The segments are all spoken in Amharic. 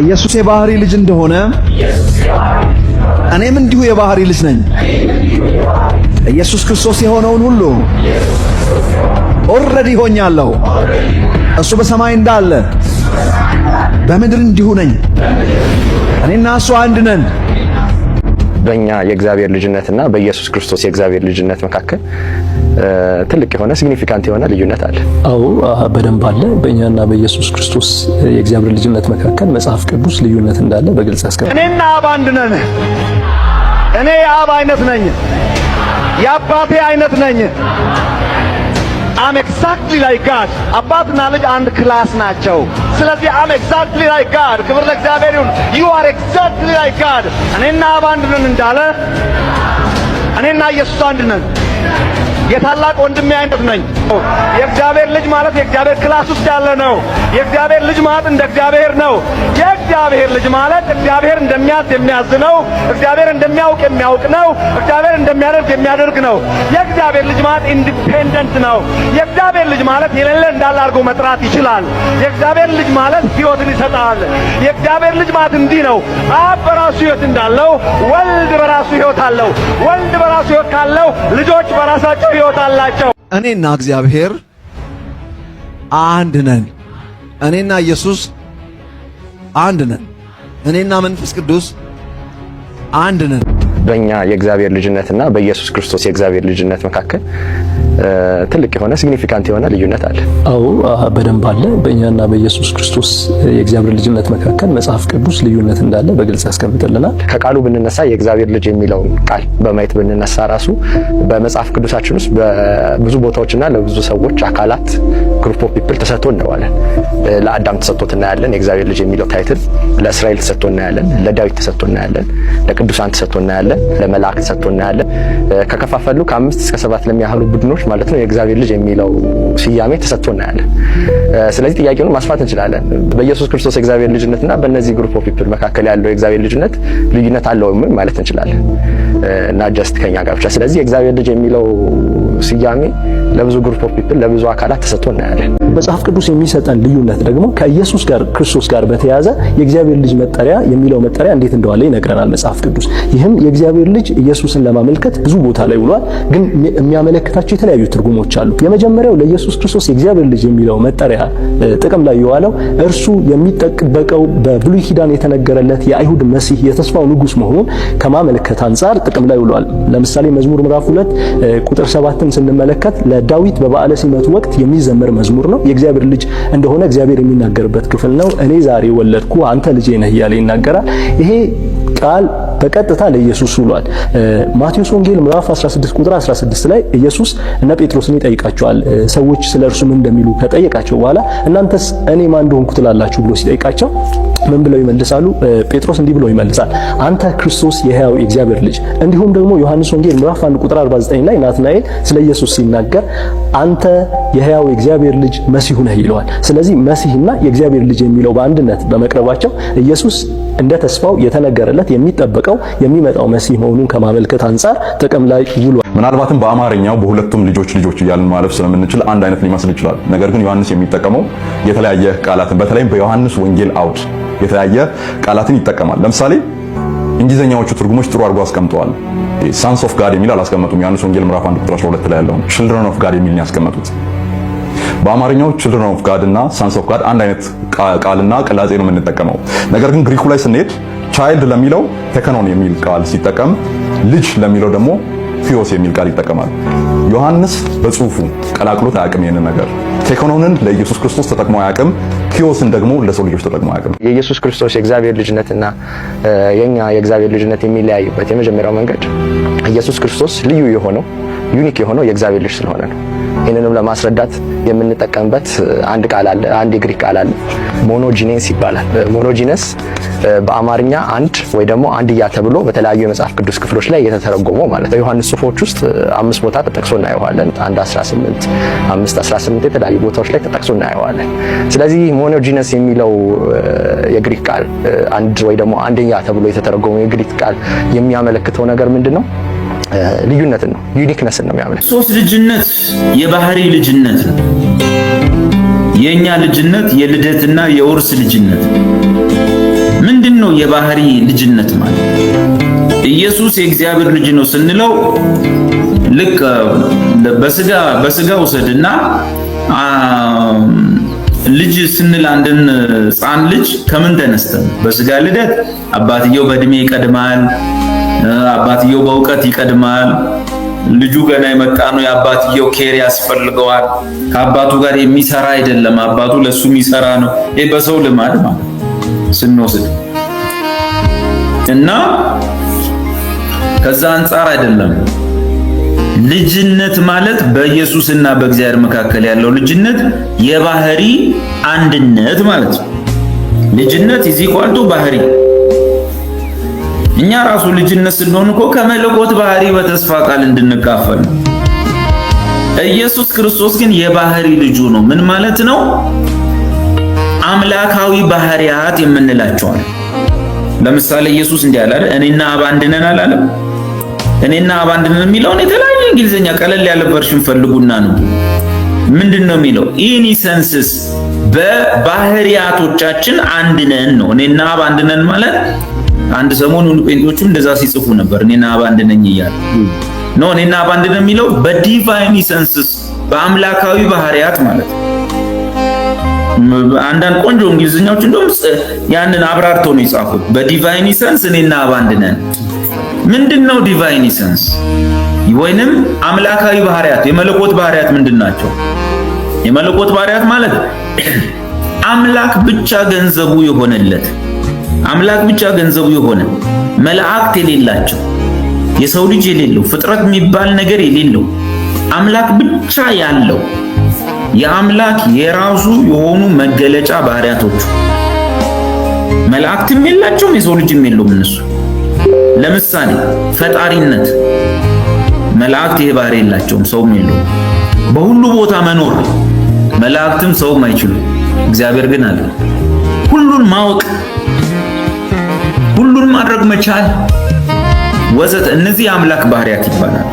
ኢየሱስ የባህሪ ልጅ እንደሆነ እኔም እንዲሁ የባህሪ ልጅ ነኝ። ኢየሱስ ክርስቶስ የሆነውን ሁሉ ኦልሬዲ ሆኛለሁ። እሱ በሰማይ እንዳለ በምድር እንዲሁ ነኝ። እኔና እሱ አንድ ነን። በእኛ የእግዚአብሔር ልጅነትና በኢየሱስ ክርስቶስ የእግዚአብሔር ልጅነት መካከል ትልቅ የሆነ ሲግኒፊካንት የሆነ ልዩነት አለ። አዎ በደንብ አለ። በእኛና በኢየሱስ ክርስቶስ የእግዚአብሔር ልጅነት መካከል መጽሐፍ ቅዱስ ልዩነት እንዳለ በግልጽ ያስቀምጣል። እኔና አብ አንድ ነን። እኔ የአብ አይነት ነኝ፣ የአባቴ አይነት ነኝ። I'm exactly like God. አባትና ልጅ አንድ ክላስ ናቸው። ስለዚህ I'm exactly like God። ክብር ለእግዚአብሔር ይሁን። You are exactly like God። እኔና አብ አንድ ነን እንዳለ እኔና ኢየሱስ አንድ ነን። የታላቅ ወንድሜ አይነት ነኝ። የእግዚአብሔር ልጅ ማለት የእግዚአብሔር ክላስ ውስጥ ያለ ነው። የእግዚአብሔር ልጅ ማለት እንደ እግዚአብሔር ነው። የእግዚአብሔር ልጅ ማለት እግዚአብሔር እንደሚያዝ የሚያዝ ነው። እግዚአብሔር እንደሚያውቅ የሚያውቅ ነው። እግዚአብሔር እንደሚያደርግ የሚያደርግ ነው። የእግዚአብሔር ልጅ ማለት ኢንዲፔንደንት ነው። የእግዚአብሔር ልጅ ማለት የሌለ እንዳለ አድርጎ መጥራት ይችላል። የእግዚአብሔር ልጅ ማለት ሕይወትን ይሰጣል። የእግዚአብሔር ልጅ ማለት እንዲህ ነው። አብ በራሱ ሕይወት እንዳለው ወልድ በራሱ ሕይወት አለው። ወልድ በራሱ ሕይወት ካለው ልጆች በራሳቸው ሕይወት አላቸው። እኔና እግዚአብሔር አንድ ነን። እኔና ኢየሱስ አንድ ነን። እኔና መንፈስ ቅዱስ አንድ ነን። በእኛ የእግዚአብሔር ልጅነትና በኢየሱስ ክርስቶስ የእግዚአብሔር ልጅነት መካከል ትልቅ የሆነ ሲግኒፊካንት የሆነ ልዩነት አለ። አዎ በደንብ አለ። በእኛና በኢየሱስ ክርስቶስ የእግዚአብሔር ልጅነት መካከል መጽሐፍ ቅዱስ ልዩነት እንዳለ በግልጽ ያስቀምጥልናል። ከቃሉ ብንነሳ የእግዚአብሔር ልጅ የሚለውን ቃል በማየት ብንነሳ ራሱ በመጽሐፍ ቅዱሳችን ውስጥ በብዙ ቦታዎችና ለብዙ ሰዎች አካላት ግሩፕ ኦፍ ፒፕል ተሰጥቶ እናያለን። ለአዳም ተሰጥቶት እናያለን። የእግዚአብሔር ልጅ የሚለው ታይትል ለእስራኤል ተሰጥቶ እናያለን። ለዳዊት ተሰጥቶ እናያለን። ለቅዱሳን ተሰጥቶ እናያለን። ለመላእክት ተሰጥቶ እናያለን። ከከፋፈሉ ከ5 እስከ 7 ለሚያህሉ ቡድኖች ማለት ነው የእግዚአብሔር ልጅ የሚለው ስያሜ ተሰጥቶ እናያለን። ስለዚህ ጥያቄውን ማስፋት እንችላለን። በኢየሱስ ክርስቶስ የእግዚአብሔር ልጅነትና በእነዚህ ግሩፕ ኦፍ ፒፕል መካከል ያለው የእግዚአብሔር ልጅነት ልዩነት አለው ማለት እንችላለን እና ጀስት ከኛ ጋር ብቻ። ስለዚህ የእግዚአብሔር ልጅ የሚለው ስያሜ ለብዙ ግሩፕ ኦፍ ፒፕል ለብዙ አካላት ተሰጥቶ እናያለን። መጽሐፍ ቅዱስ የሚሰጠን ልዩነት ደግሞ ከኢየሱስ ጋር ክርስቶስ ጋር በተያያዘ የእግዚአብሔር ልጅ መጠሪያ የሚለው መጠሪያ እንዴት እንደዋለ ይነግረናል መጽሐፍ ቅዱስ። ይህም የእግዚአብሔር ልጅ ኢየሱስን ለማመልከት ብዙ ቦታ ላይ ውሏል፣ ግን የሚያመለክታቸው የተለያዩ ትርጉሞች አሉ። የመጀመሪያው ለኢየሱስ ክርስቶስ የእግዚአብሔር ልጅ የሚለው መጠሪያ ጥቅም ላይ የዋለው እርሱ የሚጠበቀው በብሉይ ኪዳን የተነገረለት የአይሁድ መሲህ የተስፋው ንጉስ መሆኑን ከማመልከት አንጻር ጥቅም ላይ ውሏል። ለምሳሌ መዝሙር ምዕራፍ 2 ቁጥር 7ን ስንመለከት ለዳዊት በበዓለ ሲመቱ ወቅት የሚዘመር መዝሙር ነው። የእግዚአብሔር ልጅ እንደሆነ እግዚአብሔር የሚናገርበት ክፍል ነው። እኔ ዛሬ ወለድኩ አንተ ልጄ ነህ እያለ ይናገራል። ይሄ ቃል በቀጥታ ለኢየሱስ ውሏል። ማቴዎስ ወንጌል ምዕራፍ 16 ቁጥር 16 ላይ ኢየሱስ እነ ጴጥሮስን ይጠይቃቸዋል። ሰዎች ስለ እርሱ ምን እንደሚሉ ከጠየቃቸው በኋላ እናንተስ እኔ ማን እንደሆንኩ ትላላችሁ ብሎ ሲጠይቃቸው ምን ብለው ይመልሳሉ? ጴጥሮስ እንዲህ ብሎ ይመልሳል፣ አንተ ክርስቶስ የሕያው የእግዚአብሔር ልጅ። እንዲሁም ደግሞ ዮሐንስ ወንጌል ምዕራፍ 1 ቁጥር 49 ላይ ናትናኤል ስለ ኢየሱስ ሲናገር አንተ የሕያው የእግዚአብሔር ልጅ መሲሁ ነህ ይለዋል። ስለዚህ መሲህና የእግዚአብሔር ልጅ የሚለው በአንድነት በመቅረባቸው ኢየሱስ እንደ ተስፋው የተነገረለት የሚጠበቀው የሚመጣው መሲህ መሆኑን ከማመልከት አንጻር ጥቅም ላይ ውሏል። ምናልባትም በአማርኛው በሁለቱም ልጆች እያልን ማለፍ ስለምንችል አንድ አይነት ሊመስል ይችላል። ነገር ግን ዮሐንስ የሚጠቀመው የተለያየ ቃላትን በተለይም በዮሐንስ ወንጌል አውድ የተለያየ ቃላትን ይጠቀማል። ለምሳሌ እንግሊዘኛዎቹ ትርጉሞች ጥሩ አድርጎ አስቀምጠዋል። ሳንስ ኦፍ ጋድ የሚል አላስቀመጡም። ዮሐንስ ወንጌል ምዕራፍ 1 ቁጥር 12 ላይ ያለውን ችልድረን ኦፍ ጋድ የሚል ነው ያስቀመጡት። በአማርኛው ችልድረን ኦፍ ጋድ እና ሳንስ ኦፍ ጋድ አንድ አይነት ቃልና ቅላጼ ነው የምንጠቀመው። ነገር ግን ግሪኩ ላይ ስንሄድ ቻይልድ ለሚለው ቴከኖን የሚል ቃል ሲጠቀም፣ ልጅ ለሚለው ደግሞ ፊዮስ የሚል ቃል ይጠቀማል። ዮሐንስ በጽሁፉ ቀላቅሎት አያውቅም። ይሄንን ነገር ቴከኖንን ለኢየሱስ ክርስቶስ ተጠቅሞ አያውቅም። ኪዮስን ደግሞ ለሰው ልጆች ተጠቅሞ አያውቅም። የኢየሱስ ክርስቶስ የእግዚአብሔር ልጅነትና የኛ የእግዚአብሔር ልጅነት የሚለያይበት የመጀመሪያው መንገድ ኢየሱስ ክርስቶስ ልዩ የሆነው ዩኒክ የሆነው የእግዚአብሔር ልጅ ስለሆነ ነው። ይህንንም ለማስረዳት የምንጠቀምበት አንድ ቃል አለ፣ አንድ የግሪክ ቃል አለ፣ ሞኖጂኔስ ይባላል። ሞኖጂነስ በአማርኛ አንድ ወይ ደግሞ አንድያ ተብሎ በተለያዩ የመጽሐፍ ቅዱስ ክፍሎች ላይ የተተረጎመው ማለት ነው። በዮሐንስ ጽሑፎች ውስጥ 5 ቦታ ተጠቅሶ እናየዋለን። 1:18፣ 5:18 የተለያዩ ቦታዎች ላይ ተጠቅሶ እናየዋለን። ስለዚህ ሞኖጂነስ የሚለው የግሪክ ቃል አንድ ወይ ደግሞ አንድያ ተብሎ የተተረጎመው የግሪክ ቃል የሚያመለክተው ነገር ምንድነው? ልዩነትን ነው፣ ዩኒክነስን ነው የሚያመለክተው። ሶስት ልጅነት የባህሪ ልጅነት ነው። የኛ ልጅነት የልደትና የውርስ ልጅነት ምንድነው የባህሪ ልጅነት ማለት? ኢየሱስ የእግዚአብሔር ልጅ ነው ስንለው ልክ በስጋ ውሰድና ልጅ ስንል አንድን ሕፃን ልጅ ከምን ተነስተን? በስጋ ልደት አባትየው በእድሜ ይቀድማል፣ አባትየው በእውቀት ይቀድማል። ልጁ ገና የመጣ ነው፣ የአባትየው ኬር ያስፈልገዋል። ከአባቱ ጋር የሚሰራ አይደለም፣ አባቱ ለሱ የሚሰራ ነው። ይሄ በሰው ልማድ ማለት ስንወስድ እና ከዛ አንፃር አይደለም። ልጅነት ማለት በኢየሱስና በእግዚአብሔር መካከል ያለው ልጅነት የባህሪ አንድነት ማለት ነው። ልጅነት ይዚኳልቱ ባህሪ። እኛ ራሱ ልጅነት ስንሆን እኮ ከመለኮት ባህሪ በተስፋ ቃል እንድንካፈል ነው። ኢየሱስ ክርስቶስ ግን የባህሪ ልጁ ነው። ምን ማለት ነው? አምላካዊ ባህሪያት የምንላቸው። ለምሳሌ ኢየሱስ እንዲህ አለ፣ እኔና አብ አንድ ነን አላለም? እኔና አብ አንድ ነን የሚለውን የተለያየ እንግሊዝኛ ቀለል ያለ ቨርሽን ፈልጉና ነው። ምንድነው የሚለው? ኢኒሰንስስ በባህሪያቶቻችን አንድ ነን ነው። እኔና አብ አንድ ነን ማለት አንድ ሰሞኑን ጴንጤዎችም እንደዛ ሲጽፉ ነበር፣ እኔና አብ አንድ ነኝ እያሉ ነው። እኔና አብ አንድ ነን የሚለው በዲቫይን ኢሰንስስ በአምላካዊ ባህሪያት ማለት ነው። አንዳንድ ቆንጆ እንግሊዝኛዎች እንደውም ያንን አብራርተው ነው የጻፉት። በዲቫይን ኢሰንስ እኔና አብ አንድ ነን። ምንድነው ዲቫይን ኢሰንስ? ወይንም አምላካዊ ባህሪያት የመለኮት ባህሪያት ምንድናቸው? የመለኮት ባህሪያት ማለት አምላክ ብቻ ገንዘቡ የሆነለት፣ አምላክ ብቻ ገንዘቡ የሆነ መላእክት የሌላቸው፣ የሰው ልጅ የሌለው፣ ፍጥረት የሚባል ነገር የሌለው አምላክ ብቻ ያለው የአምላክ የራሱ የሆኑ መገለጫ ባህሪያቶቹ። መላእክትም የላቸውም፣ የሰው ልጅም የለውም እነሱ። ለምሳሌ ፈጣሪነት፣ መላእክት ይሄ ባህሪ የላቸውም፣ ሰውም የለውም። በሁሉ ቦታ መኖር መላእክትም ሰውም አይችሉም፣ እግዚአብሔር ግን አለ። ሁሉን ማወቅ፣ ሁሉን ማድረግ መቻል ወዘተ፣ እነዚህ የአምላክ ባህሪያት ይባላል።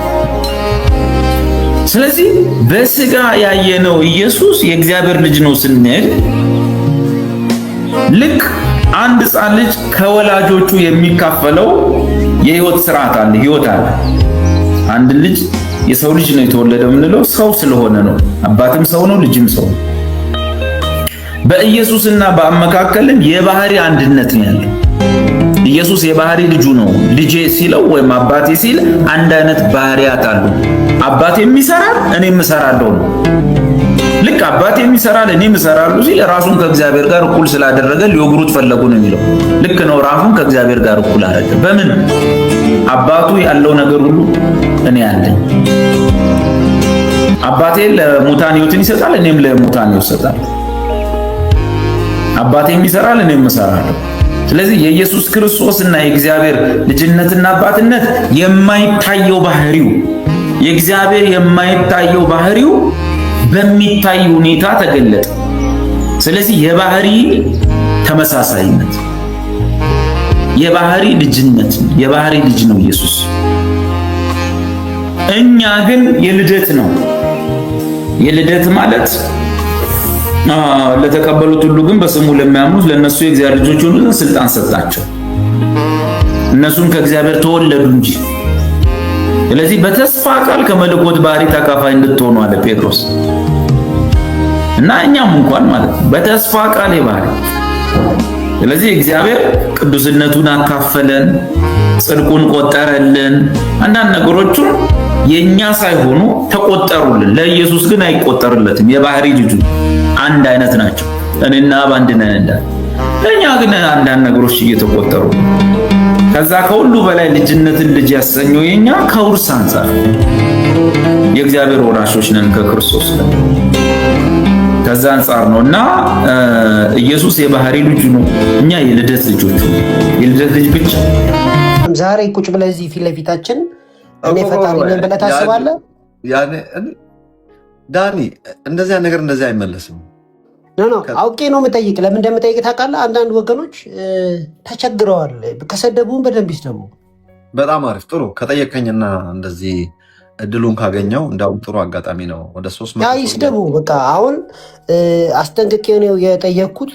ስለዚህ በስጋ ያየነው ኢየሱስ የእግዚአብሔር ልጅ ነው ስንል ልክ አንድ ሕፃን ልጅ ከወላጆቹ የሚካፈለው የህይወት ስርዓት አለ፣ ህይወት አለ። አንድ ልጅ የሰው ልጅ ነው የተወለደው የምንለው ሰው ስለሆነ ነው። አባትም ሰው ነው፣ ልጅም ሰው ነው። በኢየሱስና በአመካከልም የባህሪ አንድነት ነው ያለው። ኢየሱስ የባህሪ ልጁ ነው። ልጄ ሲለው ወይም አባቴ ሲል አንድ አይነት ባህሪያት አሉ። አባቴ የሚሰራል እኔም እሰራለሁ ነው። ልክ አባቴ የሚሰራል እኔም እሰራለሁ ሲል ራሱን ከእግዚአብሔር ጋር እኩል ስላደረገ ሊወግሩት ፈለጉ ነው የሚለው። ልክ ነው፣ ራሱን ከእግዚአብሔር ጋር እኩል አደረገ። በምን? አባቱ ያለው ነገር ሁሉ እኔ አለኝ። አባቴ ለሙታን ሕይወትን ይሰጣል፣ እኔም ለሙታን ሕይወት እሰጣለሁ። አባቴም ይሰራል እኔም እሰራለሁ። ስለዚህ የኢየሱስ ክርስቶስና የእግዚአብሔር ልጅነትና አባትነት የማይታየው ባህሪው፣ የእግዚአብሔር የማይታየው ባህሪው በሚታይ ሁኔታ ተገለጠ። ስለዚህ የባህሪ ተመሳሳይነት፣ የባህሪ ልጅነት፣ የባህሪ ልጅ ነው ኢየሱስ። እኛ ግን የልደት ነው። የልደት ማለት ለተቀበሉት ሁሉ ግን በስሙ ለሚያምኑት ለነሱ የእግዚአብሔር ልጆች ሆኑ ዘንድ ስልጣን ሰጣቸው። እነሱም ከእግዚአብሔር ተወለዱ እንጂ። ስለዚህ በተስፋ ቃል ከመለኮት ባህሪ ተካፋይ እንድትሆኑ አለ ጴጥሮስ። እና እኛም እንኳን ማለት ነው በተስፋ ቃል ባህሪ። ስለዚህ እግዚአብሔር ቅዱስነቱን አካፈለን፣ ጽድቁን ቆጠረልን። አንዳንድ ነገሮቹን የኛ ሳይሆኑ ተቆጠሩልን። ለኢየሱስ ግን አይቆጠርለትም። የባህሪ ልጁ አንድ አይነት ናቸው። እኔና አብ አንድ ነን እንዳለ ለኛ ግን አንዳንድ ነገሮች እየተቆጠሩ። ከዛ ከሁሉ በላይ ልጅነትን ልጅ ያሰኘው የኛ ከውርስ አንፃር የእግዚአብሔር ወራሾች ነን ከክርስቶስ ነው። ከዛ አንፃር ነውና ኢየሱስ የባህሪ ልጁ ነው፣ እኛ የልደት ልጆቹ፣ የልደት ልጅ ብቻ። ዛሬ ቁጭ ብለህ እዚህ ፊት ለፊታችን እኔ ፈጣሪ ነኝ ብለህ ታስባለህ? ያኔ ዳኒ እንደዚያ ነገር እንደዚያ አይመለስም። ኖ አውቄ ነው የምጠይቅ። ለምን እንደምጠይቅ ታውቃለህ? አንዳንድ ወገኖች ተቸግረዋል። ከሰደቡን በደንብ ይስደቡ። በጣም አሪፍ ጥሩ። ከጠየቀኝና እንደዚህ እድሉን ካገኘው እንዳውም ጥሩ አጋጣሚ ነው። ወደ 300 ይስደቡ። በቃ አሁን አስጠንቅቄ ነው የጠየቅኩት።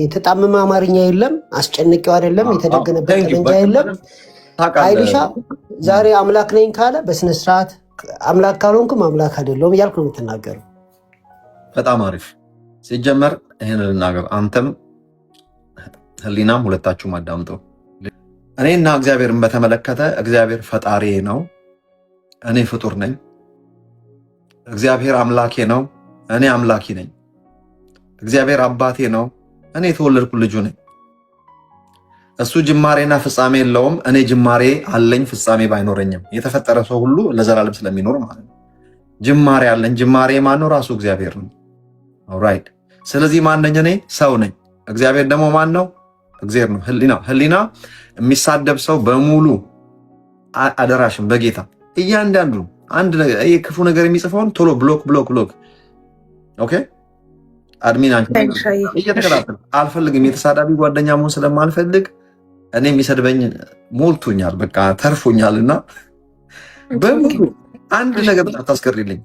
የተጣመመ አማርኛ የለም፣ አስጨንቄው አይደለም፣ የተደገነበት ጠመንጃ የለም። ኃይልሻ ዛሬ አምላክ ነኝ ካለ በስነ ስርዓት አምላክ ካልሆንኩም አምላክ አይደለሁም እያልክ ነው የምትናገረው። በጣም አሪፍ። ሲጀመር ይሄን ልናገር፣ አንተም ህሊናም ሁለታችሁም አዳምጡ። እኔና እግዚአብሔርን በተመለከተ እግዚአብሔር ፈጣሪ ነው፣ እኔ ፍጡር ነኝ። እግዚአብሔር አምላኬ ነው፣ እኔ አምላኪ ነኝ። እግዚአብሔር አባቴ ነው፣ እኔ የተወለድኩ ልጁ ነኝ። እሱ ጅማሬና ፍጻሜ የለውም፣ እኔ ጅማሬ አለኝ ፍጻሜ ባይኖረኝም። የተፈጠረ ሰው ሁሉ ለዘላለም ስለሚኖር ማለት ነው። ጅማሬ አለኝ። ጅማሬ ማን ነው? ራሱ እግዚአብሔር ነው። ኦልራይት። ስለዚህ ማን ነኝ? እኔ ሰው ነኝ። እግዚአብሔር ደግሞ ማን ነው? እግዚአብሔር ነው። ህሊና የሚሳደብ ሰው በሙሉ አደራሽም በጌታ እያንዳንዱ አንድ ክፉ ነገር የሚጽፈውን ቶሎ ብሎክ። ኦኬ አድሚን አንቺ እየተከታተል አልፈልግም። የተሳዳቢ ጓደኛ መሆን ስለማልፈልግ እኔ የሚሰድበኝ ሞልቶኛል፣ በቃ ተርፎኛልና በሙሉ አንድ ነገር አታስቀሪልኝ።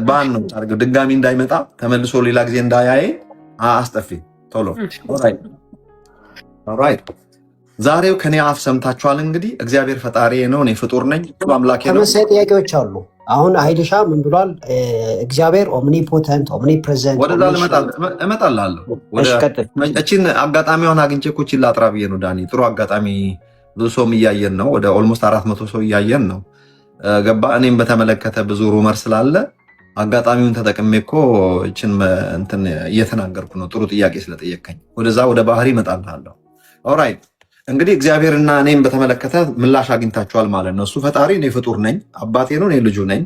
ባን ነው ታርገው ድጋሚ እንዳይመጣ ተመልሶ ሌላ ጊዜ እንዳያየ አስጠፊ ቶሎ። ኦልራይት ዛሬው ከኔ አፍ ሰምታችኋል። እንግዲህ እግዚአብሔር ፈጣሪ ነው፣ እኔ ፍጡር ነኝ፣ አምላኬ ነው። ተመሳሳይ ጥያቄዎች አሉ። አሁን ኃይልሻ ምን ብሏል? እግዚአብሔር ኦምኒፖተንት ኦምኒፕሬዘንት። ወደዛ እመጣላለሁ። እቺን አጋጣሚውን አግኝቼ እኮ እቺን ላጥራ ብዬ ነው ዳኒ። ጥሩ አጋጣሚ፣ ብዙ ሰውም እያየን ነው። ወደ ኦልሞስት 400 ሰው እያየን ነው። ገባ። እኔም በተመለከተ ብዙ ሩመር ስላለ አጋጣሚውን ተጠቅሜ እኮ እቺን እንትን እየተናገርኩ ነው። ጥሩ ጥያቄ ስለጠየቀኝ ወደዛ ወደ ባህሪ እመጣላለሁ። ኦልራይት እንግዲህ እግዚአብሔርና እኔም በተመለከተ ምላሽ አግኝታችኋል ማለት ነው። እሱ ፈጣሪ፣ እኔ ፍጡር ነኝ። አባቴ ነው፣ እኔ ልጁ ነኝ።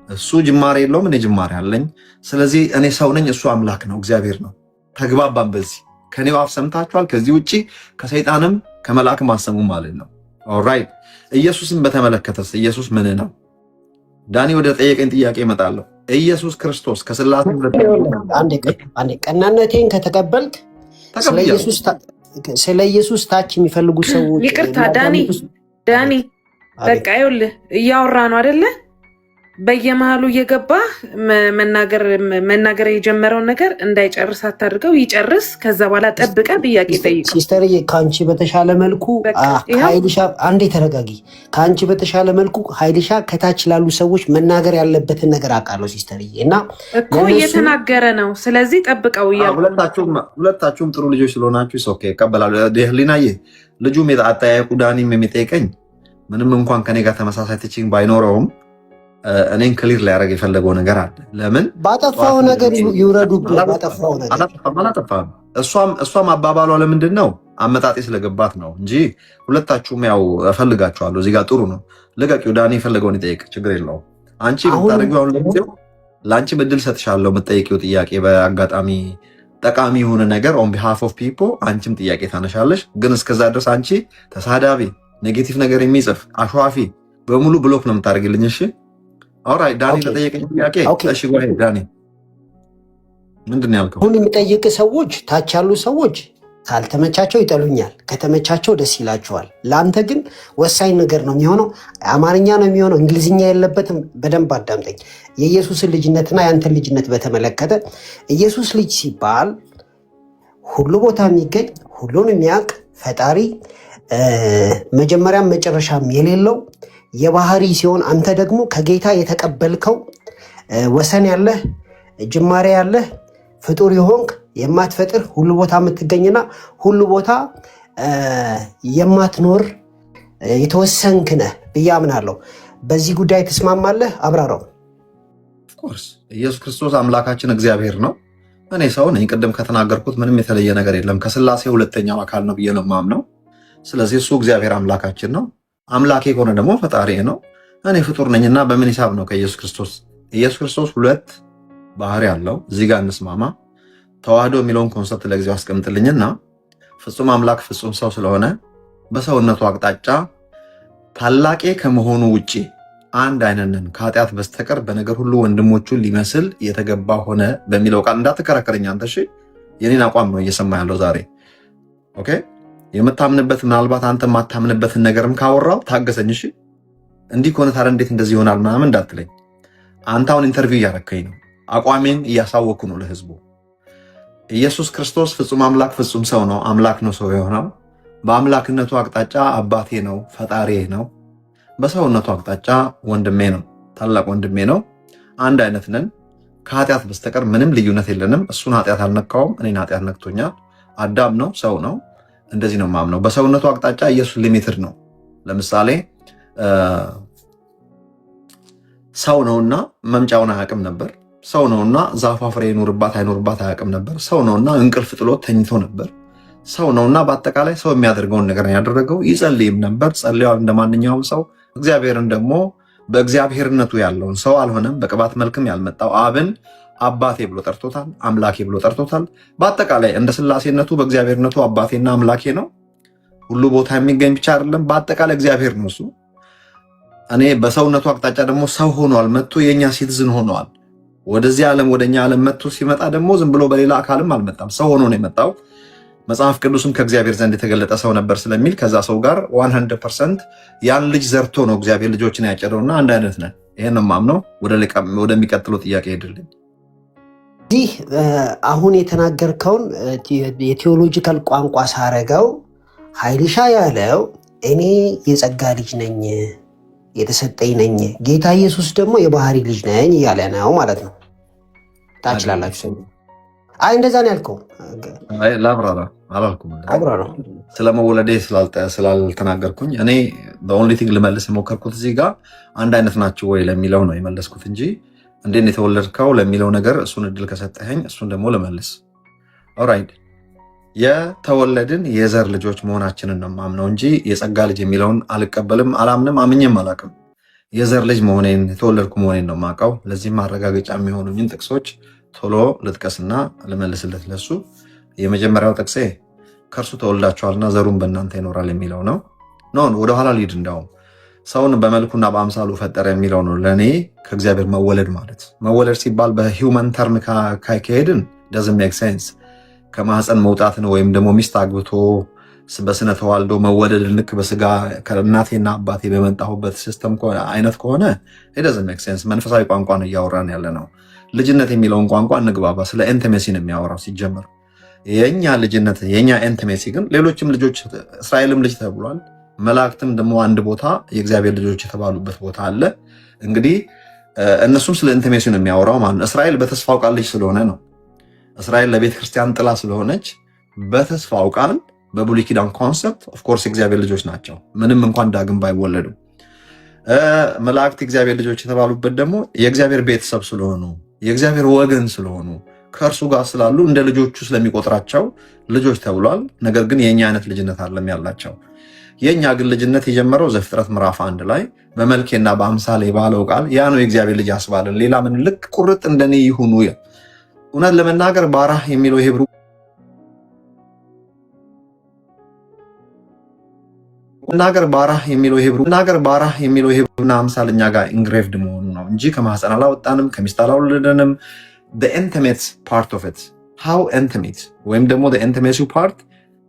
እሱ ጅማሬ የለውም፣ እኔ ጅማሬ አለኝ። ስለዚህ እኔ ሰው ነኝ፣ እሱ አምላክ ነው፣ እግዚአብሔር ነው። ተግባባን። በዚህ ከኔው አፍ ሰምታችኋል። ከዚህ ውጭ ከሰይጣንም ከመላእክም አሰሙ ማለት ነው። ኦልራይት ኢየሱስን በተመለከተስ ኢየሱስ ምን ነው? ዳኒ ወደ ጠየቀኝ ጥያቄ እመጣለሁ። ኢየሱስ ክርስቶስ ከስላሴ አንዴ ቀናነቴን ከተቀበልክ ስለ ኢየሱስ ታች የሚፈልጉ ሰዎች ይቅርታ ዳኒ በቃ ይኸውልህ እያወራ ነው አይደለ? በየመሃሉ እየገባ መናገር የጀመረውን ነገር እንዳይጨርስ አታድርገው፣ ይጨርስ። ከዛ በኋላ ጠብቀ ጥያቄ ጠይቅ። ሲስተር ከአንቺ በተሻለ መልኩ ኃይልሻ፣ አንዴ ተረጋጊ። ከአንቺ በተሻለ መልኩ ኃይልሻ ከታች ላሉ ሰዎች መናገር ያለበትን ነገር አውቃለሁ ሲስተር እና እኮ እየተናገረ ነው። ስለዚህ ጠብቀው እያሉ ሁለታችሁም ጥሩ ልጆች ስለሆናችሁ ኦኬ ይቀበላሉ። ህሊናዬ ልጁም አጠያየቁ ዳኒም የሚጠይቀኝ ምንም እንኳን ከኔ ጋር ተመሳሳይ ቲቺንግ ባይኖረውም እኔን ክሊር ሊያደርግ የፈለገው ነገር አለ። ለምን ባጠፋው ነገር ይውረዱብህ። ባጠፋው ነገር አላጠፋም። እሷም አባባሏ ለምንድን ነው አመጣጤ ስለገባት ነው እንጂ ሁለታችሁም ያው እፈልጋችኋለሁ። እዚህ ጋር ጥሩ ነው። ልቀቂው። ዳኒ የፈለገውን ይጠይቅ፣ ችግር የለውም። አንቺ የምታደርጊው አሁን ለጊዜው ለአንቺ እድል ሰጥሻለሁ። የምትጠይቂው ጥያቄ በአጋጣሚ ጠቃሚ የሆነ ነገር ኦን ቢሃፍ ኦፍ ፒፖ አንቺም ጥያቄ ታነሻለሽ። ግን እስከዛ ድረስ አንቺ ተሳዳቢ፣ ኔጌቲቭ ነገር የሚጽፍ አሸዋፊ በሙሉ ብሎክ ነው የምታደርግልኝ። እሺ ኦልራይት ዳኒ ለጠየቀኝ ጥያቄ እሺ ጎሄ ዳኒ ምንድን ነው ያልከው? አሁን የሚጠይቅ ሰዎች ታች ያሉ ሰዎች ካልተመቻቸው ይጠሉኛል፣ ከተመቻቸው ደስ ይላቸዋል። ለአንተ ግን ወሳኝ ነገር ነው የሚሆነው። አማርኛ ነው የሚሆነው፣ እንግሊዝኛ የለበትም። በደንብ አዳምጠኝ። የኢየሱስን ልጅነትና የአንተን ልጅነት በተመለከተ ኢየሱስ ልጅ ሲባል ሁሉ ቦታ የሚገኝ ሁሉን የሚያውቅ ፈጣሪ፣ መጀመሪያም መጨረሻም የሌለው የባህሪ ሲሆን አንተ ደግሞ ከጌታ የተቀበልከው ወሰን ያለህ ጅማሬ ያለህ ፍጡር የሆንክ የማትፈጥር ሁሉ ቦታ የምትገኝና ሁሉ ቦታ የማትኖር የተወሰንክ ነህ ብዬ አምናለሁ። በዚህ ጉዳይ ትስማማለህ? አብራራው። ኦፍኮርስ ኢየሱስ ክርስቶስ አምላካችን እግዚአብሔር ነው። እኔ ሰው ነኝ። ቅድም ከተናገርኩት ምንም የተለየ ነገር የለም። ከስላሴ ሁለተኛው አካል ነው ብዬ ነው የማምነው። ስለዚህ እሱ እግዚአብሔር አምላካችን ነው። አምላኬ ከሆነ ደግሞ ፈጣሪ ነው። እኔ ፍጡር ነኝና በምን ሂሳብ ነው ከኢየሱስ ክርስቶስ? ኢየሱስ ክርስቶስ ሁለት ባህሪ አለው። እዚህ ጋር እንስማማ። ተዋህዶ የሚለውን ኮንሰፕት ለጊዜው አስቀምጥልኝና ፍጹም አምላክ ፍጹም ሰው ስለሆነ በሰውነቱ አቅጣጫ ታላቄ ከመሆኑ ውጪ አንድ አይነት ነን ከኃጢአት በስተቀር በነገር ሁሉ ወንድሞቹን ሊመስል የተገባ ሆነ በሚለው ቃል እንዳትከራከረኝ አንተ። እሺ የኔን አቋም ነው እየሰማ ያለው ዛሬ። ኦኬ የምታምንበት ምናልባት አንተ የማታምንበትን ነገርም ካወራው ታገሰኝ። እሺ እንዲህ ከሆነ ታዲያ እንዴት እንደዚህ ይሆናል ምናምን እንዳትለኝ። አንተ አሁን ኢንተርቪው እያረከኝ ነው። አቋሜን እያሳወኩ ነው ለህዝቡ። ኢየሱስ ክርስቶስ ፍጹም አምላክ ፍጹም ሰው ነው። አምላክ ነው ሰው የሆነው። በአምላክነቱ አቅጣጫ አባቴ ነው፣ ፈጣሪ ነው። በሰውነቱ አቅጣጫ ወንድሜ ነው፣ ታላቅ ወንድሜ ነው። አንድ አይነት ነን። ከኃጢአት በስተቀር ምንም ልዩነት የለንም። እሱን ኃጢአት አልነካውም፣ እኔን ኃጢአት ነክቶኛል። አዳም ነው፣ ሰው ነው። እንደዚህ ነው ማምነው። በሰውነቱ አቅጣጫ ኢየሱስ ሊሚትድ ነው። ለምሳሌ ሰው ነውና መምጫውን አያውቅም ነበር። ሰው ነውና ዛፏ ፍሬ ይኖርባት አይኖርባት አያውቅም ነበር። ሰው ነውና እንቅልፍ ጥሎት ተኝቶ ነበር። ሰው ነውና በአጠቃላይ ሰው የሚያደርገውን ነገር ያደረገው። ይጸልይም ነበር፣ ጸልያል እንደ ማንኛውም ሰው። እግዚአብሔርን ደግሞ በእግዚአብሔርነቱ ያለውን ሰው አልሆነም፣ በቅባት መልክም ያልመጣው አብን አባቴ ብሎ ጠርቶታል፣ አምላኬ ብሎ ጠርቶታል። በአጠቃላይ እንደ ስላሴነቱ በእግዚአብሔርነቱ አባቴና አምላኬ ነው። ሁሉ ቦታ የሚገኝ ብቻ አይደለም፣ በአጠቃላይ እግዚአብሔር ነው እሱ። እኔ በሰውነቱ አቅጣጫ ደግሞ ሰው ሆኗል፣ መጥቶ የኛ ሲቲዝን ሆኗል። ወደዚህ ዓለም ወደኛ ዓለም መጥቶ ሲመጣ ደግሞ ዝም ብሎ በሌላ አካልም አልመጣም፣ ሰው ሆኖ ነው የመጣው። መጽሐፍ ቅዱስም ከእግዚአብሔር ዘንድ የተገለጠ ሰው ነበር ስለሚል ከዛ ሰው ጋር 100% ያን ልጅ ዘርቶ ነው እግዚአብሔር ልጆችን ያጨደውና አንድ አይነት ነን። ይሄን ነው የማምነው። ወደሚቀጥለው ጥያቄ ሄድልኝ። ይህ አሁን የተናገርከውን የቴዎሎጂካል ቋንቋ ሳረገው ኃይልሻ ያለው እኔ የጸጋ ልጅ ነኝ የተሰጠኝ ነኝ፣ ጌታ ኢየሱስ ደግሞ የባህሪ ልጅ ነኝ እያለ ነው ማለት ነው። ታችላላችሁ። አይ እንደዛ ነው ያልከው። አይ ላብራራ አላልኩም። ስለመወለዴ ስላልተናገርኩኝ እኔ በኦንሊ ቲንግ ልመልስ የሞከርኩት እዚህ ጋር አንድ አይነት ናቸው ወይ ለሚለው ነው የመለስኩት እንጂ እንዴት የተወለድከው ለሚለው ነገር እሱን እድል ከሰጠኸኝ እሱን ደግሞ ልመልስ። ኦራይት የተወለድን የዘር ልጆች መሆናችንን ነው የማምነው እንጂ የጸጋ ልጅ የሚለውን አልቀበልም፣ አላምንም፣ አምኜም አላውቅም። የዘር ልጅ መሆኔን የተወለድኩ መሆኔን ነው የማውቀው። ለዚህም ማረጋገጫ የሚሆኑኝን ጥቅሶች ቶሎ ልጥቀስና ልመልስለት ለሱ። የመጀመሪያው ጥቅሴ ከእርሱ ተወልዳችኋልና ዘሩን በእናንተ ይኖራል የሚለው ነው። ኖን ወደኋላ ሊድ እንዳውም ሰውን በመልኩና በአምሳሉ ፈጠረ የሚለው ነው ለእኔ ከእግዚአብሔር መወለድ ማለት። መወለድ ሲባል በሂውመን ተርም ካሄድን ደዝንት ሜክ ሴንስ። ከማህፀን መውጣትን ወይም ደግሞ ሚስት አግብቶ በስነ ተዋልዶ መወለድ ልክ በስጋ ከእናቴና አባቴ በመጣሁበት ሲስተም አይነት ከሆነ ደዝንት ሜክ ሴንስ። መንፈሳዊ ቋንቋ ነው እያወራን ያለ ነው። ልጅነት የሚለውን ቋንቋ እንግባባ። ስለ ኢንቲሜሲ ነው የሚያወራው ሲጀመር። የኛ ልጅነት የኛ ኢንቲሜሲ ግን ሌሎችም ልጆች እስራኤልም ልጅ ተብሏል። መላእክትም ደግሞ አንድ ቦታ የእግዚአብሔር ልጆች የተባሉበት ቦታ አለ። እንግዲህ እነሱም ስለ ኢንቲሜሲ ነው የሚያወራው ማለት ነው። እስራኤል በተስፋው ቃል ልጅ ስለሆነ ነው። እስራኤል ለቤተ ክርስቲያን ጥላ ስለሆነች በተስፋው ቃል በብሉይ ኪዳን ኮንሰፕት ኦፍኮርስ የእግዚአብሔር ልጆች ናቸው፣ ምንም እንኳን ዳግም ባይወለዱ። መላእክት የእግዚአብሔር ልጆች የተባሉበት ደግሞ የእግዚአብሔር ቤተሰብ ስለሆኑ የእግዚአብሔር ወገን ስለሆኑ ከእርሱ ጋር ስላሉ እንደ ልጆቹ ስለሚቆጥራቸው ልጆች ተብሏል። ነገር ግን የእኛ አይነት ልጅነት አለም ያላቸው። የእኛ ግን ልጅነት የጀመረው ዘፍጥረት ምዕራፍ 1 ላይ በመልኬና በአምሳሌ ባለው ቃል ያ ነው የእግዚአብሔር ልጅ ያስባልን። ሌላ ምን ልክ ቁርጥ እንደኔ ይሁኑ። እውነት ለመናገር ባራህ የሚለው ሄብሩ ባራህ የሚለው ሄብሩና አምሳልኛ ጋር ኢንግሬቭድ መሆኑ ነው እንጂ ከማህፀን አላወጣንም፣ ከሚስት አላወለደንም። ኢንቲሜት ፓርት ኦፍ ኢት ሃው ኢንቲሜት ወይም ደግሞ ኢንቲሜሲ ፓርት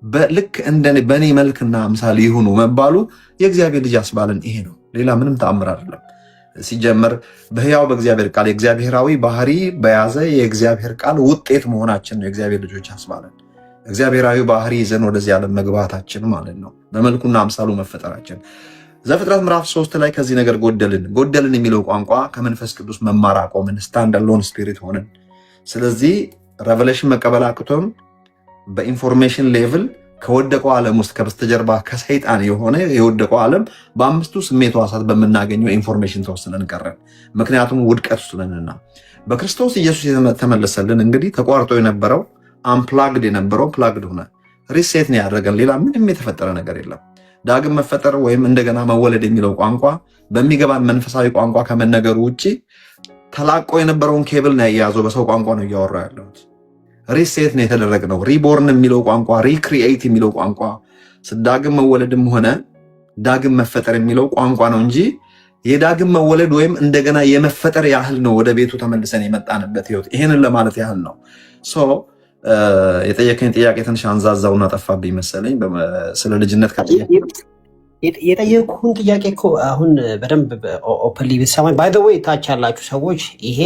በልክ እንደኔ በኔ መልክና አምሳል ይሁኑ መባሉ የእግዚአብሔር ልጅ ያስባልን ይሄ ነው። ሌላ ምንም ተአምር አይደለም። ሲጀመር በሕያው በእግዚአብሔር ቃል የእግዚአብሔራዊ ባህሪ በያዘ የእግዚአብሔር ቃል ውጤት መሆናችን ነው የእግዚአብሔር ልጆች ያስባልን። እግዚአብሔራዊ ባህሪ ይዘን ወደዚህ ዓለም መግባታችን ማለት ነው፣ በመልኩና አምሳሉ መፈጠራችን። ዘፍጥረት ምዕራፍ 3 ላይ ከዚህ ነገር ጎደልን የሚለው ቋንቋ ከመንፈስ ቅዱስ መማር አቆምን፣ ስታንድ አሎን ስፒሪት ሆንን። ስለዚህ ሬቨሌሽን መቀበል አቅቶን በኢንፎርሜሽን ሌቭል ከወደቀው ዓለም ውስጥ ከበስተጀርባ ከሰይጣን የሆነ የወደቀው ዓለም በአምስቱ ስሜት ሕዋሳት በምናገኘው ኢንፎርሜሽን ተወስነን ቀረን። ምክንያቱም ውድቀት ውስጥ ነንና። በክርስቶስ ኢየሱስ የተመለሰልን እንግዲህ ተቋርጦ የነበረው አምፕላግድ የነበረው ፕላግድ ሆነ። ሪሴት ነው ያደረገን። ሌላ ምንም የተፈጠረ ነገር የለም። ዳግም መፈጠር ወይም እንደገና መወለድ የሚለው ቋንቋ በሚገባን መንፈሳዊ ቋንቋ ከመነገሩ ውጭ ተላቆ የነበረውን ኬብል ነው የያዘው። በሰው ቋንቋ ነው እያወራ ያለሁት። ሪሴት ነው የተደረግነው። ሪቦርን የሚለው ቋንቋ፣ ሪክሪኤት የሚለው ቋንቋ ዳግም መወለድም ሆነ ዳግም መፈጠር የሚለው ቋንቋ ነው እንጂ የዳግም መወለድ ወይም እንደገና የመፈጠር ያህል ነው ወደ ቤቱ ተመልሰን የመጣንበት ህይወት። ይሄንን ለማለት ያህል ነው። የጠየቀኝ ጥያቄ ትንሽ አንዛዛውና ጠፋብኝ መሰለኝ። ስለ ልጅነት የጠየቁህን ጥያቄ እኮ አሁን በደንብ ኦፕንሊ ብትሰማኝ፣ ባይ ዘ ዌይ ታች ያላችሁ ሰዎች ይሄ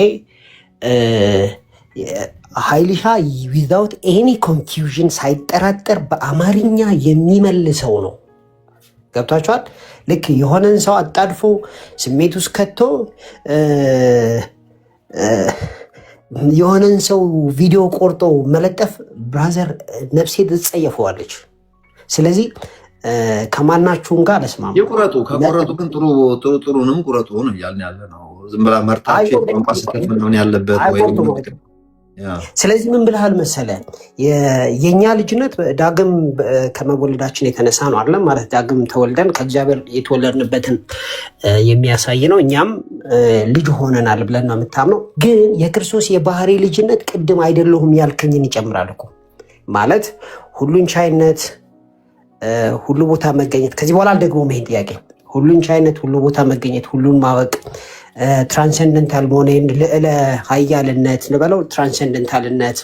ሀይልሻ ዊዛውት ኤኒ ኮንፊውዥን ሳይጠራጠር በአማርኛ የሚመልሰው ነው። ገብቷችኋል? ልክ የሆነን ሰው አጣድፎ ስሜት ውስጥ ከቶ የሆነን ሰው ቪዲዮ ቆርጦ መለጠፍ ብራዘር ነፍሴ ትጸየፈዋለች። ስለዚህ ከማናችሁም ጋር አልስማማም። የቁረጡ ከቆረጡ ግን ጥሩንም ቁረጡ ነው እያልን ያለ ነው። ዝም ብላ መርጣችሁ ቋንቋ ስህተት ምን ያለበት ወይ? ስለዚህ ምን ብለሃል መሰለ፣ የኛ ልጅነት ዳግም ከመወለዳችን የተነሳ ነው አይደለም ማለት ዳግም ተወልደን ከእግዚአብሔር የተወለድንበትን የሚያሳይ ነው። እኛም ልጅ ሆነናል ብለን ነው የምታምነው። ግን የክርስቶስ የባህሪ ልጅነት ቅድም አይደለሁም ያልከኝን ይጨምራል እኮ ማለት ሁሉን ቻይነት፣ ሁሉ ቦታ መገኘት። ከዚህ በኋላ አልደግሞም ይሄን ጥያቄ። ሁሉን ቻይነት፣ ሁሉ ቦታ መገኘት፣ ሁሉን ማወቅ፣ ትራንሰንደንታል መሆን፣ ልዕለ ኃያልነት ንበለው፣ ትራንሰንደንታልነት፣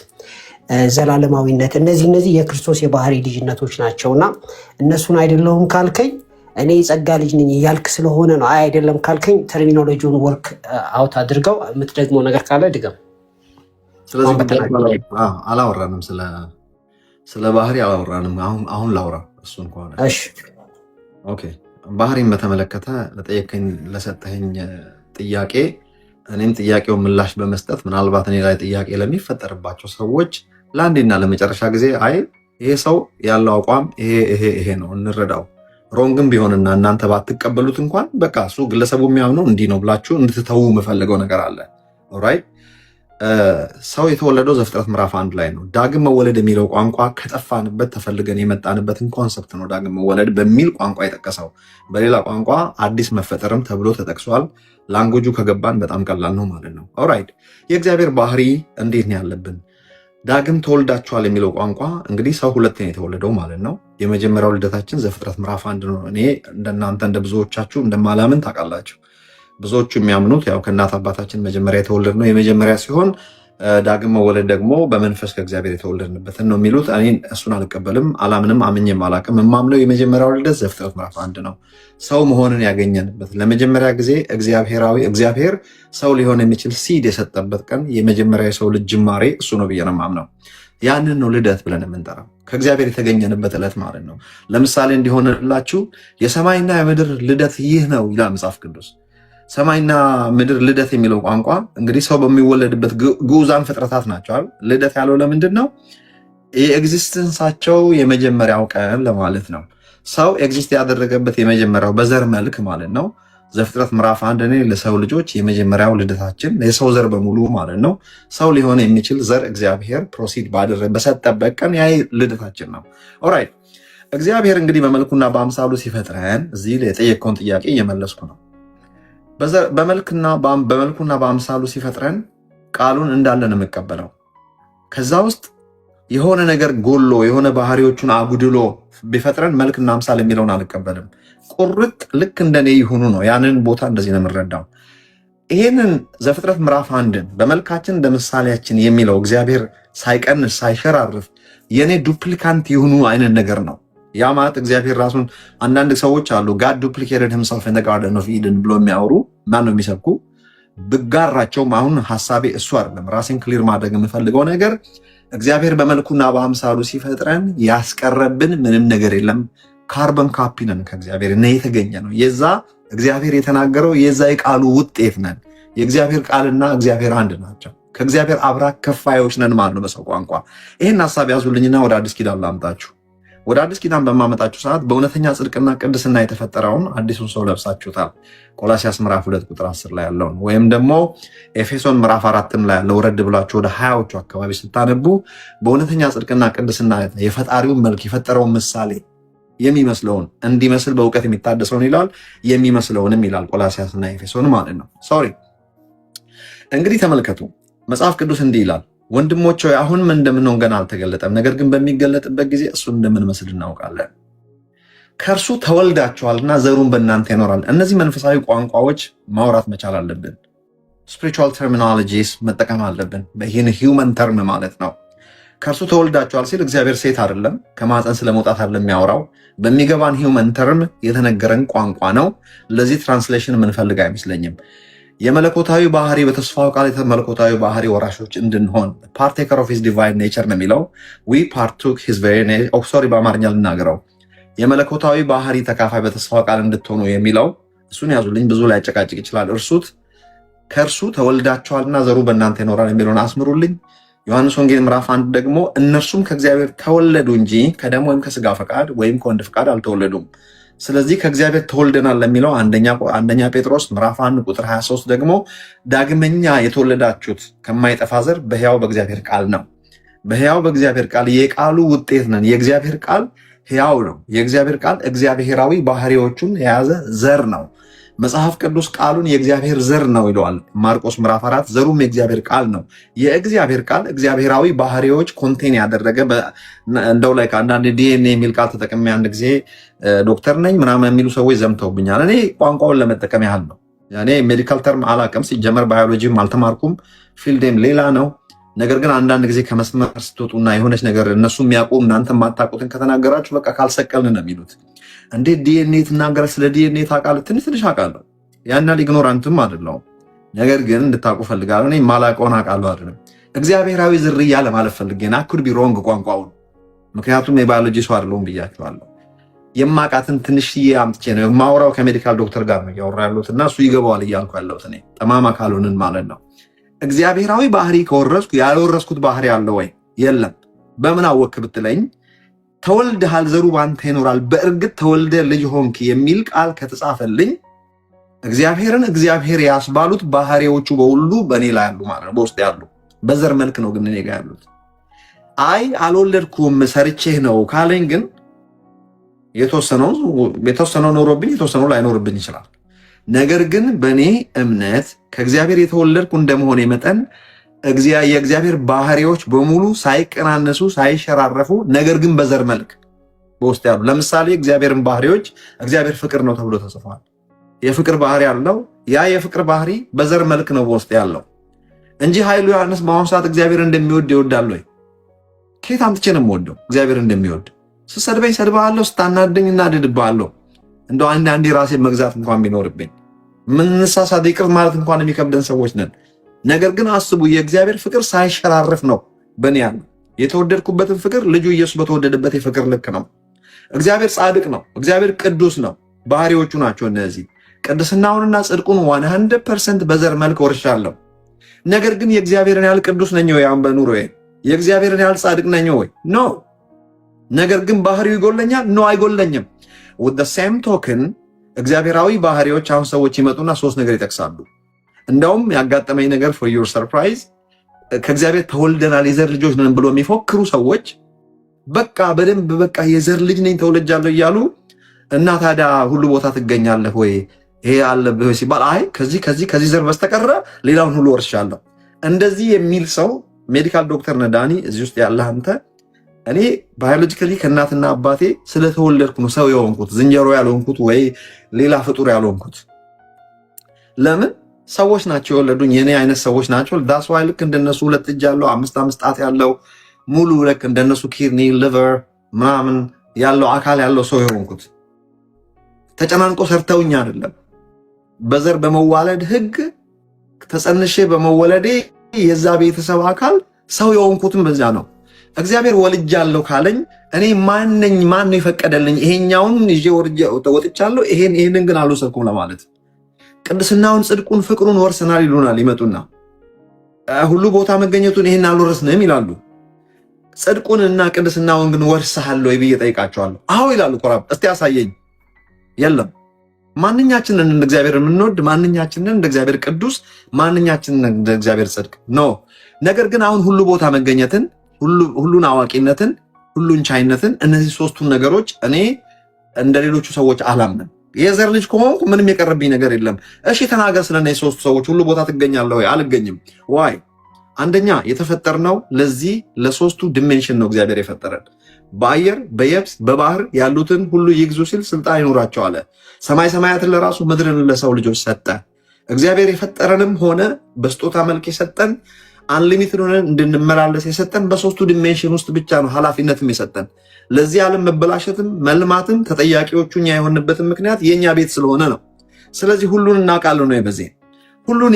ዘላለማዊነት፣ እነዚህ የክርስቶስ የባህሪ ልጅነቶች ናቸውና እነሱን አይደለሁም ካልከኝ እኔ የጸጋ ልጅ ነኝ እያልክ ስለሆነ ነው። አይ አይደለም ካልከኝ ተርሚኖሎጂውን ወርክ አውት አድርገው። የምትደግመው ነገር ካለ ድገም። ስለዚህ አላወራንም፣ ስለ ባህሪ አላወራንም። አሁን ላውራ እሱን ከሆነ እሺ። ኦኬ። ባህሪን በተመለከተ ለጠየቀኝ ለሰጠኸኝ ጥያቄ እኔም ጥያቄውን ምላሽ በመስጠት ምናልባት እኔ ላይ ጥያቄ ለሚፈጠርባቸው ሰዎች ለአንዴና ለመጨረሻ ጊዜ አይ ይሄ ሰው ያለው አቋም ይሄ ነው እንረዳው፣ ሮንግም ቢሆንና እናንተ ባትቀበሉት እንኳን በቃ እሱ ግለሰቡ የሚያምነው እንዲህ ነው ብላችሁ እንድትተዉ የምፈልገው ነገር አለ። ኦራይት። ሰው የተወለደው ዘፍጥረት ምዕራፍ 1 ላይ ነው። ዳግም መወለድ የሚለው ቋንቋ ከጠፋንበት ተፈልገን የመጣንበትን ኮንሰፕት ነው ዳግም መወለድ በሚል ቋንቋ የጠቀሰው። በሌላ ቋንቋ አዲስ መፈጠርም ተብሎ ተጠቅሷል። ላንጉጁ ከገባን በጣም ቀላል ነው ማለት ነው። ኦራይት። የእግዚአብሔር ባህሪ እንዴት ነው ያለብን? ዳግም ተወልዳችኋል የሚለው ቋንቋ እንግዲህ ሰው ሁለት ነው የተወለደው ማለት ነው። የመጀመሪያው ልደታችን ዘፍጥረት ምዕራፍ 1 ነው። እኔ እንደናንተ እንደ ብዙዎቻችሁ እንደማላምን ታውቃላችሁ። ብዙዎቹ የሚያምኑት ያው ከእናት አባታችን መጀመሪያ የተወለድ ነው የመጀመሪያ ሲሆን ዳግም መወለድ ደግሞ በመንፈስ ከእግዚአብሔር የተወለድንበትን ነው የሚሉት። እኔ እሱን አልቀበልም፣ አላምንም፣ አምኜም አላቅም። የማምነው የመጀመሪያው ልደት ዘፍጥረት ምዕራፍ 1 ነው። ሰው መሆንን ያገኘንበት ለመጀመሪያ ጊዜ እግዚአብሔር ሰው ሊሆን የሚችል ሲድ የሰጠበት ቀን የመጀመሪያ የሰው ልጅ ጅማሬ እሱ ነው ብዬ ነው የማምነው። ያንን ነው ልደት ብለን የምንጠራው፣ ከእግዚአብሔር የተገኘንበት ዕለት ማለት ነው። ለምሳሌ እንዲሆንላችሁ የሰማይና የምድር ልደት ይህ ነው ይላል መጽሐፍ ቅዱስ። ሰማይና ምድር ልደት የሚለው ቋንቋ እንግዲህ ሰው በሚወለድበት ግዑዛን ፍጥረታት ናቸዋል። ልደት ያለው ለምንድን ነው? የኤግዚስተንሳቸው የመጀመሪያው ቀን ለማለት ነው። ሰው ኤግዚስት ያደረገበት የመጀመሪያው በዘር መልክ ማለት ነው። ዘፍጥረት ምዕራፍ 1 እኔ ለሰው ልጆች የመጀመሪያው ልደታችን የሰው ዘር በሙሉ ማለት ነው። ሰው ሊሆን የሚችል ዘር እግዚአብሔር ፕሮሲድ በሰጠበት ቀን ያ ልደታችን ነው። ኦራይት። እግዚአብሔር እንግዲህ በመልኩና በአምሳሉ ሲፈጥረን እዚህ የጠየቀውን ጥያቄ እየመለስኩ ነው። በመልኩና በአምሳሉ ሲፈጥረን ቃሉን እንዳለን የምቀበለው። ከዛ ውስጥ የሆነ ነገር ጎሎ የሆነ ባህሪዎቹን አጉድሎ ቢፈጥረን መልክና አምሳል የሚለውን አልቀበልም። ቁርጥ ልክ እንደኔ ይሁኑ ነው። ያንን ቦታ እንደዚህ ነው የምንረዳው። ይሄንን ዘፍጥረት ምዕራፍ 1ን በመልካችን እንደ ምሳሌያችን የሚለው እግዚአብሔር ሳይቀንስ ሳይሸራርፍ የኔ ዱፕሊካንት የሆኑ አይነት ነገር ነው። ያ ማለት እግዚአብሔር ራሱን አንዳንድ ሰዎች አሉ ጋድ ዱፕሊኬትድ ሂምሰልፍ ኢን ዘ ጋርደን ኦፍ ኢደን ብሎ የሚያወሩ ማን ነው የሚሰብኩ ብጋራቸውም አሁን ሐሳቤ እሱ አይደለም። ራሴን ክሊር ማድረግ የምፈልገው ነገር እግዚአብሔር በመልኩና በአምሳሉ ሲፈጥረን ያስቀረብን ምንም ነገር የለም። ካርበን ካፒ ነን ከእግዚአብሔር እና የተገኘ ነው። የዛ እግዚአብሔር የተናገረው የዛ የቃሉ ውጤት ነን። የእግዚአብሔር ቃልና እግዚአብሔር አንድ ናቸው። ከእግዚአብሔር አብራክ ከፋዮች ነን ማለት ነው በሰው ቋንቋ። ይህን ሐሳብ ያዙልኝና ወደ አዲስ ኪዳን ላምጣችሁ። ወደ አዲስ ኪዳን በማመጣችሁ ሰዓት በእውነተኛ ጽድቅና ቅድስና የተፈጠረውን አዲሱን ሰው ለብሳችሁታል። ቆላሲያስ ምዕራፍ 2 ቁጥር 10 ላይ ያለውን ወይም ደግሞ ኤፌሶን ምዕራፍ 4 ላይ ያለው ወረድ ብላችሁ ወደ 20ዎቹ አካባቢ ስታነቡ በእውነተኛ ጽድቅና ቅድስና የፈጣሪውን መልክ የፈጠረውን ምሳሌ የሚመስለውን እንዲመስል በእውቀት የሚታደሰውን ይላል፣ የሚመስለውንም ይላል ቆላሲያስና ኤፌሶን ማለት ነው። ሶሪ እንግዲህ ተመልከቱ፣ መጽሐፍ ቅዱስ እንዲህ ይላል፣ ወንድሞች ሆይ አሁንም እንደምንሆን ገና አልተገለጠም፣ ነገር ግን በሚገለጥበት ጊዜ እሱን እንደምንመስል እናውቃለን። ከእርሱ ተወልዳችኋልና ዘሩን በእናንተ ይኖራል። እነዚህ መንፈሳዊ ቋንቋዎች ማውራት መቻል አለብን። ስፒሪቹዋል ተርሚኖሎጂስ መጠቀም አለብን። ይህን ሂውመን ተርም ማለት ነው። ከእርሱ ተወልዳችኋል ሲል እግዚአብሔር ሴት አይደለም፣ ከማፀን ስለመውጣት አይደለም የሚያወራው። በሚገባን ሂውመን ተርም የተነገረን ቋንቋ ነው። ለዚህ ትራንስሌሽን የምንፈልግ አይመስለኝም። የመለኮታዊ ባህሪ በተስፋው ቃል የተመለኮታዊ ባህሪ ወራሾች እንድንሆን ፓርቴከር ኦፍ ሂዝ ዲቫይን ኔቸር ነው የሚለው። ዊ ፓርቱክ ሂዝ ቬሪ ሶሪ፣ በአማርኛ ልናገረው የመለኮታዊ ባህሪ ተካፋይ በተስፋው ቃል እንድትሆኑ የሚለው እሱን ያዙልኝ። ብዙ ላይ ጨቃጭቅ ይችላል። እርሱት ከእርሱ ተወልዳችኋልና ዘሩ በእናንተ ይኖራል የሚለውን አስምሩልኝ። ዮሐንስ ወንጌል ምዕራፍ 1 ደግሞ እነርሱም ከእግዚአብሔር ተወለዱ እንጂ ከደም ወይም ከስጋ ፈቃድ ወይም ከወንድ ፈቃድ አልተወለዱም። ስለዚህ ከእግዚአብሔር ተወልደናል ለሚለው አንደኛ ጴጥሮስ ምዕራፍ 1 ቁጥር 23 ደግሞ ዳግመኛ የተወለዳችሁት ከማይጠፋ ዘር በሕያው በእግዚአብሔር ቃል ነው። በሕያው በእግዚአብሔር ቃል የቃሉ ውጤት ነን። የእግዚአብሔር ቃል ሕያው ነው። የእግዚአብሔር ቃል እግዚአብሔራዊ ባህሪዎቹን የያዘ ዘር ነው። መጽሐፍ ቅዱስ ቃሉን የእግዚአብሔር ዘር ነው ይለዋል። ማርቆስ ምዕራፍ 4 ዘሩም የእግዚአብሔር ቃል ነው። የእግዚአብሔር ቃል እግዚአብሔራዊ ባህሪዎች ኮንቴን ያደረገ እንደው ላይ ከአንዳንድ ዲኤንኤ የሚል ቃል ተጠቅሜ አንድ ጊዜ ዶክተር ነኝ ምናምን የሚሉ ሰዎች ዘምተውብኛል። እኔ ቋንቋውን ለመጠቀም ያህል ነው። እኔ ሜዲካል ተርም አላቅም። ሲጀመር ባዮሎጂም አልተማርኩም። ፊልዴም ሌላ ነው። ነገር ግን አንዳንድ ጊዜ ከመስመር ስትወጡና የሆነች ነገር እነሱ የሚያውቁ እናንተ የማታውቁትን ከተናገራችሁ በቃ ካልሰቀልን ነው የሚሉት። እንዴት ዲኤንኤ ትናገራለህ? ስለ ዲኤንኤ ታውቃለህ? ትንሽ አውቃለሁ። ያን ያህል ኢግኖራንትም አይደለሁም። ነገር ግን እንድታውቁ ፈልጋለሁ። እኔ የማላውቀውን አውቃለሁ አይደለም። እግዚአብሔራዊ ዝርያ ለማለት ፈልጌ ና ኩድ ቢ ሮንግ ቋንቋውን፣ ምክንያቱም የባዮሎጂ ሰው አይደለሁም ብያቸዋለሁ። የማውቃትን ትንሽዬ አምጥቼ ነው የማወራው። ከሜዲካል ዶክተር ጋር ነው እያወራ ያለሁት እና እሱ ይገባዋል እያልኩ ያለሁት እኔ ጠማማ ካልሆንን ማለት ነው። እግዚአብሔራዊ ባህሪ ከወረስኩ ያልወረስኩት ባህሪ አለ ወይ? የለም። በምን አወክ ብትለኝ ተወልደሃል፣ ዘሩ ባንተ ይኖራል፣ በእርግጥ ተወልደ ልጅ ሆንክ የሚል ቃል ከተጻፈልኝ እግዚአብሔርን እግዚአብሔር ያስባሉት ባህሪዎቹ በሁሉ በእኔ ላይ ያሉ ማለት ነው፣ በውስጥ ያሉ። በዘር መልክ ነው ግን እኔ ጋር ያሉት። አይ አልወለድኩም ሰርቼህ ነው ካለኝ ግን የተወሰነው ኖሮብኝ የተወሰነው ላይኖርብኝ ይችላል። ነገር ግን በእኔ እምነት ከእግዚአብሔር የተወለድኩ እንደመሆኔ መጠን የእግዚአብሔር ባህሪዎች በሙሉ ሳይቀናነሱ ሳይሸራረፉ፣ ነገር ግን በዘር መልክ በውስጥ ያሉ። ለምሳሌ እግዚአብሔርን ባህሪዎች እግዚአብሔር ፍቅር ነው ተብሎ ተጽፏል። የፍቅር ባህሪ ያለው ያ የፍቅር ባህሪ በዘር መልክ ነው በውስጥ ያለው እንጂ ኃይሉ ዮሐንስ በአሁኑ ሰዓት እግዚአብሔር እንደሚወድ ይወዳል ወይ? ከየት አምጥቼ ነው የምወደው? እግዚአብሔር እንደሚወድ ስሰድበኝ ሰድብሃለሁ፣ ስታናደኝ እናድድብሃለሁ። እንደው አንዳንዴ ራሴን መግዛት እንኳን ቢኖርብኝ ምንሳሳት ይቅር ማለት እንኳን የሚከብደን ሰዎች ነን። ነገር ግን አስቡ፣ የእግዚአብሔር ፍቅር ሳይሸራረፍ ነው በእኔ ያለው። የተወደድኩበትን ፍቅር ልጁ ኢየሱስ በተወደደበት የፍቅር ልክ ነው። እግዚአብሔር ጻድቅ ነው። እግዚአብሔር ቅዱስ ነው። ባህሪዎቹ ናቸው እነዚህ። ቅድስናውንና ጽድቁን 100% በዘር መልክ ወርሻለሁ። ነገር ግን የእግዚአብሔርን ያህል ቅዱስ ነኝ ወይ? አሁን በኑሮዬ የእግዚአብሔርን ያህል ጻድቅ ነኝ ወይ? ኖ። ነገር ግን ባህሪው ይጎለኛል? ኖ፣ አይጎለኝም። with the same token እግዚአብሔራዊ ባህሪዎች አሁን ሰዎች ይመጡና ሶስት ነገር ይጠቅሳሉ። እንደውም ያጋጠመኝ ነገር for your surprise ከእግዚአብሔር ተወልደናል የዘር ልጆች ነን ብሎ የሚፎክሩ ሰዎች በቃ በደንብ በቃ የዘር ልጅ ነኝ ተወልጃለሁ እያሉ እና ታዲያ ሁሉ ቦታ ትገኛለህ ወይ ይሄ አለብህ ሲባል አይ ከዚህ ዘር በስተቀረ ሌላውን ሁሉ ወርሻለሁ እንደዚህ የሚል ሰው ሜዲካል ዶክተር ነዳኒ እዚህ ውስጥ ያለህ አንተ እኔ ባዮሎጂካሊ ከእናትና አባቴ ስለተወለድኩ ነው ሰው የሆንኩት፣ ዝንጀሮ ያልሆንኩት ወይ ሌላ ፍጡር ያልሆንኩት። ለምን? ሰዎች ናቸው የወለዱኝ፣ የኔ አይነት ሰዎች ናቸው። ዳስ ዋይ ልክ እንደነሱ ሁለት እጅ ያለው አምስት ጣት ያለው ሙሉ ልክ እንደነሱ ኪድኒ ሊቨር ምናምን ያለው አካል ያለው ሰው የሆንኩት። ተጨናንቆ ሰርተውኝ አይደለም። በዘር በመዋለድ ህግ ተጸንሼ በመወለዴ የዛ ቤተሰብ አካል ሰው የሆንኩትም በዛ ነው። እግዚአብሔር ወልጃለሁ ካለኝ እኔ ማን ነው የፈቀደልኝ? ይሄኛውን ይዤ ወጥቻለሁ፣ ይሄንን ግን አልወሰድኩም ለማለት። ቅድስናውን፣ ጽድቁን፣ ፍቅሩን ወርሰናል ይሉናል። ይመጡና ሁሉ ቦታ መገኘቱን ይሄን አልወረስንም ይላሉ። ጽድቁንና ቅድስናውን ግን ወርሰሃል ወይ ብዬ ጠይቃቸዋለሁ። አዎ ይላሉ። ቆራብ እስቲ ያሳየኝ። የለም። ማንኛችንን እንደ እግዚአብሔር የምንወድ፣ ማንኛችንን እንደ እግዚአብሔር ቅዱስ፣ ማንኛችንን እንደ እግዚአብሔር ጽድቅ ነው። ነገር ግን አሁን ሁሉ ቦታ መገኘትን፣ ሁሉን አዋቂነትን፣ ሁሉን ቻይነትን፣ እነዚህ ሶስቱን ነገሮች እኔ እንደ ሌሎቹ ሰዎች አላምንም። የዘር ልጅ ከሆንኩ ምንም የቀረብኝ ነገር የለም። እሺ ተናገር ስለነዚህ ሶስቱ ሰዎች። ሁሉ ቦታ ትገኛለህ ወይ? አልገኝም። ዋይ? አንደኛ የተፈጠርነው ለዚህ ለሶስቱ ዲሜንሽን ነው እግዚአብሔር የፈጠረን። በአየር በየብስ በባህር ያሉትን ሁሉ ይግዙ ሲል ስልጣን ይኖራቸው አለ። ሰማይ ሰማያትን ለራሱ ምድርን ለሰው ልጆች ሰጠ። እግዚአብሔር የፈጠረንም ሆነ በስጦታ መልክ የሰጠን አንሊሚትድ ሆነን እንድንመላለስ የሰጠን በሶስቱ ዲሜንሽን ውስጥ ብቻ ነው ኃላፊነትም የሰጠን። ለዚህ ዓለም መበላሸትም መልማትም ተጠያቂዎቹ እኛ የሆንበትን ምክንያት የኛ ቤት ስለሆነ ነው። ስለዚህ ሁሉን እናውቃለን ነው። በዚህ ሁሉን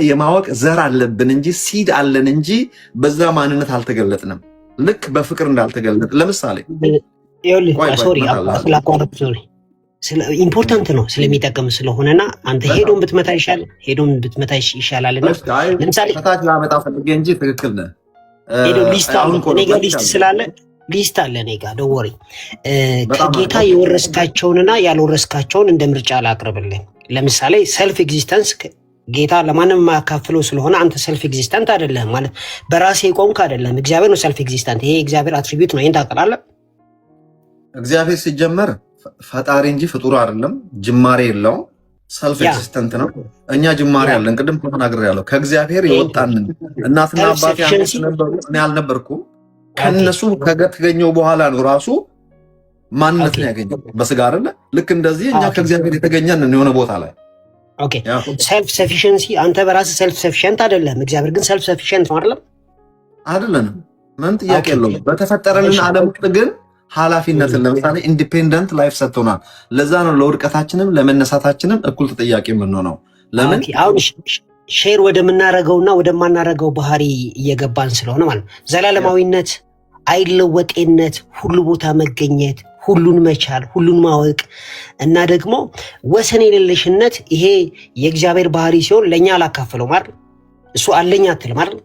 የማወቅ ዘር አለብን እንጂ ሲድ አለን እንጂ በዛ ማንነት አልተገለጥንም። ልክ በፍቅር እንዳልተገለጥ ለምሳሌ ኢምፖርታንት ነው ስለሚጠቅም ስለሆነና አንተ ሄዶን ብትመታ ይሻላልና ለምሳሌ ታች ላመጣ ፈልጌ እንጂ ትክክል ነህ። ሊስት ስላለ ሊስት አለ እኔ ጋር ደወሪ ከጌታ የወረስካቸውንና ያልወረስካቸውን እንደ ምርጫ ላቅርብልህ። ለምሳሌ ሰልፍ ኤግዚስተንስ ጌታ ለማንም የማያካፍለው ስለሆነ አንተ ሰልፍ ኤግዚስተንት አይደለህም ማለት በራሴ ቆምክ አይደለም። እግዚአብሔር ነው ሰልፍ ኤግዚስተንት። ይሄ እግዚአብሔር አትሪቢዩት ነው። ይሄን ታውቃለህ። እግዚአብሔር ሲጀመር ፈጣሪ እንጂ ፍጡር አይደለም። ጅማሬ የለውም። ሰልፍ ኤግዚስተንት ነው። እኛ ጅማሬ አለን። ቅድም ተናግሬያለሁ። ከእግዚአብሔር የወጣንን እናትና አባቴ ነበሩ፣ እኔ አልነበርኩም። ከነሱ ከተገኘው በኋላ ነው ራሱ ማንነት ነው ያገኘው በስጋ አይደለ? ልክ እንደዚህ እኛ ከእግዚአብሔር የተገኘን የሆነ ቦታ ላይ ኦኬ። ሰልፍ ሰፊሽንሲ አንተ በራስህ ሰልፍ ሰፊሽንት አይደለም። እግዚአብሔር ግን ሰልፍ ሰፊሽንት ነው አይደለም? አይደለንም። ምን ጥያቄ የለውም። በተፈጠረልን ዓለም ውስጥ ግን ኃላፊነትን ለምሳሌ ኢንዲፔንደንት ላይፍ ሰጥቶናል። ለዛ ነው ለውድቀታችንም ለመነሳታችንም እኩል ተጠያቂ የምንሆነው። ለምን አሁን ሼር ወደምናረገውና ወደማናረገው ባህሪ እየገባን ስለሆነ ማለት ዘላለማዊነት፣ አይለወጤነት፣ ሁሉ ቦታ መገኘት፣ ሁሉን መቻል፣ ሁሉን ማወቅ እና ደግሞ ወሰን የሌለሽነት ይሄ የእግዚአብሔር ባህሪ ሲሆን ለእኛ አላካፈለው ማለት እሱ አለኝ አትልም አይደል?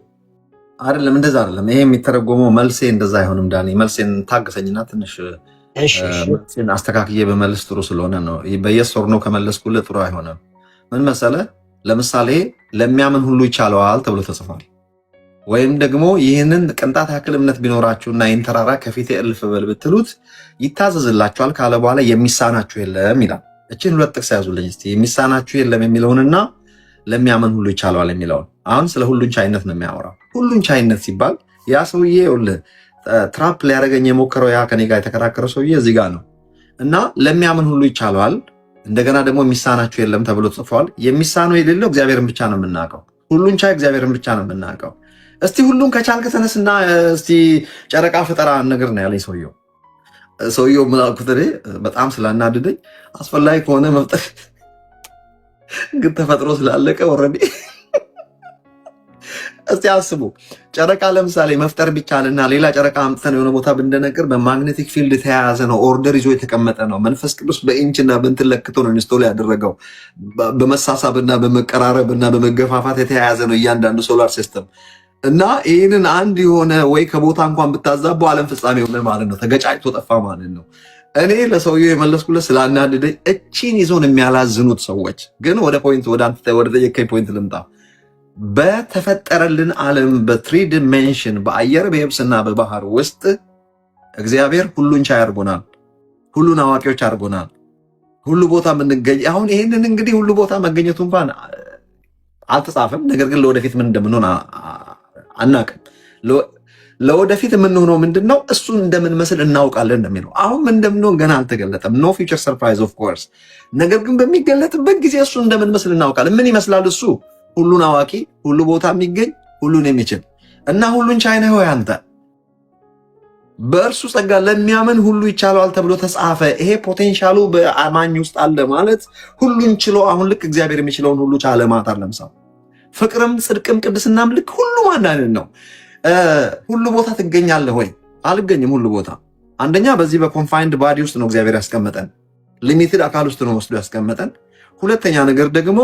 አይደለም፣ እንደዛ አይደለም። ይሄ የሚተረጎመው መልሴ እንደዛ አይሆንም። ዳኒ መልሴን ታገሰኝና ትንሽ መልሴን አስተካክዬ በመልስ ጥሩ ስለሆነ ነው። በየስ ወር ነው ከመለስኩልህ ጥሩ አይሆንም። ምን መሰለህ? ለምሳሌ ለሚያምን ሁሉ ይቻለዋል ተብሎ ተጽፏል። ወይም ደግሞ ይህንን ቅንጣት ያክል እምነት ቢኖራችሁና ይህን ተራራ ከፊቴ እልፍ በል ብትሉት ይታዘዝላችኋል ካለ በኋላ የሚሳናችሁ የለም ይላል። እችን ሁለት ጥቅስ ያዙልኝ እስቲ። የሚሳናችሁ የለም የሚለውንና ለሚያምን ሁሉ ይቻለዋል የሚለውን። አሁን ስለ ሁሉን ቻይነት ነው የሚያወራው። ሁሉን ቻይነት ሲባል ያ ሰውዬ ትራፕ ሊያደርገኝ የሞከረው ያ ከኔ ጋር የተከራከረው ሰውዬ እዚህ ጋር ነው እና ለሚያምን ሁሉ ይቻለዋል። እንደገና ደግሞ የሚሳናችሁ የለም ተብሎ ጽፏል። የሚሳነው የሌለው እግዚአብሔርን ብቻ ነው የምናውቀው። ሁሉን ቻይ እግዚአብሔርን ብቻ ነው የምናውቀው። እስቲ ሁሉን ከቻልክ ተነስና እስቲ ጨረቃ ፍጠራ ነገር ነው ያለኝ ሰውየው ምን አልኩት እኔ በጣም ስላናድደኝ አስፈላጊ ከሆነ መፍጠር ግን ተፈጥሮ ስላለቀ ኦልሬዲ እስቲ አስቡ። ጨረቃ ለምሳሌ መፍጠር ቢቻልና ሌላ ጨረቃ አምጥተን የሆነ ቦታ ብንደነቅር በማግኔቲክ ፊልድ የተያያዘ ነው፣ ኦርደር ይዞ የተቀመጠ ነው። መንፈስ ቅዱስ በኢንችና በእንትን ለክቶ ነው ኢንስቶል ያደረገው። በመሳሳብና በመቀራረብና በመገፋፋት የተያያዘ ነው እያንዳንዱ ሶላር ሲስተም እና ይህንን አንድ የሆነ ወይ ከቦታ እንኳን ብታዛቡ ዓለም ፍጻሜ ሆነ ማለት ነው። ተገጫጭቶ ጠፋ ማለት ነው። እኔ ለሰውየው የመለስኩለት ስላናደደኝ እቺን ይዞን የሚያላዝኑት ሰዎች ግን ወደ ጠየቀኝ ፖይንት ልምጣ። በተፈጠረልን ዓለም በትሪ ዲሜንሽን በአየር በየብስና በባህር ውስጥ እግዚአብሔር ሁሉን ቻይ አድርጎናል። ሁሉን አዋቂዎች አድርጎናል። ሁሉ ቦታ የምንገኝ አሁን ይህንን እንግዲህ ሁሉ ቦታ መገኘቱ እንኳን አልተጻፈም። ነገር ግን ለወደፊት ምን እንደምንሆን አናውቅም። ለወደፊት የምንሆነው ምንድን ነው? እሱን እንደምንመስል እናውቃለን እንደሚለው። አሁን ምን እንደምንሆን ገና አልተገለጠም። ኖ ፊውቸር ሰርፕራይዝ ኦፍ ኮርስ። ነገር ግን በሚገለጥበት ጊዜ እሱን እንደምንመስል እናውቃለን። ምን ይመስላል እሱ? ሁሉን አዋቂ፣ ሁሉ ቦታ የሚገኝ፣ ሁሉን የሚችል እና ሁሉን ቻይ ነህ ወይ አንተ? በእርሱ ጸጋ ለሚያምን ሁሉ ይቻለዋል ተብሎ ተጻፈ። ይሄ ፖቴንሻሉ በአማኝ ውስጥ አለ ማለት ሁሉን ችሎ አሁን ልክ እግዚአብሔር የሚችለውን ሁሉ ቻለ ማለት አይደለም። ሰው ፍቅርም ጽድቅም ቅድስናም ልክ ሁሉም አንድ አይነት ነው። ሁሉ ቦታ ትገኛለህ ወይ? አልገኝም ሁሉ ቦታ። አንደኛ በዚህ በኮንፋይንድ ባዲ ውስጥ ነው እግዚአብሔር ያስቀመጠን፣ ሊሚትድ አካል ውስጥ ነው ወስዶ ያስቀመጠን። ሁለተኛ ነገር ደግሞ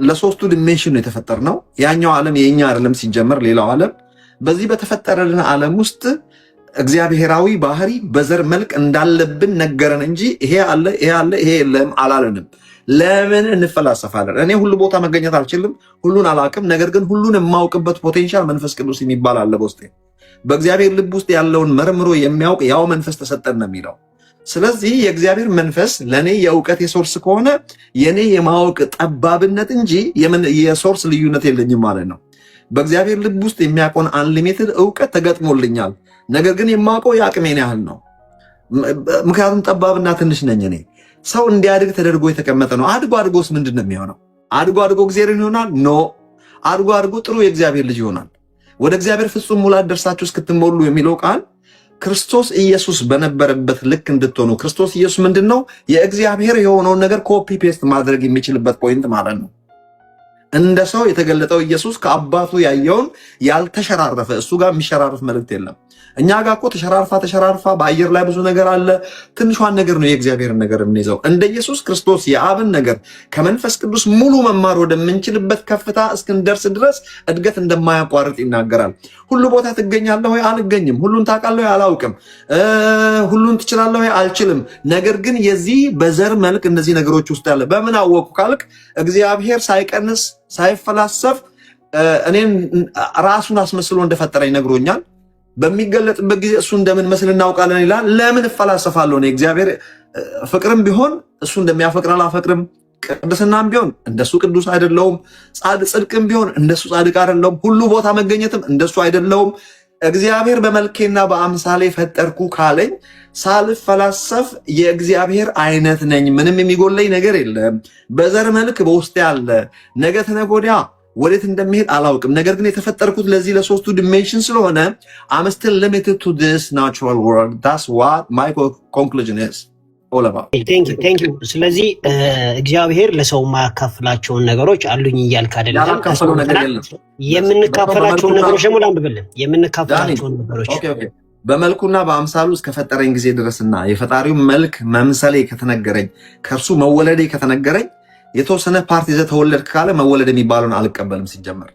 ለሶስቱ ዲሜንሽን ነው የተፈጠርነው። ያኛው ዓለም የኛ አይደለም ሲጀመር ሌላው ዓለም። በዚህ በተፈጠረልን ዓለም ውስጥ እግዚአብሔራዊ ባህሪ በዘር መልክ እንዳለብን ነገረን እንጂ ይሄ አለ ይሄ የለም አላለንም። ለምን እንፈላሰፋለን? እኔ ሁሉ ቦታ መገኘት አልችልም፣ ሁሉን አላውቅም። ነገር ግን ሁሉን የማውቅበት ፖቴንሻል መንፈስ ቅዱስ የሚባል አለ በውስጤ። በእግዚአብሔር ልብ ውስጥ ያለውን መርምሮ የሚያውቅ ያው መንፈስ ተሰጠን ነው የሚለው። ስለዚህ የእግዚአብሔር መንፈስ ለእኔ የእውቀት የሶርስ ከሆነ የእኔ የማወቅ ጠባብነት እንጂ የሶርስ ልዩነት የለኝም ማለት ነው። በእግዚአብሔር ልብ ውስጥ የሚያውቀውን አንሊሚትድ እውቀት ተገጥሞልኛል። ነገር ግን የማውቀው የአቅሜን ያህል ነው። ምክንያቱም ጠባብና ትንሽ ነኝ እኔ። ሰው እንዲያድግ ተደርጎ የተቀመጠ ነው። አድጎስ ምንድን ነው የሚሆነው? አድጎ እግዚአብሔር ይሆናል? ኖ። አድጎ አድጎ ጥሩ የእግዚአብሔር ልጅ ይሆናል። ወደ እግዚአብሔር ፍጹም ሙላት ደርሳችሁ እስክትሞሉ የሚለው ቃል ክርስቶስ ኢየሱስ በነበረበት ልክ እንድትሆኑ። ክርስቶስ ኢየሱስ ምንድነው? የእግዚአብሔር የሆነውን ነገር ኮፒ ፔስት ማድረግ የሚችልበት ፖይንት ማለት ነው። እንደ ሰው የተገለጠው ኢየሱስ ከአባቱ ያየውን ያልተሸራረፈ፣ እሱ ጋር የሚሸራረፍ መልእክት የለም። እኛ ጋር እኮ ተሸራርፋ በአየር ላይ ብዙ ነገር አለ። ትንሿን ነገር ነው የእግዚአብሔርን ነገር የምንይዘው። እንደ ኢየሱስ ክርስቶስ የአብን ነገር ከመንፈስ ቅዱስ ሙሉ መማር ወደምንችልበት ከፍታ እስክንደርስ ድረስ እድገት እንደማያቋርጥ ይናገራል። ሁሉ ቦታ ትገኛለህ ወይ? አልገኝም። ሁሉን ታውቃለህ ወይ? አላውቅም። ሁሉን ትችላለህ ወይ? አልችልም። ነገር ግን የዚህ በዘር መልክ እነዚህ ነገሮች ውስጥ ያለ በምን አወቁ ካልክ እግዚአብሔር ሳይቀንስ ሳይፈላሰፍ እኔን ራሱን አስመስሎ እንደፈጠረኝ ነግሮኛል። በሚገለጥበት ጊዜ እሱ እንደምን መስል እናውቃለን ይላል። ለምን እፈላሰፋለሁ? እኔ እግዚአብሔር ፍቅርም ቢሆን እሱ እንደሚያፈቅር አላፈቅርም። ቅድስናም ቢሆን እንደሱ ቅዱስ አይደለውም። ጽድቅም ቢሆን እንደሱ ጻድቅ አይደለውም። ሁሉ ቦታ መገኘትም እንደሱ አይደለውም። እግዚአብሔር በመልኬና በአምሳሌ ፈጠርኩ ካለኝ ሳልፈላሰፍ የእግዚአብሔር አይነት ነኝ። ምንም የሚጎለኝ ነገር የለም። በዘር መልክ በውስጤ አለ። ነገ ተነገ ወዲያ ወዴት እንደሚሄድ አላውቅም። ነገር ግን የተፈጠርኩት ለዚህ ለሶስቱ ዲሜንሽን ስለሆነ I'm still limited to this natural world. That's what my conclusion is all about. Thank you. ስለዚህ እግዚአብሔር ለሰው የማያካፍላቸውን ነገሮች አሉኝ እያልክ አይደለም። የምንካፈላቸውን ነገሮች ደግሞ ላንብብልን። የምንካፈላቸውን ነገሮች በመልኩና በአምሳሉ እስከፈጠረኝ ጊዜ ድረስና የፈጣሪው መልክ መምሰሌ ከተነገረኝ ከእርሱ መወለዴ ከተነገረኝ የተወሰነ ፓርቲ ይዘህ ተወለድክ ካለ መወለድ የሚባለውን አልቀበልም። ሲጀመር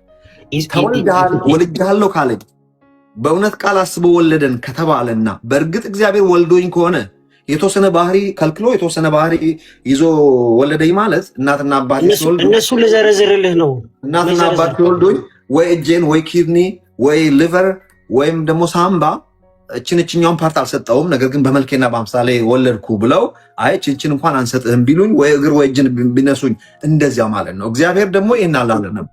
ወልጃለሁ ካለኝ በእውነት ቃል አስቦ ወለደን ከተባለና በእርግጥ እግዚአብሔር ወልዶኝ ከሆነ የተወሰነ ባህሪ ከልክሎ የተወሰነ ባህሪ ይዞ ወለደኝ ማለት እናትና አባቴ ሲወልዱ እነሱ ልዘረዝርልህ ነው። እናትና አባቴ ሲወልዱኝ ወይ እጄን ወይ ኪድኒ ወይ ሊቨር ወይም ደግሞ ሳምባ እችኛውን ፓርት አልሰጠውም። ነገር ግን በመልኬና በአምሳሌ ወለድኩ ብለው አይ እችን እንኳን አንሰጥህም ቢሉኝ ወይ እግር ወይ እጅን ቢነሱኝ እንደዚያ ማለት ነው። እግዚአብሔር ደግሞ ይሄን አላለንም።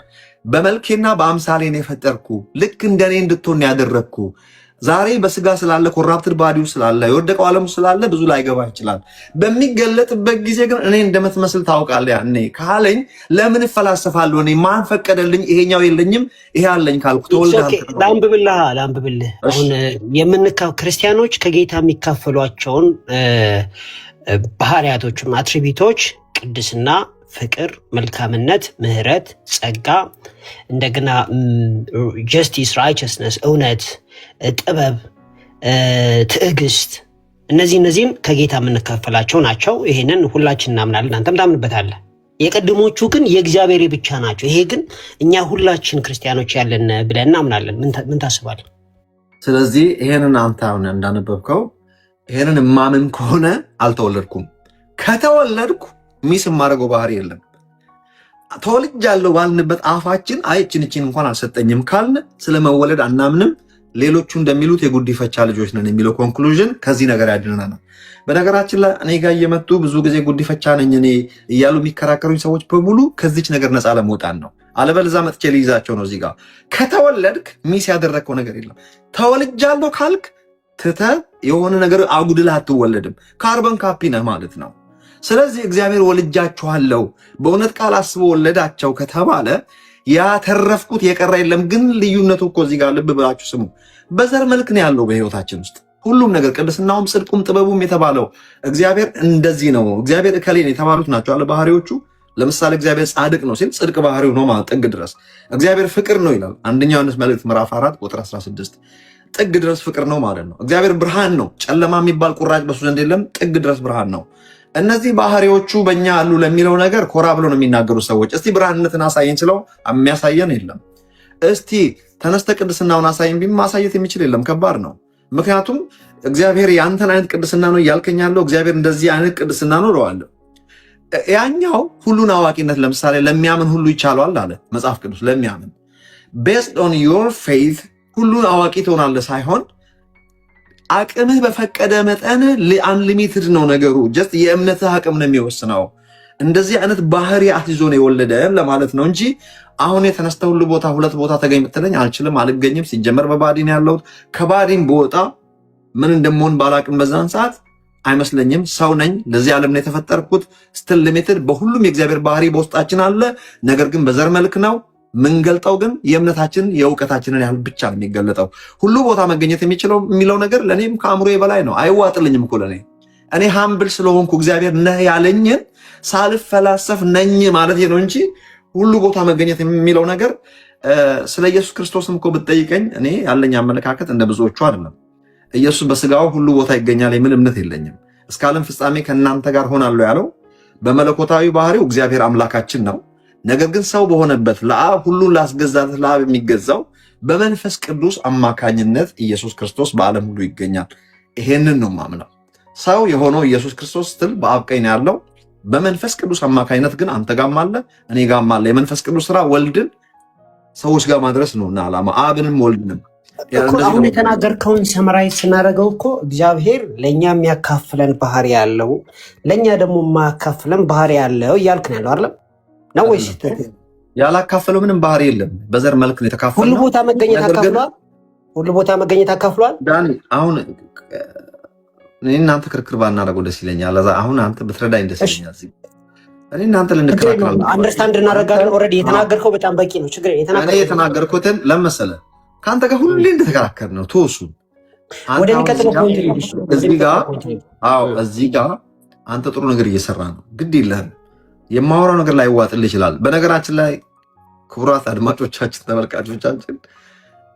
በመልኬና በአምሳሌ ነው የፈጠርኩ፣ ልክ እንደኔ እንድትሆን ያደረግኩ። ዛሬ በስጋ ስላለ ኮራፕትድ ባዲው ስላለ የወደቀው ዓለሙ ስላለ ብዙ ላይገባ ይችላል። በሚገለጥበት ጊዜ ግን እኔ እንደምትመስል ታውቃለህ። ያኔ ካለኝ ለምን እፈላሰፋለሁ? እኔ ማን ፈቀደልኝ? ይሄኛው የለኝም ይሄ አለኝ ካልኩ ተወልዳለህ። ላንብብልህ። አሁን ክርስቲያኖች ከጌታ የሚካፈሏቸውን ባህሪያቶችም አትሪቢቶች ቅድስና፣ ፍቅር፣ መልካምነት፣ ምህረት፣ ጸጋ፣ እንደገና ጀስቲስ፣ ራይቸስነስ፣ እውነት፣ ጥበብ፣ ትዕግስት እነዚህም ከጌታ የምንካፈላቸው ናቸው። ይሄንን ሁላችን እናምናለን። አንተም ታምንበታለህ። የቀድሞቹ ግን የእግዚአብሔር ብቻ ናቸው። ይሄ ግን እኛ ሁላችን ክርስቲያኖች ያለን ብለን እናምናለን። ምን ታስባለህ? ስለዚህ ይሄንን አንተ አሁን እንዳነበብከው ይሄንን ማምን ከሆነ አልተወለድኩም። ከተወለድኩ ሚስ የማደርገው ባህሪ የለም። ተወልጃለሁ ባልንበት አፋችን እችን እንኳን አልሰጠኝም ካልን ስለመወለድ አናምንም። ሌሎቹ እንደሚሉት የጉዲፈቻ ልጆች ነን የሚለው ኮንክሉዥን ከዚህ ነገር ያድነናል። በነገራችን ላይ እኔ ጋር እየመጡ ብዙ ጊዜ ጉዲፈቻ ነኝ እኔ እያሉ የሚከራከሩኝ ሰዎች በሙሉ ከዚች ነገር ነፃ ለመውጣት ነው። አለበለዛ መጥቼ ልይዛቸው ነው። እዚህ ጋር ከተወለድክ ሚስ ያደረግከው ነገር የለም። ተወልጃለሁ ካልክ ትተህ የሆነ ነገር አጉድለህ አትወለድም። ካርበን ካፒ ነህ ማለት ነው። ስለዚህ እግዚአብሔር ወልጃችኋለሁ በእውነት ቃል አስቦ ወለዳቸው ከተባለ ያተረፍኩት የቀረ የለም። ግን ልዩነቱ እኮ እዚህ ጋር ልብ ብላችሁ ስሙ። በዘር መልክ ነው ያለው በህይወታችን ውስጥ ሁሉም ነገር፣ ቅድስናውም፣ ጽድቁም፣ ጥበቡም የተባለው እግዚአብሔር እንደዚህ ነው። እግዚአብሔር እከሌን የተባሉት ናቸው አለ ባህሪዎቹ። ለምሳሌ እግዚአብሔር ጻድቅ ነው ሲል ጽድቅ ባህሪው ነው ማለት ጥግ ድረስ። እግዚአብሔር ፍቅር ነው ይላል አንደኛ ዮሐንስ መልእክት ምዕራፍ 4 ቁጥር 16 ጥግ ድረስ ፍቅር ነው ማለት ነው። እግዚአብሔር ብርሃን ነው፣ ጨለማ የሚባል ቁራጭ በሱ ዘንድ የለም፣ ጥግ ድረስ ብርሃን ነው። እነዚህ ባህሪዎቹ በእኛ አሉ ለሚለው ነገር ኮራ ብሎ ነው የሚናገሩ ሰዎች። እስቲ ብርሃንነትን አሳየን ስለው የሚያሳየን የለም። እስቲ ተነስተ ቅድስናውን አሳየን ቢል ማሳየት የሚችል የለም። ከባድ ነው። ምክንያቱም እግዚአብሔር ያንተን አይነት ቅድስና ነው እያልከኝ ያለው፣ እግዚአብሔር እንደዚህ አይነት ቅድስና ነው እለዋለሁ። ያኛው ሁሉን አዋቂነት ለምሳሌ ለሚያምን ሁሉ ይቻለዋል አለ መጽሐፍ ቅዱስ። ለሚያምን ቤስድ ኦን ዮር ፌይዝ ሁሉን አዋቂ ትሆናለህ ሳይሆን አቅምህ በፈቀደ መጠን አንሊሚትድ ነው ነገሩ። ጀስት የእምነትህ አቅም ነው የሚወስነው። እንደዚህ አይነት ባህሪ አትይዞ ነው የወለደን ለማለት ነው እንጂ አሁን የተነስተ ሁሉ ቦታ ሁለት ቦታ ተገኝ ብትለኝ አልችልም፣ አልገኝም። ሲጀመር በባዲን ያለሁት ከባዲን በወጣ ምን እንደምሆን ባላቅም በዛን ሰዓት አይመስለኝም። ሰው ነኝ፣ ለዚህ ዓለም ነው የተፈጠርኩት። ስትል ሊሚትድ በሁሉም የእግዚአብሔር ባህሪ በውስጣችን አለ። ነገር ግን በዘር መልክ ነው። ምንገልጠው ግን የእምነታችን የእውቀታችንን ያህል ብቻ ነው የሚገለጠው። ሁሉ ቦታ መገኘት የሚለው ነገር ለእኔም ከአእምሮዬ በላይ ነው። አይዋጥልኝም እኮ ለእኔ እኔ ሃምብል ስለሆንኩ እግዚአብሔር ነህ ያለኝን ሳልፈላሰፍ ነኝ ማለት ነው እንጂ ሁሉ ቦታ መገኘት የሚለው ነገር ስለ ኢየሱስ ክርስቶስም እኮ ብትጠይቀኝ እኔ ያለኝ አመለካከት እንደ ብዙዎቹ አይደለም። ኢየሱስ በስጋው ሁሉ ቦታ ይገኛል የሚል እምነት የለኝም። እስከ ዓለም ፍጻሜ ከእናንተ ጋር ሆናለሁ ያለው በመለኮታዊ ባህሪው እግዚአብሔር አምላካችን ነው። ነገር ግን ሰው በሆነበት ለአብ ሁሉን ላስገዛት ለአብ የሚገዛው በመንፈስ ቅዱስ አማካኝነት ኢየሱስ ክርስቶስ በዓለም ሁሉ ይገኛል። ይሄንን ነው ማምነው። ሰው የሆነው ኢየሱስ ክርስቶስ ስትል በአብ ቀኝ ያለው በመንፈስ ቅዱስ አማካኝነት ግን አንተ ጋም አለ እኔ ጋም አለ። የመንፈስ ቅዱስ ስራ ወልድን ሰዎች ጋር ማድረስ ነውና ዓላማ አብንም ወልድንም አሁን የተናገርከውን ሰመራይ ስናደርገው እኮ እግዚአብሔር ለእኛ የሚያካፍለን ባህሪ ያለው ለእኛ ደግሞ የማያካፍለን ባህሪ ያለው እያልክ ነው ያለው አይደለም ነው ወይስ? ያላካፈለው ምንም ባህሪ የለም። በዘር መልክ ነው የተካፈለው። ሁሉ ቦታ መገኘት አካፍሏል። ሁሉ ቦታ መገኘት አካፍሏል። ዳኒ አሁን እኔ እናንተ ክርክር ባናደርገው ደስ ይለኛል። አሁን አንተ ብትረዳኝ ደስ ይለኛል። እኔ እናንተ ልንከራከራለን። አንደርስታንድ እናደርጋለን። ኦልሬዲ የተናገርከው በጣም በቂ ነው። ችግር እኔ የተናገርኩትን ለመሰለ ከአንተ ጋር ሁሌ እንደተከራከር ነው ተወሱ። ወደሚቀጥለው ፖይንት እዚህ ጋር አንተ ጥሩ ነገር እየሰራ ነው። ግድ የለህም የማወራው ነገር ላይ ይዋጥልህ ይችላል። በነገራችን ላይ ክቡራት አድማጮቻችን፣ ተመልካቾቻችን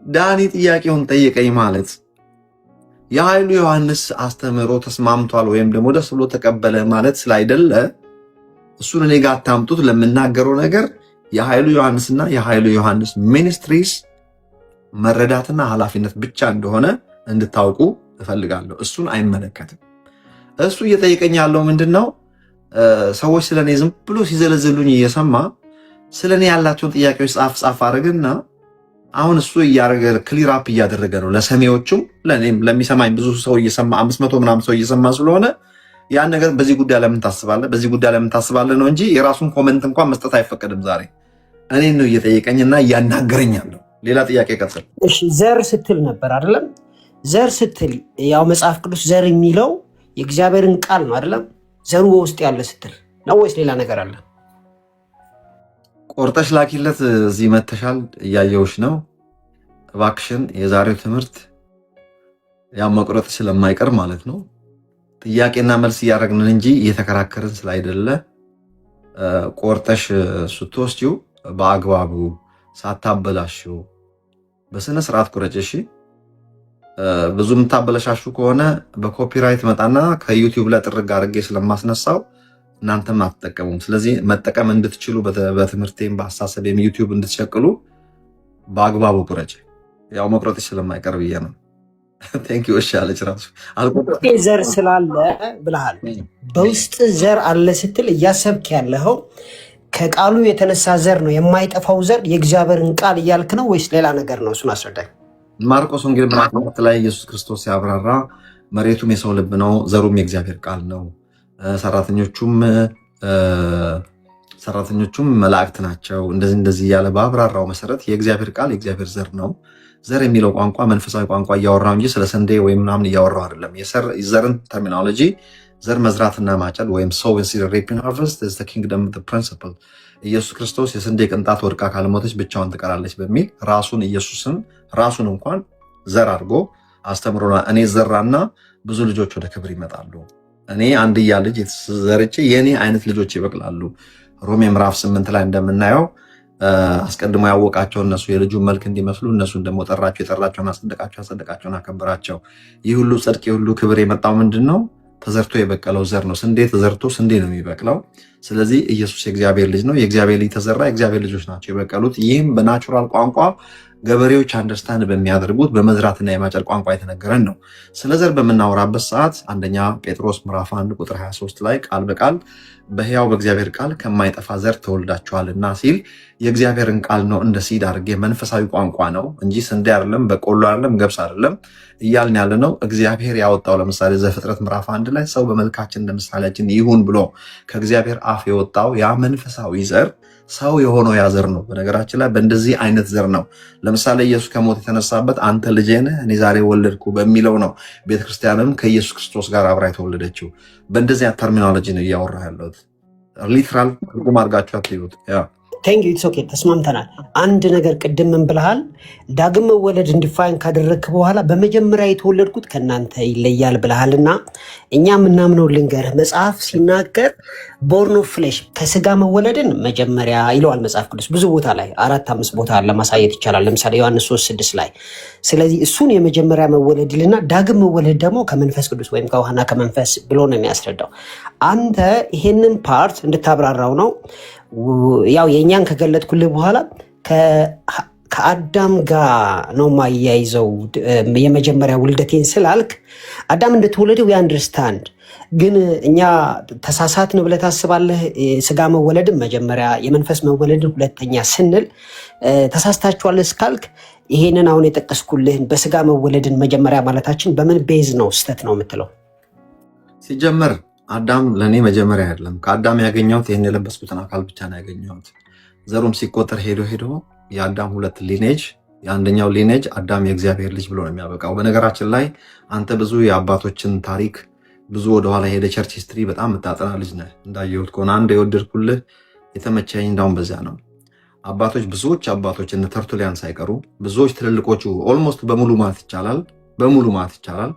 ዳኒ ጥያቄውን ጠየቀኝ ማለት የኃይሉ ዮሐንስ አስተምህሮ ተስማምቷል ወይም ደግሞ ደስ ብሎ ተቀበለ ማለት ስላይደለ እሱን እኔ ጋር አታምጡት። ለምናገረው ነገር የኃይሉ ዮሐንስና የኃይሉ ዮሐንስ ሚኒስትሪስ መረዳትና ኃላፊነት ብቻ እንደሆነ እንድታውቁ እፈልጋለሁ። እሱን አይመለከትም። እሱ እየጠየቀኝ ያለው ምንድነው? ሰዎች ስለኔ ዝም ብሎ ሲዘለዝሉኝ እየሰማ ስለኔ ያላቸውን ጥያቄዎች ጻፍ አድርግና አሁን እሱ እያደረገ ክሊር አፕ እያደረገ ነው ለሰሚዎቹም ለኔም ለሚሰማኝ ብዙ ሰው እየሰማ 500 ምናምን ሰው እየሰማ ስለሆነ ያን ነገር በዚህ ጉዳይ ለምን ታስባለህ በዚህ ጉዳይ ለምን ታስባለህ ነው እንጂ የራሱን ኮሜንት እንኳን መስጠት አይፈቀድም። ዛሬ እኔን ነው እየጠየቀኝና እያናገረኝ ያለው። ሌላ ጥያቄ ቀጥል። እሺ ዘር ስትል ነበር አይደለም? ዘር ስትል ያው መጽሐፍ ቅዱስ ዘር የሚለው የእግዚአብሔርን ቃል ነው አይደለም? ዘሩ በውስጥ ያለ ስትል ነው ወይስ ሌላ ነገር አለ? ቆርጠሽ ላኪለት። እዚህ መተሻል እያየውሽ ነው። እባክሽን የዛሬው ትምህርት ያው መቁረጥ ስለማይቀር ማለት ነው ጥያቄና መልስ እያደረግን እንጂ እየተከራከርን ስላይደለ ቆርጠሽ ስትወስጂው በአግባቡ ሳታበላሽው በስነ ስርዓት ቁረጭ። እሺ ብዙ የምታበላሻሹ ከሆነ በኮፒራይት መጣና ከዩቲዩብ ላይ ጥርግ አድርጌ ስለማስነሳው እናንተም አትጠቀሙም። ስለዚህ መጠቀም እንድትችሉ በትምህርቴም በአሳሰቤም ዩቲዩብ እንድትሸቅሉ በአግባቡ ቁረጭ። ያው መቁረጥ ስለማይቀር ብዬ ነው። ቴንክ ዩ። እሺ አለች ራሱ ዘር ስላለ ብለሃል። በውስጥ ዘር አለ ስትል እያሰብክ ያለኸው ከቃሉ የተነሳ ዘር ነው የማይጠፋው ዘር የእግዚአብሔርን ቃል እያልክ ነው ወይስ ሌላ ነገር ነው? እሱን አስረዳኝ። ማርቆስ ወንጌል ምዕራፍ 4 ላይ ኢየሱስ ክርስቶስ ሲያብራራ መሬቱም የሰው ልብ ነው፣ ዘሩም የእግዚአብሔር ቃል ነው፣ ሰራተኞቹም መላእክት ናቸው፣ እንደዚህ እያለ በአብራራው መሰረት የእግዚአብሔር ቃል የእግዚአብሔር ዘር ነው። ዘር የሚለው ቋንቋ መንፈሳዊ ቋንቋ እያወራው እንጂ ስለ ሰንዴ ወይም ምናምን እያወራው አይደለም። የዘርን ተርሚኖሎጂ ዘር መዝራትና ማጨድ ወይም sow and seed reaping harvest is the kingdom the principle። ኢየሱስ ክርስቶስ የስንዴ ቅንጣት ወድቃ ካልሞተች ብቻዋን ትቀራለች በሚል ራሱን እንኳን ዘር አድርጎ አስተምሮና እኔ ዘራና ብዙ ልጆች ወደ ክብር ይመጣሉ፣ እኔ አንድያ ልጅ ዘርቼ የኔ አይነት ልጆች ይበቅላሉ። ሮሜ ምዕራፍ 8 ላይ እንደምናየው አስቀድሞ ያወቃቸው እነሱ የልጁን መልክ እንዲመስሉ እነሱን ደግሞ ጠራቸው፣ የጠራቸውን አጸደቃቸው፣ ያጸደቃቸውን አከበራቸው። ይህ ሁሉ ጽድቅ ሁሉ ክብር የመጣው ምንድን ነው? ተዘርቶ የበቀለው ዘር ነው። ስንዴ ተዘርቶ ስንዴ ነው የሚበቅለው። ስለዚህ ኢየሱስ የእግዚአብሔር ልጅ ነው። የእግዚአብሔር ልጅ ተዘራ፣ የእግዚአብሔር ልጆች ናቸው የበቀሉት። ይህም በናቹራል ቋንቋ ገበሬዎች አንደርስታንድ በሚያደርጉት በመዝራትና የማጨድ ቋንቋ የተነገረን ነው። ስለ ዘር በምናወራበት ሰዓት አንደኛ ጴጥሮስ ምዕራፍ 1 ቁጥር 23 ላይ ቃል በቃል በሕያው በእግዚአብሔር ቃል ከማይጠፋ ዘር ተወልዳችኋልና ሲል የእግዚአብሔርን ቃል ነው እንደ ሲድ አድርጌ መንፈሳዊ ቋንቋ ነው እንጂ ስንዴ አይደለም፣ በቆሎ አይደለም፣ ገብስ አይደለም እያልን ያለ ነው። እግዚአብሔር ያወጣው ለምሳሌ ዘፍጥረት ምዕራፍ 1 ላይ ሰው በመልካችን እንደ ምሳሌያችን ይሁን ብሎ ከእግዚአብሔር አፍ የወጣው ያ መንፈሳዊ ዘር ሰው የሆነው ያ ዘር ነው። በነገራችን ላይ በእንደዚህ አይነት ዘር ነው ለምሳሌ ኢየሱስ ከሞት የተነሳበት አንተ ልጄ ነህ እኔ ዛሬ ወለድኩ በሚለው ነው ቤተክርስቲያንም ከኢየሱስ ክርስቶስ ጋር አብራ የተወለደችው። በእንደዚህ ተርሚኖሎጂ ነው እያወራ ያለሁት። ሊትራል ትርጉም አድርጋችሁ አትዩት። ቴንክ ዩ ኢትስ ኦኬ ተስማምተናል። አንድ ነገር ቅድም ምን ብለሃል? ዳግም መወለድ እንዲፋይን ካደረግክ በኋላ በመጀመሪያ የተወለድኩት ከእናንተ ይለያል ብለሃልና እኛ የምናምነው ልንገርህ፣ መጽሐፍ ሲናገር ቦርን ኦፍ ፍሌሽ ከስጋ መወለድን መጀመሪያ ይለዋል መጽሐፍ ቅዱስ ብዙ ቦታ ላይ 4-5 ቦታ ለማሳየት ይቻላል። ለምሳሌ ዮሐንስ 3:6 ላይ። ስለዚህ እሱን የመጀመሪያ መወለድ ይልና ዳግም መወለድ ደግሞ ከመንፈስ ቅዱስ ወይም ከውሃና ከመንፈስ ብሎ ነው የሚያስረዳው። አንተ ይሄንን ፓርት እንድታብራራው ነው። ያው የእኛን ከገለጥኩልህ በኋላ ከአዳም ጋር ነው ማያይዘው የመጀመሪያ ውልደቴን ስላልክ አዳም እንደተወለደው የአንደርስታንድ ግን እኛ ተሳሳትን ብለህ ታስባለህ። ስጋ መወለድን መጀመሪያ የመንፈስ መወለድን ሁለተኛ ስንል ተሳስታችኋል እስካልክ ይሄንን አሁን የጠቀስኩልህን በስጋ መወለድን መጀመሪያ ማለታችን በምን ቤዝ ነው ስተት ነው የምትለው? ሲጀመር አዳም ለእኔ መጀመሪያ አይደለም። ከአዳም ያገኘሁት ይህን የለበስኩትን አካል ብቻ ነው ያገኘሁት። ዘሩም ሲቆጠር ሄዶ የአዳም 2 ሊኔጅ፣ የአንደኛው ሊኔጅ አዳም የእግዚአብሔር ልጅ ብሎ ነው የሚያበቃው። በነገራችን ላይ አንተ ብዙ የአባቶችን ታሪክ ብዙ ወደኋላ ሄደ ቸርች ሂስትሪ በጣም የምታጠና ልጅ ነህ። እንዳየሁት ከሆነ አንድ የወደድኩልህ የተመቸኝ እንዳሁን በዚያ ነው። አባቶች ብዙዎች አባቶች እነ ተርቱሊያን ሳይቀሩ ብዙዎች ትልልቆቹ ኦልሞስት በሙሉ ማለት ይቻላል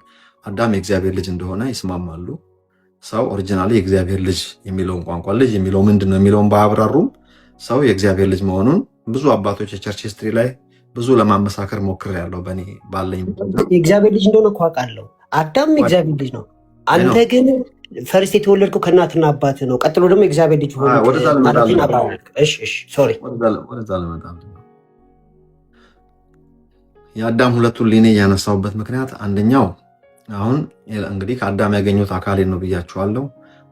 አዳም የእግዚአብሔር ልጅ እንደሆነ ይስማማሉ። ሰው ኦሪጂናሊ የእግዚአብሔር ልጅ የሚለውን ቋንቋ ልጅ የሚለው ምንድን ነው የሚለውን ባያብራሩም ሰው የእግዚአብሔር ልጅ መሆኑን ብዙ አባቶች የቸርች ሂስትሪ ላይ ብዙ ለማመሳከር ሞክሬያለሁ። በእኔ ባለኝ የእግዚአብሔር ልጅ እንደሆነ እኮ አውቃለሁ። አዳም የእግዚአብሔር ልጅ ነው። አንተ ግን ፈርስት የተወለድከው ከእናትና አባት ነው። ቀጥሎ ደግሞ የእግዚአብሔር ልጅ ሆነ። ወደዛ ልመጣ የአዳም 2ቱን ሊኔጅ ያነሳውበት ምክንያት አንደኛው አሁን እንግዲህ ከአዳም ያገኙት አካሌ ነው ብያችኋለሁ።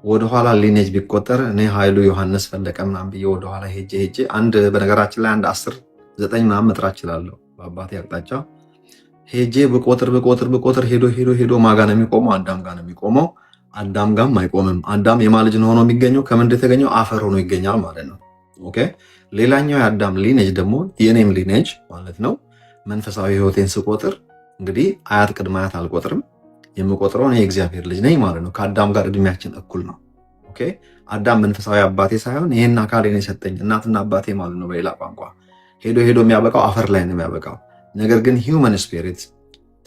ወደኋላ ሊኔጅ ቢቆጠር እኔ ኃይሉ ዮሐንስ ፈለቀ ምናምን ብዬ ወደኋላ ሄጄ አንድ በነገራችን ላይ 10-9 ምናምን መጥራት እችላለሁ። በአባቴ አቅጣጫ ሄጄ ብቆጥር ሄዶ ማጋ ነው የሚቆመው? አዳም ጋር ነው የሚቆመው። አዳም ጋም አይቆምም። አዳም የማን ልጅ ሆኖ የሚገኘው? ከምን የተገኘው? አፈር ሆኖ ይገኛል ማለት ነው። ኦኬ። ሌላኛው የአዳም ሊኔጅ ደግሞ የኔም ሊኔጅ ማለት ነው። መንፈሳዊ ህይወቴን ስቆጥር እንግዲህ አያት ቅድመ አያት አልቆጥርም። የምቆጥረው እኔ የእግዚአብሔር ልጅ ነኝ ማለት ነው። ከአዳም ጋር እድሜያችን እኩል ነው። ኦኬ። አዳም መንፈሳዊ አባቴ ሳይሆን ይህን አካል የሰጠኝ እናትና አባቴ ማለት ነው። በሌላ ቋንቋ ሄዶ የሚያበቃው አፈር ላይ ነው የሚያበቃው። ነገር ግን ሂውመን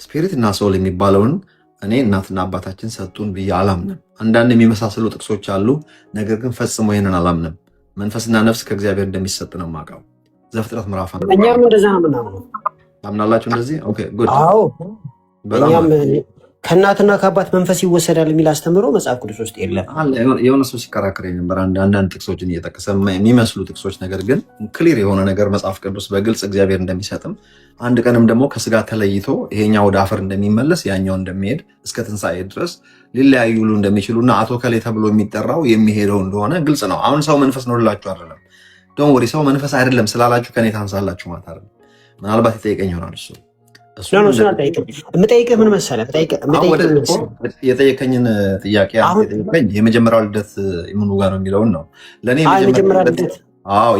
ስፒሪት እና ሶል የሚባለውን እኔ እናትና አባታችን ሰጡን ብዬ አላምንም። አንዳንድ የሚመሳሰሉ ጥቅሶች አሉ፣ ነገር ግን ፈጽሞ ይህንን አላምንም። መንፈስና ነፍስ ከእግዚአብሔር እንደሚሰጥ ነው የማውቀው። ዘፍጥረት ምዕራፍ እኛም እንደዛ ነው የምናምነው። ታምናላችሁ እንደዚህ? ኦኬ ጉድ። አዎ እኛም ከእናትና ከአባት መንፈስ ይወሰዳል የሚል አስተምሮ መጽሐፍ ቅዱስ ውስጥ የለም። የሆነ ሰው ሲከራከር ነበር አንዳንድ ጥቅሶችን እየጠቀሰ የሚመስሉ ጥቅሶች፣ ነገር ግን ክሊር የሆነ ነገር መጽሐፍ ቅዱስ በግልጽ እግዚአብሔር እንደሚሰጥም አንድ ቀንም ደግሞ ከስጋ ተለይቶ ይሄኛው ወደ አፈር እንደሚመለስ ያኛው እንደሚሄድ እስከ ትንሣኤ ድረስ ሊለያዩ ሁሉ እንደሚችሉና አቶ ከሌ ተብሎ የሚጠራው የሚሄደው እንደሆነ ግልጽ ነው። አሁን ሰው መንፈስ ነው ልላችሁ አይደለም። ዶንት ወሪ፣ ሰው መንፈስ አይደለም ስላላችሁ ከኔ ታንሳላችሁ ማለት አይደለም። ምናልባት ይጠይቀኝ ይሆናል እሱ የምጠይቅህ ምን መሰለህ? የጠየቀኝን ጥያቄ የመጀመሪያው ልደት ምኑ ጋር ነው የሚለውን ነው ለእኔ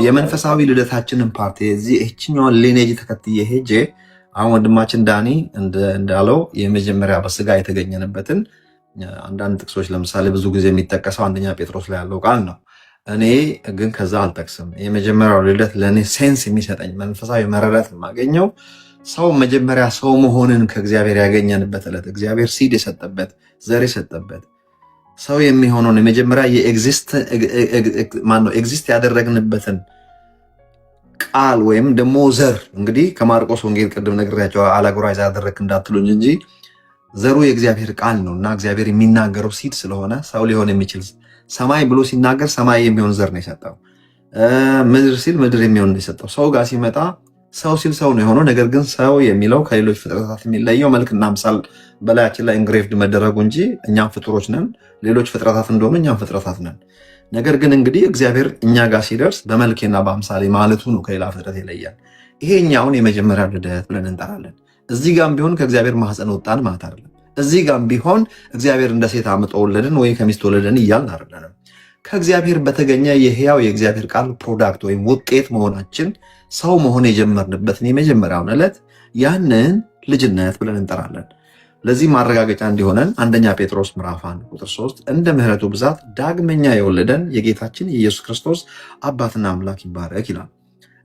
የመንፈሳዊ ልደታችንን ፓርቲ ይህችኛውን ሊኔጅ ተከትዬ ሄጄ አሁን ወንድማችን ዳኒ እንዳለው የመጀመሪያ በስጋ የተገኘንበትን አንዳንድ ጥቅሶች ለምሳሌ ብዙ ጊዜ የሚጠቀሰው አንደኛ ጴጥሮስ ላይ ያለው ቃል ነው። እኔ ግን ከዛ አልጠቅስም። የመጀመሪያው ልደት ለእኔ ሴንስ የሚሰጠኝ መንፈሳዊ መረዳት የማገኘው ሰው መጀመሪያ ሰው መሆንን ከእግዚአብሔር ያገኘንበት ዕለት እግዚአብሔር ሲድ የሰጠበት ዘር የሰጠበት ሰው የሚሆነውን የመጀመሪያ ኤግዚስት ያደረግንበትን ቃል ወይም ደግሞ ዘር እንግዲህ ከማርቆስ ወንጌል ቅድም ነግሬያቸው አላጎራይዝ ያደረግ እንዳትሉኝ እንጂ ዘሩ የእግዚአብሔር ቃል ነው እና እግዚአብሔር የሚናገረው ሲድ ስለሆነ ሰው ሊሆን የሚችል ሰማይ ብሎ ሲናገር ሰማይ የሚሆን ዘር ነው የሰጠው። ምድር ሲል ምድር የሚሆን ነው የሰጠው። ሰው ጋር ሲመጣ ሰው ሲል ሰው ነው የሆነው። ነገር ግን ሰው የሚለው ከሌሎች ፍጥረታት የሚለየው መልክና ምሳል በላያችን ላይ ኢንግሬቭድ መደረጉ እንጂ እኛም ፍጡሮች ነን። ሌሎች ፍጥረታት እንደሆኑ እኛም ፍጥረታት ነን። ነገር ግን እንግዲህ እግዚአብሔር እኛ ጋር ሲደርስ በመልኬና በአምሳሌ ማለቱ ነው ከሌላ ፍጥረት ይለያል። ይሄ እኛውን የመጀመሪያ ልደት ብለን እንጠራለን። እዚህ ጋም ቢሆን ከእግዚአብሔር ማህፀን ወጣን ማለት አይደለም። እዚህ ጋም ቢሆን እግዚአብሔር እንደ ሴት አምጦ ወለድን ወይ ከሚስት ወለድን እያልን አይደለንም። ከእግዚአብሔር በተገኘ የህያው የእግዚአብሔር ቃል ፕሮዳክት ወይም ውጤት መሆናችን ሰው መሆን የጀመርንበትን የመጀመሪያውን ዕለት ያንን ልጅነት ብለን እንጠራለን። ለዚህ ማረጋገጫ እንዲሆነን አንደኛ ጴጥሮስ ምዕራፍ 1 ቁጥር 3 እንደ ምሕረቱ ብዛት ዳግመኛ የወለደን የጌታችን የኢየሱስ ክርስቶስ አባትና አምላክ ይባረክ ይላል።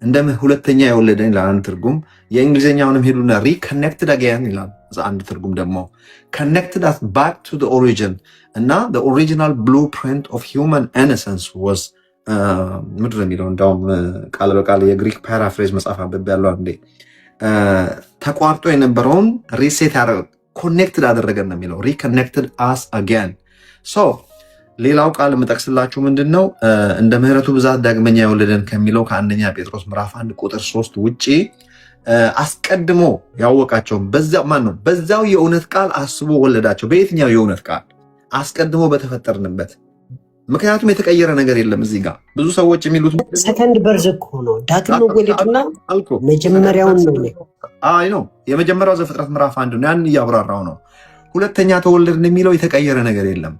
እንደ ሁለተኛ የወለደን ይላል አንድ ትርጉም። የእንግሊዝኛውንም ሄዱና ሪኮኔክትድ አገን ይላል አንድ ትርጉም ደግሞ connected us back to the origin እና the original blueprint of human innocence was ምድር የሚለው እንዳውም ቃል በቃል የግሪክ ፓራፍሬዝ መጽሐፍ አበብ ያለው አንዴ ተቋርጦ የነበረውን ሪሴት ኮኔክትድ አደረገን ነው የሚለው reconnected us again። ሶ ሌላው ቃል የምጠቅስላችሁ ምንድን ነው እንደ ምሕረቱ ብዛት ዳግመኛ የወለደን ከሚለው ከአንደኛ ጴጥሮስ ምዕራፍ 1 ቁጥር 3 ውጪ አስቀድሞ ያወቃቸው በዛው የእውነት ቃል አስቦ ወለዳቸው። በየትኛው የእውነት ቃል? አስቀድሞ በተፈጠርንበት። ምክንያቱም የተቀየረ ነገር የለም። እዚህ ጋር ብዙ ሰዎች የሚሉት ሰከንድ በርዝ እኮ ነው ዳግም መወለድና መጀመሪያውን ነው የመጀመሪያው ዘፍጥረት ምዕራፍ 1 ነው። ያን እያብራራው ነው። ሁለተኛ ተወለድን የሚለው የተቀየረ ነገር የለም።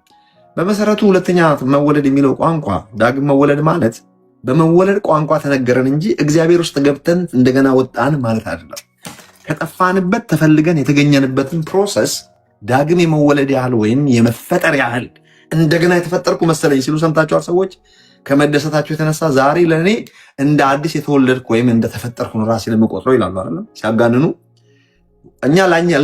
በመሰረቱ ሁለተኛ መወለድ የሚለው ቋንቋ ዳግም መወለድ ማለት በመወለድ ቋንቋ ተነገረን እንጂ እግዚአብሔር ውስጥ ገብተን እንደገና ወጣን ማለት አይደለም። ከጠፋንበት ተፈልገን የተገኘንበትን ፕሮሰስ ዳግም የመወለድ ያህል ወይም የመፈጠር ያህል እንደገና የተፈጠርኩ መሰለኝ ሲሉ ሰምታችኋል። ሰዎች ከመደሰታቸው የተነሳ ዛሬ ለእኔ እንደ አዲስ የተወለድኩ ወይም እንደተፈጠርኩ ነው ራሴን የምቆጥረው ይላሉ አይደለም። ሲያጋንኑ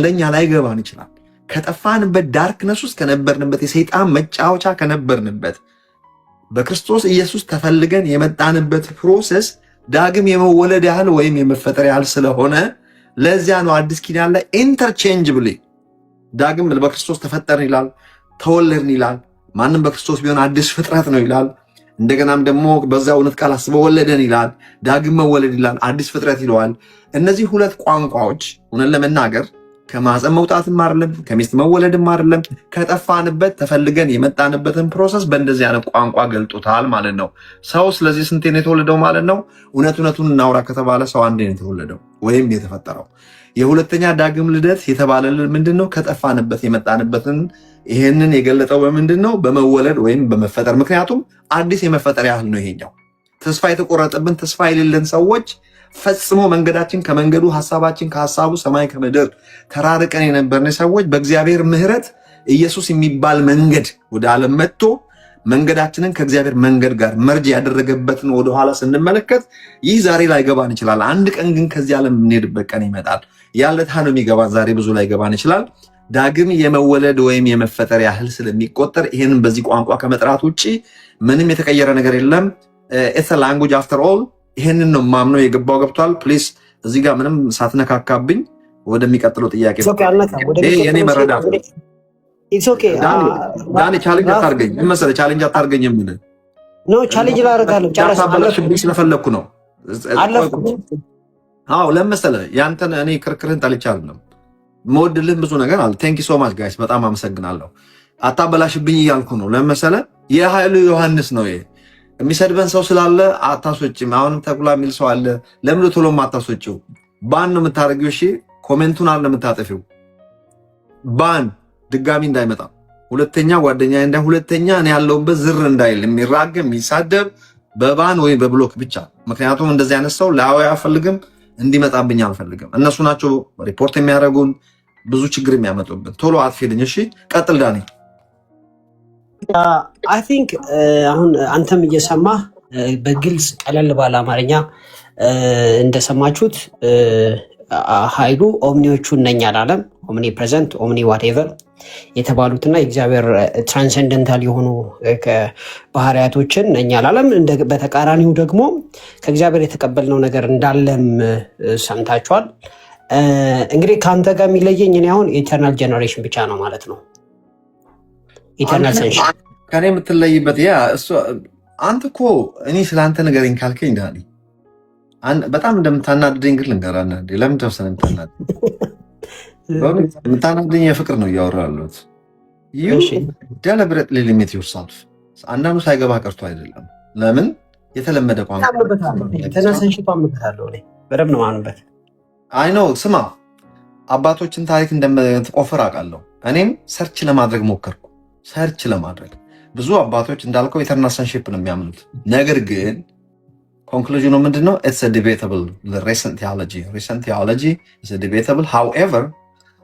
ለእኛ ላይገባን ይችላል። ከጠፋንበት ዳርክነስ ውስጥ ከነበርንበት የሰይጣን መጫወቻ ከነበርንበት በክርስቶስ ኢየሱስ ተፈልገን የመጣንበት ፕሮሰስ ዳግም የመወለድ ያህል ወይም የመፈጠር ያህል ስለሆነ ለዚያ ነው አዲስ ኪዳን ላይ ኢንተርቼንጅብሊ ዳግም በክርስቶስ ተፈጠርን ይላል፣ ተወለድን ይላል። ማንም በክርስቶስ ቢሆን አዲስ ፍጥረት ነው ይላል። እንደገናም ደግሞ በዛ እውነት ቃል አስበው ወለደን ይላል፣ ዳግም መወለድ ይላል፣ አዲስ ፍጥረት ይለዋል። እነዚህ ሁለት ቋንቋዎች እውነት ለመናገር ከማህፀን መውጣትም አይደለም፣ ከሚስት መወለድም አይደለም። ከጠፋንበት ተፈልገን የመጣንበትን ፕሮሰስ በእንደዚህ አይነት ቋንቋ ገልጦታል ማለት ነው። ሰው ስለዚህ ስንቴ ነው የተወለደው ማለት ነው? እውነቱን እናውራ ከተባለ ሰው አንዴ ነው የተወለደው ወይም የተፈጠረው። የሁለተኛ ዳግም ልደት የተባለልን ምንድን ነው? ከጠፋንበት የመጣንበትን ይሄንን የገለጠው በምንድን ነው? በመወለድ ወይም በመፈጠር። ምክንያቱም አዲስ የመፈጠር ያህል ነው ይሄኛው። ተስፋ የተቆረጠብን ተስፋ የሌለን ሰዎች ፈጽሞ መንገዳችን ከመንገዱ ሐሳባችን ከሐሳቡ ሰማይ ከምድር ተራርቀን የነበርን ሰዎች በእግዚአብሔር ምሕረት ኢየሱስ የሚባል መንገድ ወደ ዓለም መጥቶ መንገዳችንን ከእግዚአብሔር መንገድ ጋር መርጅ ያደረገበትን ወደኋላ ስንመለከት ይህ ዛሬ ላይገባን ይችላል። አንድ ቀን ግን ከዚህ ዓለም የምንሄድበት ቀን ይመጣል። ያለታ ነው የሚገባን። ዛሬ ብዙ ላይገባን ይችላል። ዳግም የመወለድ ወይም የመፈጠር ያህል ስለሚቆጠር ይህንን በዚህ ቋንቋ ከመጥራት ውጭ ምንም የተቀየረ ነገር የለም። ኢትስ አ ላንጉጅ አፍተር ኦል። ይህንን ነው ማምነው። የገባው ገብቷል። ፕሊስ እዚህ ጋር ምንም ሳትነካካብኝ ወደሚቀጥለው ጥያቄ የኔ መረዳት ነው። ዳኒ ቻሌንጅ አታርገኝ። ምን መሰለህ ቻሌንጅ አታርገኝ የምልህ ኖ ቻሌንጅ ላደርጋለሁ ጨረሰብኝ ስለፈለግኩ ነው። አዎ ለምን መሰለህ ያንተን እኔ ክርክርህን ጠልቼ አይደለም። የምወድልህን ብዙ ነገር አለ። ቴንክ ዩ ሶ ማች ጋይስ፣ በጣም አመሰግናለሁ። አታበላሽብኝ እያልኩ ነው። ለምን መሰለህ የኃይሉ ዮሐንስ ነው ይሄ። የሚሰድበን ሰው ስላለ አታስወጭም። አሁንም ተኩላ የሚል ሰው አለ። ለምን ቶሎም አታስወጭው? ባን ነው የምታደርጊው። እሺ ኮሜንቱን አለ የምታጠፊው። ባን ድጋሚ እንዳይመጣ ሁለተኛ ጓደኛ ሁለተኛ እኔ ያለውበት ዝር እንዳይል የሚራገም የሚሳደብ በባን ወይ በብሎክ ብቻ። ምክንያቱም እንደዚህ አይነት ሰው ላወያ አልፈልግም፣ እንዲመጣብኝ አልፈልግም። እነሱ ናቸው ሪፖርት የሚያደርጉን ብዙ ችግር የሚያመጡብን። ቶሎ አጥፊልኝ። እሺ ቀጥል ዳኒ። አይ ቲንክ አሁን አንተም እየሰማህ በግልጽ ቀለል ባለ አማርኛ እንደሰማችሁት ኃይሉ ኦምኒዎቹ ነኝ አላለም። ኦምኒ ፕሬዘንት፣ ኦምኒ ዋቴቨር የተባሉትና የእግዚአብሔር ትራንሰንደንታል የሆኑ ባህሪያቶችን ነኝ አላለም። በተቃራኒው ደግሞ ከእግዚአብሔር የተቀበልነው ነገር እንዳለም ሰምታችኋል። እንግዲህ ከአንተ ጋር የሚለየኝ እኔ አሁን ኢተርናል ጀነሬሽን ብቻ ነው ማለት ነው። ኢተርናል ሰንሽን ከኔ የምትለይበት ያ እሱ አንተ እኮ እኔ ስለአንተ ንገረኝ ካልከኝ ዳኒ በጣም እንደምታናድደኝ ግን ልንገርህ። አንዳንዴ ለምን ተወሰነ የምታናድደኝ የፍቅር ነው እያወራሁት። ዩ ደሊብሬትሊ ሊሚት ዮርሰልፍ። አንዳንዱ ሳይገባ ቀርቶ አይደለም። ለምን የተለመደ ቋንቋ በደምብ ነው ማምንበት። አይ ነው ስማ፣ አባቶችን ታሪክ እንደምትቆፍር አውቃለሁ። እኔም ሰርች ለማድረግ ሞከርኩ። ሰርች ለማድረግ ብዙ አባቶች እንዳልከው ኢተርናል ሰንሺፕ ነው የሚያምኑት። ነገር ግን ኮንክሉዥኑ ምንድነው? ኢትስ ዲቤታብል ሪሰንት ቴዎሎጂ ኢትስ ዲቤታብል። ሃውኤቨር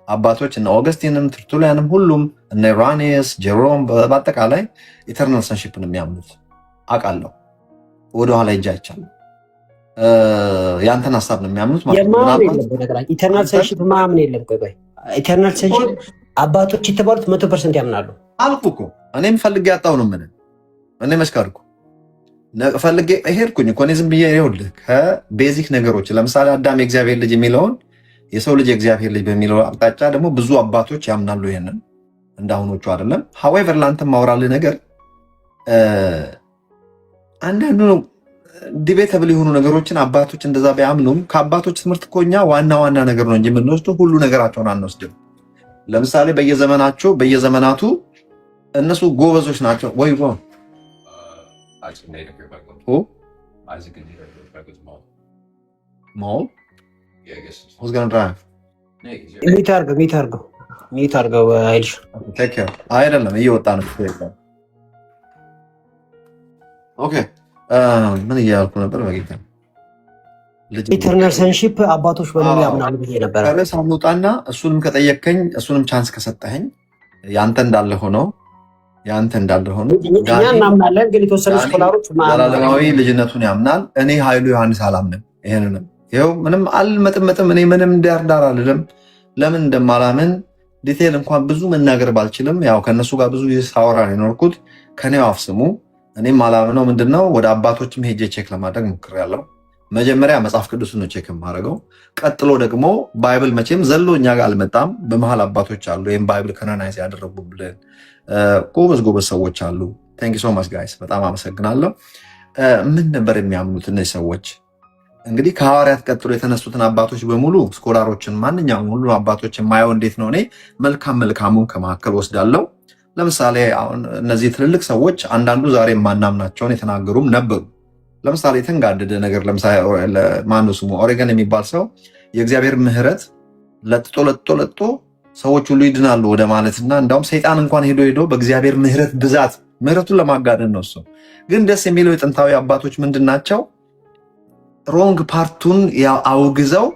አባቶች እነ ኦገስቲንም ትርቱሊያንም ሁሉም እነ ኢራኒየስ ጀሮም በአጠቃላይ ኢተርናል ሰንሺፕ ነው የሚያምኑት። አውቃለሁ፣ ወደኋላ ሂጅ አይቻልም። ያንተን ሀሳብ ነው የሚያምኑት ማለት ኢተርናል ሰንሺፕ ማምን የለም። ቆይ ኢተርናል ሰንሺፕ አባቶች የተባሉት 100% ያምናሉ አልኩ እኮ። እኔም ፈልጌ ያጣው ነው ምን እኔ መስካርኩ ፈልጌ ሄድኩኝ እኮ። እኔ ዝም ብዬ ይኸውልህ ከቤዚክ ነገሮች ለምሳሌ አዳም የእግዚአብሔር ልጅ የሚለውን የሰው ልጅ የእግዚአብሔር ልጅ በሚለው አቅጣጫ ደግሞ ብዙ አባቶች ያምናሉ። ይሄንን እንዳሁኖቹ አይደለም። ሀዌቨር ላንተ ማውራልህ ነገር አንዳንዱ ዲቤተብል የሆኑ ነገሮችን አባቶች እንደዛ ቢያምኑም ከአባቶች ትምህርት እኮ እኛ ዋና ዋና ነገር ነው እንጂ የምንወስደው ሁሉ ነገራቸውን አንወስድም። ለምሳሌ በየዘመናቱ እነሱ ጎበዞች ናቸው ወይ ሚት አድርገው አይደለም እየወጣ ነው። ኦኬ ምን እያልኩ ነበር? በጌታ ኢተርናል ሰንሺፕ አባቶች በሙሉ ያምናሉ ብዬ ነበር። ከርዕስ አምውጣና እሱንም ከጠየቀኝ እሱንም ቻንስ ከሰጠኸኝ ያንተ እንዳለ ሆኖ እኛ እናምናለን፣ ግን የተወሰኑ ስኮላሮች ዘላለማዊ ልጅነቱን ያምናል። እኔ ኃይሉ ዮሐንስ አላምንም። ይሄንንም ይኸው ምንም አልመጥመጥም። እኔ ምንም ዳርዳር አልልም። ለምን እንደማላምን ዲቴል እንኳን ብዙ መናገር ባልችልም ያው ከነሱ ጋር ብዙ ሳወራ ነው የኖርኩት። ከኔው አፍስሙ እኔም አላምነው ምንድነው ወደ አባቶችም ሄጄ ቼክ ለማድረግ ሞክሬያለሁ። መጀመሪያ መጽሐፍ ቅዱስን ነው ቼክ የማደርገው። ቀጥሎ ደግሞ ባይብል መቼም ዘሎ እኛ ጋር አልመጣም። በመሃል አባቶች አሉ ይህም ባይብል ከናናይዝ ያደረጉብልን ጎበዝ ሰዎች አሉ። ታንክ ዩ ሶ ማች ጋይስ፣ በጣም አመሰግናለሁ። ምን ነበር የሚያምኑት እነዚህ ሰዎች? እንግዲህ ከሐዋርያት ቀጥሎ የተነሱትን አባቶች በሙሉ ስኮላሮችን፣ ማንኛውም ሁሉ አባቶች የማየው እንዴት ነው? እኔ መልካሙን ከመካከል ወስዳለሁ። ለምሳሌ አሁን እነዚህ ትልልቅ ሰዎች አንዳንዱ ዛሬ የማናምናቸውን የተናገሩም ነበሩ። ለምሳሌ የተንጋደደ ነገር ለምሳሌ ማነው ስሙ ኦሬገን የሚባል ሰው የእግዚአብሔር ምሕረት ለጥጦ ሰዎች ሁሉ ይድናሉ ወደ ማለትና እንዳውም ሰይጣን እንኳን ሄዶ በእግዚአብሔር ምሕረት ብዛት ምሕረቱን ለማጋደን ነው። እሱ ግን ደስ የሚለው የጥንታዊ አባቶች ምንድን ናቸው? ሮንግ ፓርቱን አውግዘው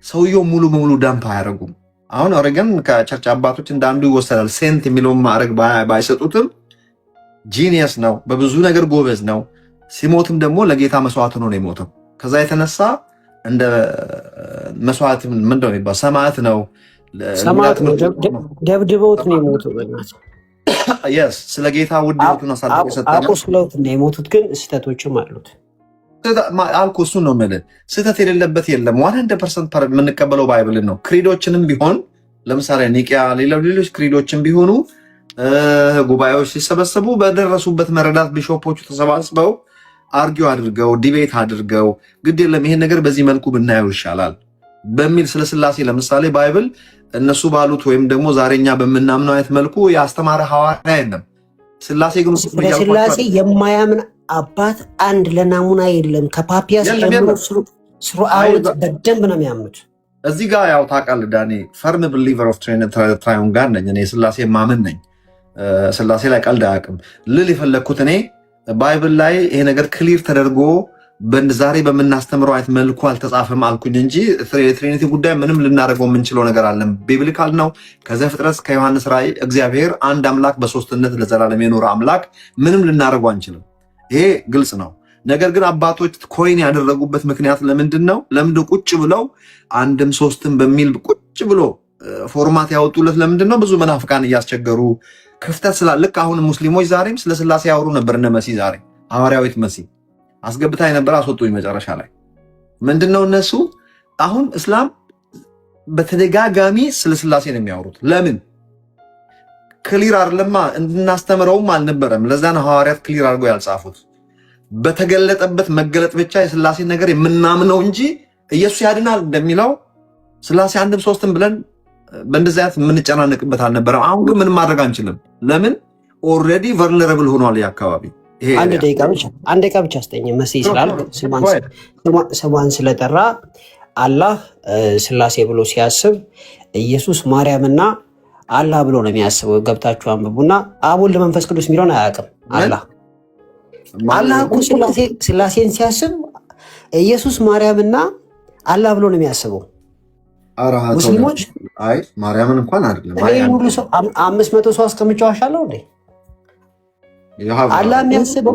ሰውየው ሙሉ በሙሉ ዳምፕ አያደርጉም። አሁን ኦሬገን ከቸርች አባቶች እንዳንዱ ይወሰዳል። ሴንት የሚለውን ማዕረግ ባይሰጡትም ጂኒየስ ነው፣ በብዙ ነገር ጎበዝ ነው። ሲሞትም ደግሞ ለጌታ መስዋዕት ነው የሞተው። ከዛ የተነሳ እንደ መስዋዕት ምንድነው የሚባለው ሰማዕት ነው። ደብድበውት ነው የሞተው። የስ ስለ ጌታ ውድ ሕይወቱን አሳልፎ ሰጠ። አቆስለውት ነው የሞቱት። ግን ስህተቶችም አሉት አልኩ። እሱን ነው የምልህ። ስህተት የሌለበት የለም። 100% የምንቀበለው ባይብልን ነው። ክሪዶችንም ቢሆን ለምሳሌ ኒቂያ፣ ሌሎች ክሪዶችን ቢሆኑ ጉባኤዎች ሲሰበሰቡ በደረሱበት መረዳት ቢሾፖቹ ተሰባስበው አርጊው አድርገው ዲቤት አድርገው ግድ የለም ይሄን ነገር በዚህ መልኩ ብናየው ይሻላል በሚል ስለ ስላሴ ለምሳሌ ባይብል እነሱ ባሉት ወይም ደግሞ ዛሬኛ በምናምነው አይነት መልኩ ያስተማረ ሐዋርያ የለም። ስላሴ ግን ስላሴ የማያምን አባት አንድ ለናሙና የለም። ከፓፒያስ ጀምሮ ስሩአውት በደንብ ነው የሚያምኑት። እዚህ ጋር ያው ታውቃለህ ዳኒ ፈርም ቢሊቨር ኦፍ ትራዩን ጋር ነኝ እኔ። ስላሴ ማምን ነኝ። ስላሴ ላይ ቀልድ አያውቅም ልል የፈለግኩት እኔ ባይብል ላይ ይሄ ነገር ክሊር ተደርጎ ዛሬ በምናስተምረው አይነት መልኩ አልተጻፈም አልኩኝ እንጂ የትሪኒቲ ጉዳይ ምንም ልናደርገው የምንችለው ነገር አለን። ቢብሊካል ነው። ከዘፍጥረት ከዮሐንስ ራእይ እግዚአብሔር አንድ አምላክ በሶስትነት ለዘላለም የኖረ አምላክ ምንም ልናደርገው አንችልም። ይሄ ግልጽ ነው። ነገር ግን አባቶች ኮይን ያደረጉበት ምክንያት ለምንድን ነው? ለምንድን ቁጭ ብለው አንድም ሶስትም በሚል ቁጭ ብሎ ፎርማት ያወጡለት ለምንድን ነው? ብዙ መናፍቃን እያስቸገሩ ክፍተት ስላለ። ልክ አሁን ሙስሊሞች ዛሬም ስለ ስላሴ ያወሩ ነበር። እነ መሲ ዛሬ ሐዋርያዊት መሲ አስገብታ የነበረ አስወጡኝ። መጨረሻ ላይ ምንድነው እነሱ አሁን እስላም በተደጋጋሚ ስለ ስላሴ ነው የሚያወሩት። ለምን ክሊር አይደለማ? እንድናስተምረውም አልነበረም። ለዛ ነው ሐዋርያት ክሊር አድርገው ያልጻፉት። በተገለጠበት መገለጥ ብቻ የስላሴን ነገር የምናምነው እንጂ ኢየሱስ ያድናል እንደሚለው ስላሴ አንድም ሶስትም ብለን በእንደዚህ አይነት የምንጨናነቅበት አልነበረም። አሁን ግን ምንም ማድረግ አንችልም። ለምን ኦልሬዲ ቨልነረብል ሆኗል አካባቢ። አንድ ደቂቃ ብቻ አስጠኝ መሲ ስላል ስሟን ስለጠራ አላህ ስላሴ ብሎ ሲያስብ ኢየሱስ ማርያምና አላህ ብሎ ነው የሚያስበው። ገብታችሁ አንብቡና አብ ወልድ መንፈስ ቅዱስ የሚለውን አያውቅም። አላህ እኮ ስላሴን ሲያስብ ኢየሱስ ማርያምና አላህ ብሎ ነው የሚያስበው። አይ ማርያምን እንኳን አይደለም። እኔ ሁሉ ሰው 500 ሰው አስቀምጫዋሻለሁ እንዴ? አላህ የሚያስበው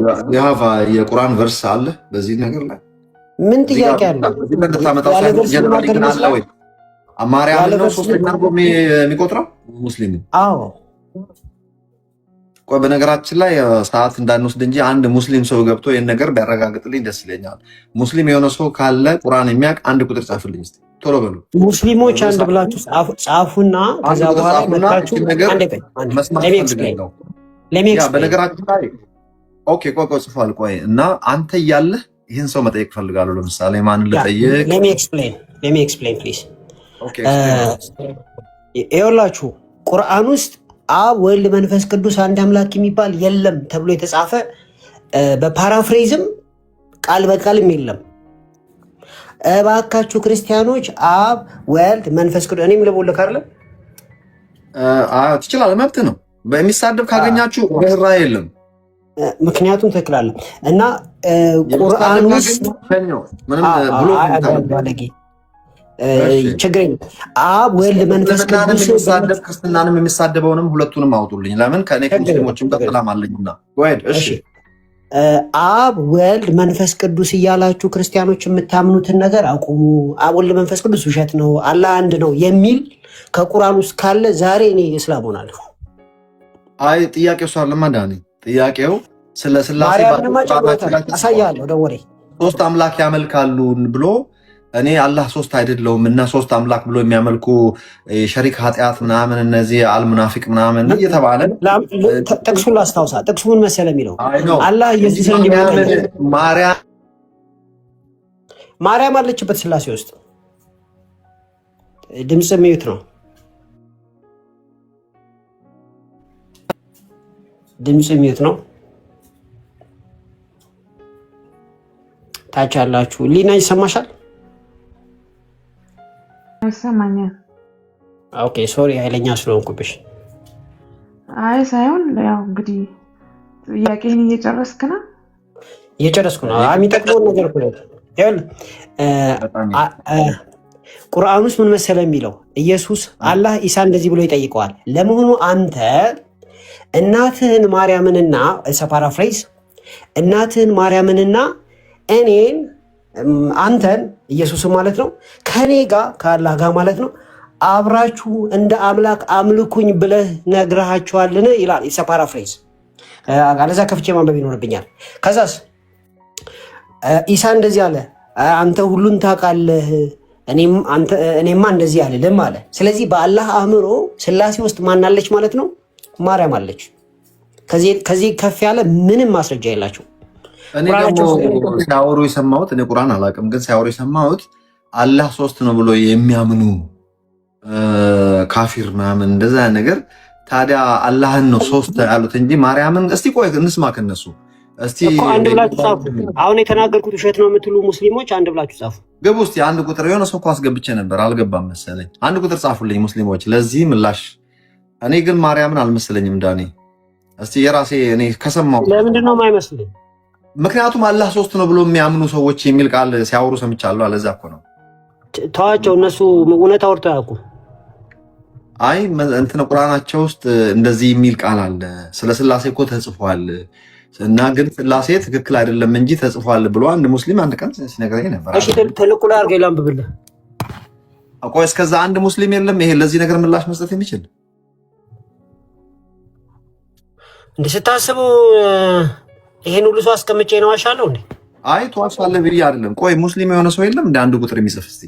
የቁርአን ቨርስ አለ በዚህ ነገር ላይ ምን ጥያቄ አለው? ማርያምን ነው ሶስተኛ አድርጎ የሚቆጥረው ሙስሊም? አዎ። ቆይ በነገራችን ላይ ሰዓት እንዳንወስድ እንጂ አንድ ሙስሊም ሰው ገብቶ ይህን ነገር ቢያረጋግጥልኝ ደስ ይለኛል። ሙስሊም የሆነ ሰው ካለ ቁርአን የሚያውቅ አንድ ቁጥር ጻፍልኝ እስቲ፣ ቶሎ በሉ ሙስሊሞች። አንድ ብላችሁ ጻፉና ከዛ በኋላ መጣችሁ በነገራችን ላይ ኦኬ፣ ቆይ ጽፏል። ቆይ እና አንተ እያለህ ይህን ሰው መጠየቅ ፈልጋለሁ። ለምሳሌ ማንን ልጠይቅ? ሌሚ ኤክስፕሌን ፕሊዝ። ይኸውላችሁ ቁርአን ውስጥ አብ ወልድ መንፈስ ቅዱስ አንድ አምላክ የሚባል የለም ተብሎ የተጻፈ በፓራፍሬዝም ቃል በቃልም የለም። እባካችሁ ክርስቲያኖች አብ ወልድ መንፈስ ቅዱስ እኔም ልቦልክ አይደለም ትችላለህ፣ መብት ነው። በሚሳደብ ካገኛችሁ ርህራ የለም። ምክንያቱም ተክላለ እና ቁርአን ውስጥ ችግር የለም። አብ ወልድ መንፈስ ቅዱስ ክርስትናንም የሚሳደበውንም ሁለቱንም አውጡልኝ። ለምን ከእኔ ከሙስሊሞችም ጋር ሰላም አለኝና። እሺ አብ ወልድ መንፈስ ቅዱስ እያላችሁ ክርስቲያኖች የምታምኑትን ነገር አቁሙ። አብ ወልድ መንፈስ ቅዱስ ውሸት ነው፣ አላህ አንድ ነው የሚል ከቁርአን ውስጥ ካለ ዛሬ እኔ እስላም ሆናለሁ። አይ ጥያቄው እሱ አይደለም ዳኒ። ጥያቄው ስለ ስላሴ አሳያለሁ። ደወሬ ሶስት አምላክ ያመልካሉ ብሎ እኔ አላህ ሶስት አይደለውም እና ሶስት አምላክ ብሎ የሚያመልኩ ሸሪክ ኃጢአት ምናምን እነዚህ አልሙናፊቅ ምናምን እየተባለ ጥቅሱን ላስታውሳ። ጥቅሱ ምን መሰለ የሚለው አላህ ኢየሱስን ማርያም አለችበት ስላሴ ውስጥ። ድምፅ ሚዩት ነው። ድምፅ ሚዩት ነው። ታች ያላችሁ ሊና ይሰማሻል? ይሰማኛል። ኦኬ ሶሪ ኃይለኛ ስለሆንኩብሽ። አይ ሳይሆን ያው እንግዲህ ጥያቄህን እየጨረስክ ነው። እየጨረስኩ ነው። የሚጠቅመውን ነገር እኮ ነው። ቁርአን ውስጥ ምን መሰለ የሚለው ኢየሱስ አላህ ኢሳ እንደዚህ ብሎ ይጠይቀዋል። ለመሆኑ አንተ እናትህን ማርያምንና ፓራፍሬዝ እናትህን ማርያምንና እኔን አንተን ኢየሱስን ማለት ነው ከኔ ጋር ከአላህ ጋር ማለት ነው አብራችሁ እንደ አምላክ አምልኩኝ ብለህ ነግረሃቸዋልን ይላል። ኢሳ ፓራፍሬዝ አለዛ ከፍቼ ማንበብ ይኖርብኛል። ከዛስ ኢሳ እንደዚህ አለ፣ አንተ ሁሉን ታውቃለህ እኔማ እንደዚህ አልልም አለ። ስለዚህ በአላህ አእምሮ ስላሴ ውስጥ ማናለች ማለት ነው? ማርያም አለች። ከዚህ ከፍ ያለ ምንም ማስረጃ የላቸው። እኔ ደግሞ ሲያወሩ የሰማሁት እኔ ቁርአን አላውቅም፣ ግን ሲያወሩ የሰማሁት አላህ ሶስት ነው ብሎ የሚያምኑ ካፊር ምናምን እንደዛ ነገር። ታዲያ አላህን ነው ሶስት ያሉት እንጂ ማርያምን። እስቲ ቆይ እንስማ ከነሱ እስቲ። አንድ ብላችሁ ጻፉ። አሁን የተናገርኩት ውሸት ነው የምትሉ ሙስሊሞች አንድ ብላችሁ ጻፉ። ግቡ እስቲ አንድ ቁጥር። የሆነ ሰው እኮ አስገብቼ ነበር አልገባም መሰለኝ። አንድ ቁጥር ጻፉልኝ ሙስሊሞች ለዚህ ምላሽ። እኔ ግን ማርያምን አልመሰለኝም ዳኒ። እስቲ የራሴ እኔ ከሰማሁ ለምንድን ነው የማይመስልኝ? ምክንያቱም አላህ ሶስት ነው ብሎ የሚያምኑ ሰዎች የሚል ቃል ሲያወሩ ሰምቻለሁ። አለዛ እኮ ነው። ተዋቸው፣ እነሱ እውነት አውርተው አያውቁም። አይ እንትን ቁርአናቸው ውስጥ እንደዚህ የሚል ቃል አለ፣ ስለ ስላሴ እኮ ተጽፏል እና ግን ስላሴ ትክክል አይደለም እንጂ ተጽፏል ብሎ አንድ ሙስሊም አንድ ቀን ሲነግረኝ ነበር። እሺ ተልኩ ላይ አድርገህ ላንብብልህ። ቆይ እስከዛ አንድ ሙስሊም የለም ይሄ ለዚህ ነገር ምላሽ መስጠት የሚችል እንደ ስታስቡ ይሄን ሁሉ ሰው አስቀምጬ ነው አሻለሁ እንዴ? አይ ተዋሻለህ ብዬ አይደለም። ቆይ ሙስሊም የሆነ ሰው የለም እንደ አንድ ቁጥር የሚጽፍ? እስቲ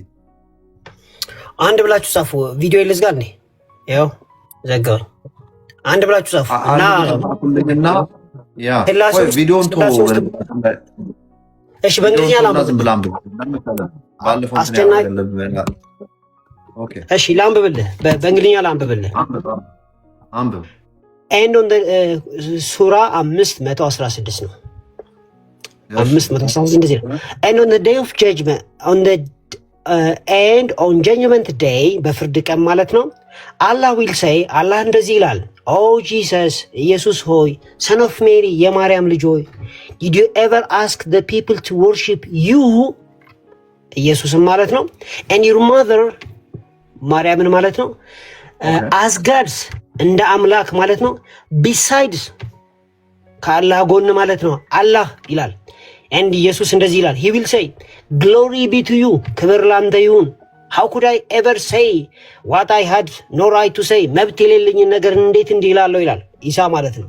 አንድ ብላችሁ ጻፉ። ቪዲዮ ይልዝጋ እንዴ? ያው ዘጋው። አንድ ብላችሁ ጻፉ እና ያ ቆይ ቪዲዮን ቶ እሺ፣ በእንግሊዝኛ ላንብብ። ኦኬ እሺ፣ ላንብብልህ። በእንግሊዝኛ ላንብብልህ። አንብብ። ኤንድ ኦን ሱራ 516 ነው። 516 እንደዚህ ነው። ኤንድ ኦን ዴይ ኦፍ ጀጅመንት ኤንድ ኦን ጀጅመንት ዴይ በፍርድ ቀን ማለት ነው። አላህ ዊል ሰይ አላህ እንደዚህ ይላል፣ ኦ ጂሰስ ኢየሱስ ሆይ ሰን ኦፍ ሜሪ የማርያም ልጅ ሆይ ዲድ ዩ ኤቨር አስክ ዘ ፒፕል ቱ ወርሺፕ ዩ ኢየሱስም ማለት ነው ኤንድ ዩር ማዘር ማርያምን ማለት ነው። አስጋድስ እንደ አምላክ ማለት ነው። ቢሳይድስ ከአላህ ጎን ማለት ነው አላህ ይላል። ኤንድ ኢየሱስ እንደዚህ ይላል ሂ ዊል ሴይ ግሎሪ ቢ ቱ ዩ ክብር ላንተ ይሁን። ሃው ኩድ አይ ኤቨር ሴይ ዋት አይ ሃድ ኖ ራይት ቱ ሴይ መብት የሌለኝን ነገር እንዴት እንዲህ እላለሁ ይላል ኢሳ ማለት ነው።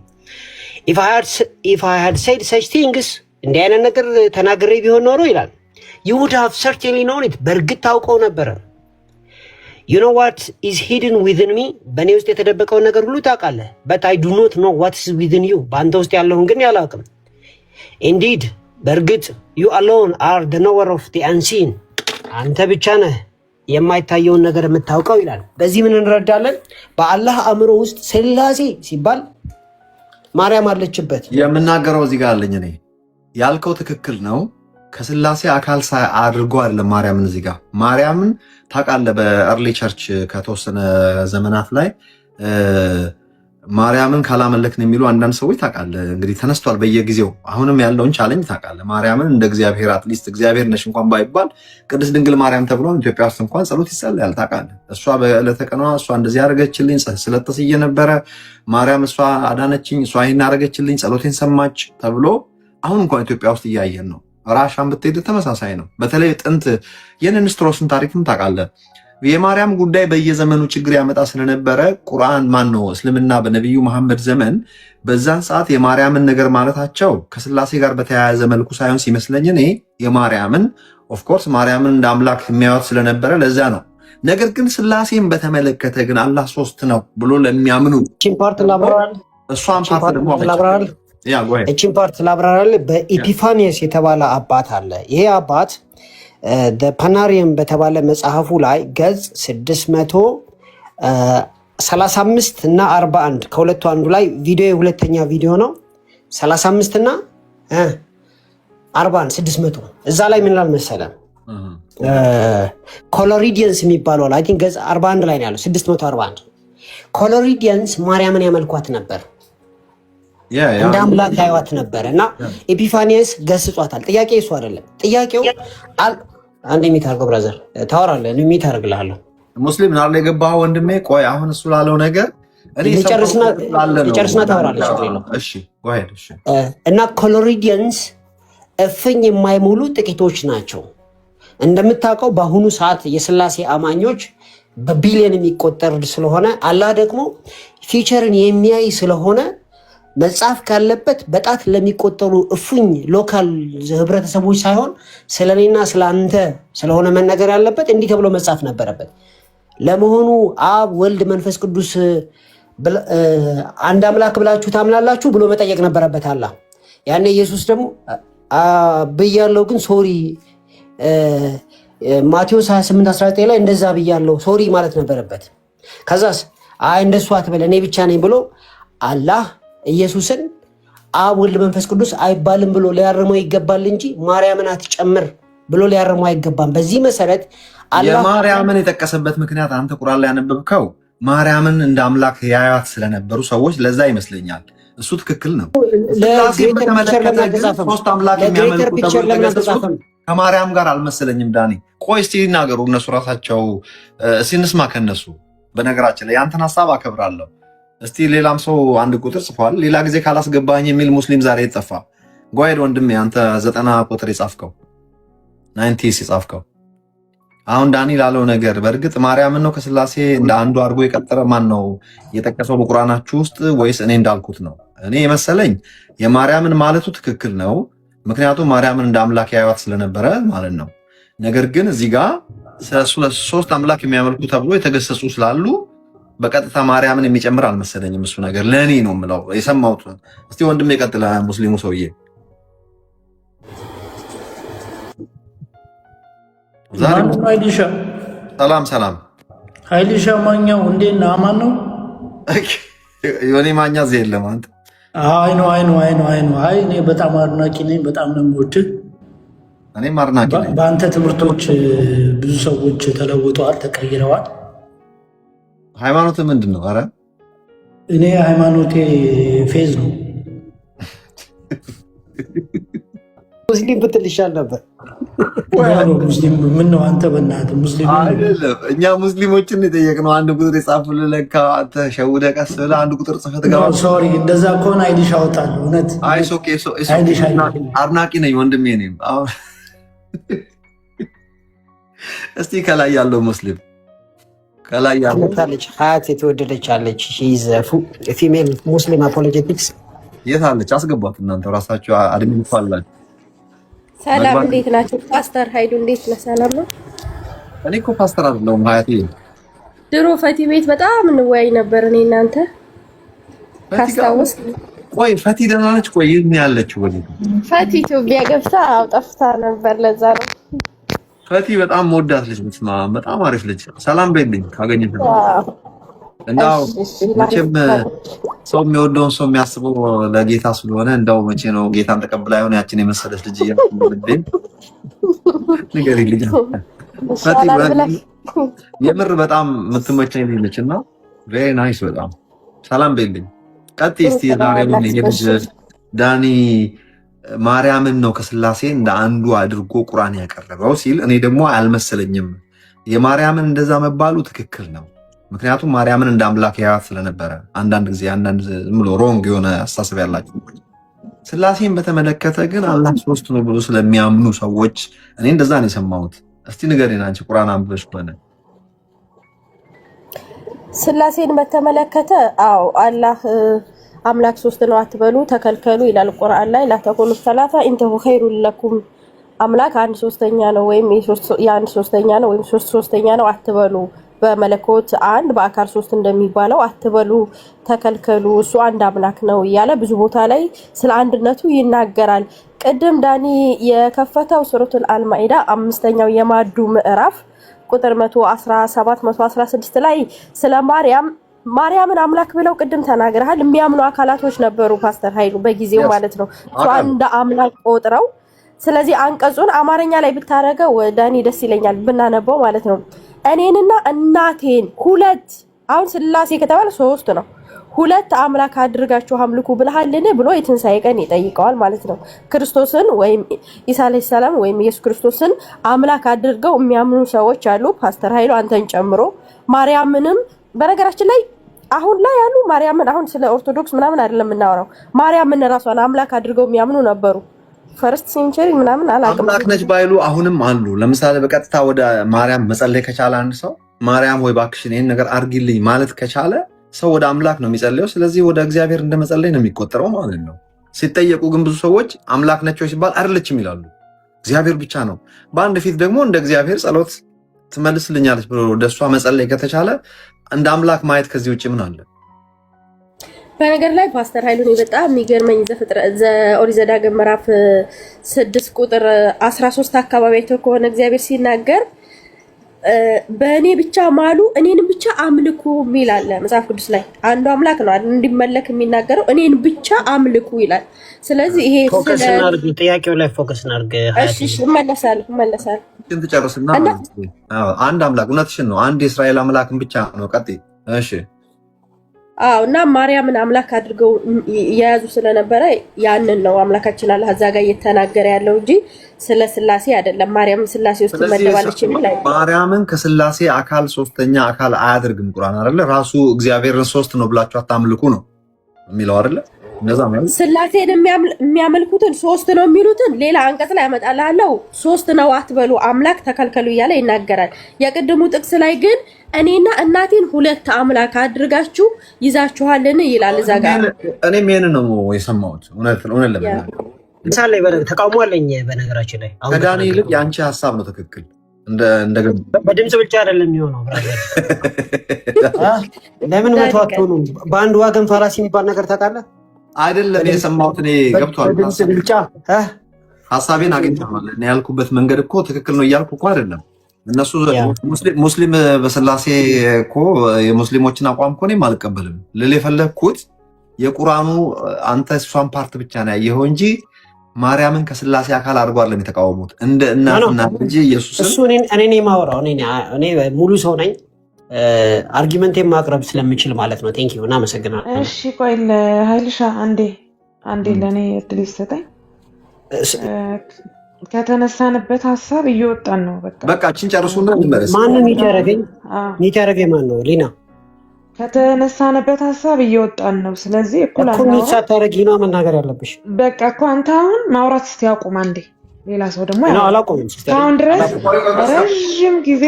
ኢፍ አይ ሃድ ሴድ ሰች ቲንግስ እንዲህ አይነት ነገር ተናግሬ ቢሆን ኖሮ ይላል ዩ ውድ ሃቭ ሰርቴንሊ ኖን ኢት በእርግጥ ታውቀው ነበረ። ዩ ኖ ዋት ኢዝ ሂድን ዊዝን ሚ በእኔ ውስጥ የተደበቀውን ነገር ሁሉ ታውቃለህ። በት አይ ዱ ኖት ኖ ዋት ኢዝ ዊዝን ዩ በአንተ ውስጥ ያለውን ግን ያላውቅም። ኢንዲድ በእርግጥ ዩ አሎን አር ደ ኖወር ኦፍ ዲ አንሲን አንተ ብቻ ነህ የማይታየውን ነገር የምታውቀው ይላል። በዚህ ምን እንረዳለን? በአላህ አእምሮ ውስጥ ሥላሴ ሲባል ማርያም አለችበት። የምናገረው እዚህ ጋር አለኝ እኔ ያልከው ትክክል ነው። ከሥላሴ አካል አድርጎ አይደለም ማርያምን እዚህ ጋር ማርያምን ታውቃለህ። በእርሊ ቸርች ከተወሰነ ዘመናት ላይ ማርያምን ካላመለክን የሚሉ አንዳንድ ሰዎች ታውቃለህ እንግዲህ ተነስቷል በየጊዜው። አሁንም ያለውን ቻሌንጅ ታውቃለህ። ማርያምን እንደ እግዚአብሔር አትሊስት እግዚአብሔር ነሽ እንኳን ባይባል ቅድስት ድንግል ማርያም ተብሎ ኢትዮጵያ ውስጥ እንኳን ጸሎት ይጸልያል ታውቃለህ። እሷ በዕለተ ቀኗ እሷ እንደዚህ ያደረገችልኝ ስለተስዬ ነበረ ማርያም እሷ አዳነችኝ፣ እሷ ይህን ያደረገችልኝ ጸሎቴን ሰማች ተብሎ አሁን እንኳን ኢትዮጵያ ውስጥ እያየን ነው። ራሻን ብትሄድ ተመሳሳይ ነው። በተለይ ጥንት የንስጥሮስን ታሪክም ታውቃለህ። የማርያም ጉዳይ በየዘመኑ ችግር ያመጣ ስለነበረ ቁርአን እስልምና በነቢዩ መሐመድ ዘመን በዛን ሰዓት የማርያምን ነገር ማለታቸው ከሥላሴ ጋር በተያያዘ መልኩ ሳይሆን ሲመስለኝ እኔ የማርያምን ኦፍኮርስ ማርያምን እንደ አምላክ የሚያዩት ስለነበረ ለዛ ነው። ነገር ግን ሥላሴን በተመለከተ ግን አላህ ሶስት ነው ብሎ ለሚያምኑ እቺን ፓርት ላብራራል። በኢፒፋኒየስ የተባለ አባት አለ። ይሄ አባት ፓናሪየም በተባለ መጽሐፉ ላይ ገጽ 635 እና 41 ከሁለቱ አንዱ ላይ ቪዲዮ የሁለተኛ ቪዲዮ ነው። 35 እና 41 600 እዛ ላይ ምን ላል መሰለ ኮሎሪዲየንስ የሚባለው አይ ቲንክ ገጽ 41 ላይ ነው ያለው 641 ኮሎሪዲየንስ ማርያምን ያመልኳት ነበር እንደ አምላክ ያዩዋት ነበር እና ኤፒፋኒየስ ገስጿታል። ጥያቄ እሱ አይደለም ጥያቄው አንድ ሚት አድርገው ብራዘር ታወራለህ ሚት አድርግልሃለሁ። ሙስሊም ናለ የገባው ወንድሜ ቆይ አሁን እሱ ላለው ነገር እኔ ጨርስና ታወራለህ ችግር የለውም። እሺ ወይድ እሺ እና ኮሎሪዲየንስ እፍኝ የማይሞሉ ጥቂቶች ናቸው። እንደምታውቀው በአሁኑ ሰዓት የሥላሴ አማኞች በቢሊየን የሚቆጠር ስለሆነ አላህ ደግሞ ፊቸርን የሚያይ ስለሆነ መጽሐፍ ካለበት በጣት ለሚቆጠሩ እፉኝ ሎካል ህብረተሰቦች ሳይሆን ስለኔና ስለአንተ ስለሆነ መነገር ያለበት እንዲህ ተብሎ መጽሐፍ ነበረበት። ለመሆኑ አብ ወልድ መንፈስ ቅዱስ አንድ አምላክ ብላችሁ ታምናላችሁ ብሎ መጠየቅ ነበረበት አላህ። ያኔ ኢየሱስ ደግሞ ብያለሁ ግን ሶሪ ማቴዎስ 28:19 ላይ እንደዛ ብያለሁ ሶሪ ማለት ነበረበት። ከዛስ እንደሱ አትበል እኔ ብቻ ነኝ ብሎ አላህ ኢየሱስን አብ ወልድ መንፈስ ቅዱስ አይባልም ብሎ ሊያርመው ይገባል እንጂ ማርያምን አትጨምር ብሎ ሊያርመው አይገባም። በዚህ መሰረት የማርያምን የጠቀሰበት ምክንያት አንተ ቁርአን ላይ ያነበብከው ማርያምን እንደ አምላክ ያያት ስለነበሩ ሰዎች ለዛ ይመስለኛል። እሱ ትክክል ነው። ሶስት አምላክ የሚያመልኩ ከማርያም ጋር አልመሰለኝም። ዳኒ ቆይ እስቲ ይናገሩ እነሱ ራሳቸው እስቲ እንስማ ከነሱ። በነገራችን ላይ ያንተን ሀሳብ አከብራለሁ። እስቲ ሌላም ሰው አንድ ቁጥር ጽፏል። ሌላ ጊዜ ካላስገባኝ የሚል ሙስሊም ዛሬ የጠፋ ጓይድ ወንድሜ አንተ 90 ቁጥር የጻፍከው 90 የጻፍከው አሁን ዳኒ ላለው ነገር በእርግጥ ማርያምን ነው ከሥላሴ እንደ አንዱ አድርጎ የቀጠረ ማን ነው የጠቀሰው በቁርአናችሁ ውስጥ ወይስ እኔ እንዳልኩት ነው? እኔ የመሰለኝ የማርያምን ማለቱ ትክክል ነው። ምክንያቱም ማርያምን እንደ አምላክ ያዩዋት ስለነበረ ማለት ነው። ነገር ግን እዚህ ጋር ሶስት አምላክ የሚያመልኩ ተብሎ የተገሰጹ ስላሉ በቀጥታ ማርያምን የሚጨምር አልመሰለኝም። እሱ ነገር ለእኔ ነው የምለው የሰማሁት። እስቲ ወንድም የቀጥለ ሙስሊሙ ሰውዬ ሰላም ሰላም። ሀይልሻ ማኛው እንዴት ነህ? አማን ነው? የኔ ማኛ እዚህ የለም። አንተ አይ እኔ በጣም አድናቂ ነኝ። በጣም ነው የምወድህ። እኔም አድናቂ ነኝ። በአንተ ትምህርቶች ብዙ ሰዎች ተለውጠዋል፣ ተቀይረዋል። ሃይማኖት ምንድን ነው? ኧረ እኔ ሃይማኖቴ ፌዝ ነው። ሙስሊም ብትል ይሻል ነበር። ሙስሊም ምን ነው አንተ በእናትህ ሙስሊም አይደለም። እኛ ሙስሊሞችን የጠየቅነው አንድ ቁጥር የጻፍልህ ለካ አንተ ሸውደህ ቀስ ብለህ አንድ ቁጥር ጽፈህ ትገባለህ። ሶሪ እንደዛ ከሆነ አይዲሽ አወጣለሁ። እውነት አድናቂ ነኝ ወንድሜ ነኝ። አሁን እስቲ ከላይ ያለው ሙስሊም ከላይ ያለው ሀያት የተወደደች አለች ፊሜል ሙስሊም አፖሎጀቲክስ የት አለች? አስገባት እናንተ ራሳችሁ አድሚን ፋላችሁ። ሰላም እንዴት ናችሁ? ፓስተር ኃይሉ እንዴት ነህ? ሰላም ነው። እኔ እኮ ፓስተር አይደለሁም ሀያቴ። ድሮ ፈቲ ቤት በጣም እንወያይ ነበር እኔ እናንተ ካስታወስክ። ቆይ ፈቲ ደህና ነች? ቆይ የት ነው ያለችው? ፈቲ ኢትዮጵያ ገብታ ጠፍታ ነበር። ለዛ ነው ፈቲ በጣም መወዳት ልጅ ምትማ በጣም አሪፍ ልጅ። ሰላም በይልኝ ካገኘት ነው። እንዳው መቼም ሰው የሚወደውን ሰው የሚያስበው ለጌታ ስለሆነ እንዳው መቼ ነው ጌታን ተቀብላ ይሆን ያችን የመሰለች ልጅ እየልብኝ ነገር ልጅ ፈቲ የምር በጣም የምትመቸኝ ልጅ ነች እና ቬሪ ናይስ በጣም ሰላም በይልኝ። ቀጥይ እስቲ ዛሬውን የልጅ ዳኒ ማርያምን ነው ከስላሴ እንደ አንዱ አድርጎ ቁርአን ያቀረበው ሲል እኔ ደግሞ አልመሰለኝም። የማርያምን እንደዛ መባሉ ትክክል ነው። ምክንያቱም ማርያምን እንደ አምላክ ያያት ስለነበረ አንዳንድ ጊዜ አንዳንድ ዝም ብሎ ሮንግ የሆነ አስተሳሰብ ያላቸው ስላሴን በተመለከተ ግን አላህ ሶስት ነው ብሎ ስለሚያምኑ ሰዎች እኔ እንደዛ ነው የሰማሁት። እስቲ ንገሪና አንቺ ቁርአን አንብበሽ ከሆነ ስላሴን በተመለከተ አዎ አላህ አምላክ ሶስት ነው አትበሉ ተከልከሉ ይላል ቁርአን ላይ ላተኩኑ ሰላታ ኢንተሁ ኸይሩን ለኩም አምላክ አንድ ሶስተኛ ነው ወይም የአንድ ሶስተኛ ነው ወይም ሶስት ሶስተኛ ነው አትበሉ በመለኮት አንድ በአካል ሶስት እንደሚባለው አትበሉ ተከልከሉ እሱ አንድ አምላክ ነው እያለ ብዙ ቦታ ላይ ስለ አንድነቱ ይናገራል። ቅድም ዳኒ የከፈተው ሱረቱል አልማኢዳ 5ኛው የማዱ ምዕራፍ ቁጥር 117 116 ላይ ስለ ማርያምን አምላክ ብለው ቅድም ተናግረሃል። የሚያምኑ አካላቶች ነበሩ ፓስተር ኃይሉ በጊዜው ማለት ነው እሱ አንድ አምላክ ቆጥረው። ስለዚህ አንቀጹን አማርኛ ላይ ብታረገው ዳኒ ደስ ይለኛል ብናነበው ማለት ነው። እኔንና እናቴን ሁለት አሁን ስላሴ ከተባለ ሶስት ነው ሁለት አምላክ አድርጋችሁ አምልኩ ብለሃልን ብሎ የትንሳኤ ቀን ይጠይቀዋል ማለት ነው። ክርስቶስን ወይም ኢሳ አለይሂ ሰላም ወይም ኢየሱስ ክርስቶስን አምላክ አድርገው የሚያምኑ ሰዎች አሉ ፓስተር ኃይሉ አንተን ጨምሮ። ማርያምንም በነገራችን ላይ አሁን ላይ ያሉ ማርያምን አሁን ስለ ኦርቶዶክስ ምናምን አይደለም የምናወራው ማርያምን ራሷን አምላክ አድርገው የሚያምኑ ነበሩ። ፈርስት ሴንቸሪ ምናምን አላውቅም አምላክ ነች ባይሉ አሁንም አሉ። ለምሳሌ በቀጥታ ወደ ማርያም መጸለይ ከቻለ አንድ ሰው ማርያም ወይ ባክሽን ይሄን ነገር አርጊልኝ ማለት ከቻለ ሰው ወደ አምላክ ነው የሚጸልየው። ስለዚህ ወደ እግዚአብሔር እንደመጸለይ ነው የሚቆጠረው ማለት ነው። ሲጠየቁ ግን ብዙ ሰዎች አምላክ ነች ወይ ሲባል አይደለችም ይላሉ። እግዚአብሔር ብቻ ነው። በአንድ ፊት ደግሞ እንደ እግዚአብሔር ጸሎት ትመልስልኛለች ብሎ ወደ እሷ መጸለይ ከተቻለ እንደ አምላክ ማየት ከዚህ ውጭ ምን አለ? በነገር ላይ ፓስተር ኃይሉ በጣም የሚገርመኝ ኦሪት ዘዳግም ምዕራፍ 6 ቁጥር 13 አካባቢ አይተው ከሆነ እግዚአብሔር ሲናገር በእኔ ብቻ ማሉ እኔን ብቻ አምልኩ የሚል አለ መጽሐፍ ቅዱስ ላይ። አንዱ አምላክ ነው እንዲመለክ የሚናገረው እኔን ብቻ አምልኩ ይላል። ስለዚህ ይሄ ፎከስ እናድርግ፣ ጥያቄው ላይ ፎከስ እናድርግ። እሺ እመለሳለሁ። ትጨርስና አንድ አምላክ እውነትሽን ነው። አንድ የእስራኤል አምላክን ብቻ ነው። ቀጥይ። እሺ አዎ እና ማርያምን አምላክ አድርገው የያዙ ስለነበረ ያንን ነው አምላካችን አላህ እዛ ጋር እየተናገረ ያለው እንጂ ስለ ስላሴ አይደለም። ማርያም ስላሴ ውስጥ ትመደባለች የሚል አይደለም። ማርያምን ከስላሴ አካል ሶስተኛ አካል አያደርግም ቁርአን አይደለ? ራሱ እግዚአብሔርን ሶስት ነው ብላችሁ አታምልኩ ነው የሚለው አይደለ? እንደዛ ማለት ስላሴን የሚያመልኩትን ሶስት ነው የሚሉትን ሌላ አንቀጽ ላይ ያመጣልሃለሁ። ሶስት ነው አትበሉ አምላክ ተከልከሉ እያለ ይናገራል። የቅድሙ ጥቅስ ላይ ግን እኔና እናቴን ሁለት አምላክ አድርጋችሁ ይዛችኋልን ይላል እዛ ጋር። እኔም ይሄን ነው የሰማሁት። እውነት ለምን ምሳሌ ተቃውሞ አለኝ። በነገራችን ላይ ከዳኒ ይልቅ የአንቺ ሀሳብ ነው ትክክል። በድምጽ ብቻ አይደለም የሚሆነው ብራዘር። ለምን መተዋቶ ነው? በአንድ ዋገን ፋላሲ የሚባል ነገር ታውቃለህ? አይደለም የሰማሁት እኔ ገብቷል። በድምጽ ብቻ ሀሳቤን አግኝቻለሁ። እኔ ያልኩበት መንገድ እኮ ትክክል ነው እያልኩ እኮ አይደለም። እነሱ ሙስሊም በስላሴ እኮ የሙስሊሞችን አቋም እኮ እኔም አልቀበልም ልል የፈለግኩት የቁርአኑ አንተ እሷን ፓርት ብቻ ነው ያየኸው እንጂ ማርያምን ከስላሴ አካል አድርጎ አይደለም የተቃወሙት። እንደ እናትና እንጂ ኢየሱስን እሱ እኔ የማወራው እኔ ሙሉ ሰው ነኝ። አርጊመንቴን ማቅረብ ስለምችል ማለት ነው። ቴንክ ዩ እና አመሰግናለሁ። እሺ ቆይ ለሀይልሻ አንዴ ለእኔ እድል ይሰጠኝ። ከተነሳንበት ሀሳብ እየወጣን ነው። በቃ እቺን ጨርሱና እንመለስ። ማንም ይተረገኝ ማን ነው ሊና? ከተነሳንበት ሀሳብ እየወጣን ነው። ስለዚህ እኩል አናውራ ሳታረጊ ነው መናገር ያለብሽ። በቃ እኮ አንተ አሁን ማውራት እስቲ ያቁም አንዴ። ሌላ ሰው ደግሞ ነው አላቆምም። ሲስተር አሁን ድረስ ረጅም ጊዜ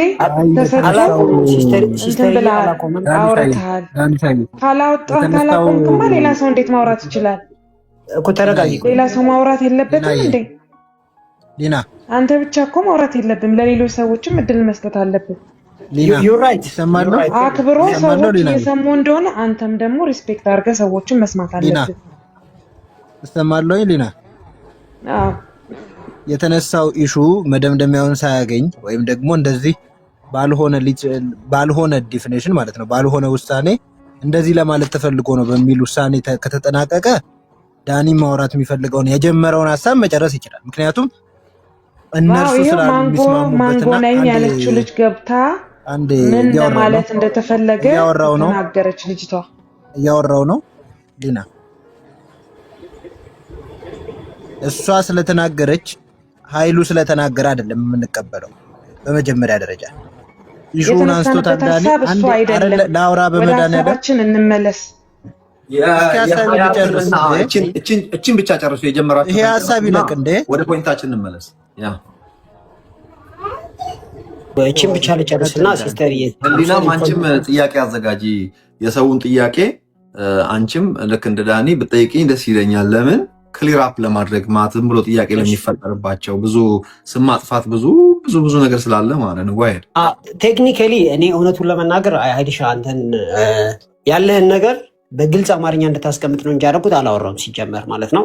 ተሰጥቶ ሲስተር አውርተሃል። ካላቆምክማ ሌላ ሰው እንዴት ማውራት ይችላል እኮ? ተረጋጊ። ሌላ ሰው ማውራት የለበትም እንዴ? ሊና አንተ ብቻ እኮ ማውራት የለብም። ለሌሎች ሰዎችም እድል መስጠት አለብን። ዩ ራይት። አክብሮ ሰዎች እየሰሙ እንደሆነ አንተም ደግሞ ሪስፔክት አድርገህ ሰዎችን መስማት አለብን። ተሰማለሁ ሊና። አዎ የተነሳው ኢሹ መደምደሚያውን ሳያገኝ ወይም ደግሞ እንደዚህ ባልሆነ ዲፊኒሽን ማለት ነው ባልሆነ ውሳኔ እንደዚህ ለማለት ተፈልጎ ነው በሚል ውሳኔ ከተጠናቀቀ ዳኒ ማውራት የሚፈልገውን የጀመረውን ሀሳብ መጨረስ ይችላል። ምክንያቱም እነርሱ ስላሉ ማንጎ ነኝ ያለችው ልጅ ገብታ ምን ለማለት እንደተፈለገ ተናገረች። ልጅቷ እያወራው ነው ሊና። እሷ ስለተናገረች ኃይሉ ስለተናገረ አይደለም የምንቀበለው። በመጀመሪያ ደረጃ ኢሹን አንስቶታል ዳኒ። አንድ ላውራ በመድኃኒዓለም እንመለስ። እቺን ብቻ ጨርሱ የጀመራችሁ። ይሄ ሀሳብ ይለቅ እንዴ? ወደ ፖይንታችን እንመለስ። ያ እቺን ብቻ ልጨርስና ሲስተር ህሊናም አንቺም ጥያቄ አዘጋጂ። የሰውን ጥያቄ አንቺም ልክ እንደ ዳኒ ብትጠይቂኝ ደስ ይለኛል። ለምን ክሊር አፕ ለማድረግ ማለትም ብሎ ጥያቄ ለሚፈጠርባቸው ብዙ ስም ማጥፋት ብዙ ነገር ስላለ ማለት ነው። ወይ ቴክኒካሊ እኔ እውነቱን ለመናገር አይዲሻ አንተን ያለህን ነገር በግልጽ አማርኛ እንድታስቀምጥ ነው እንጂ ያደረኩት አላወራውም ሲጀመር ማለት ነው።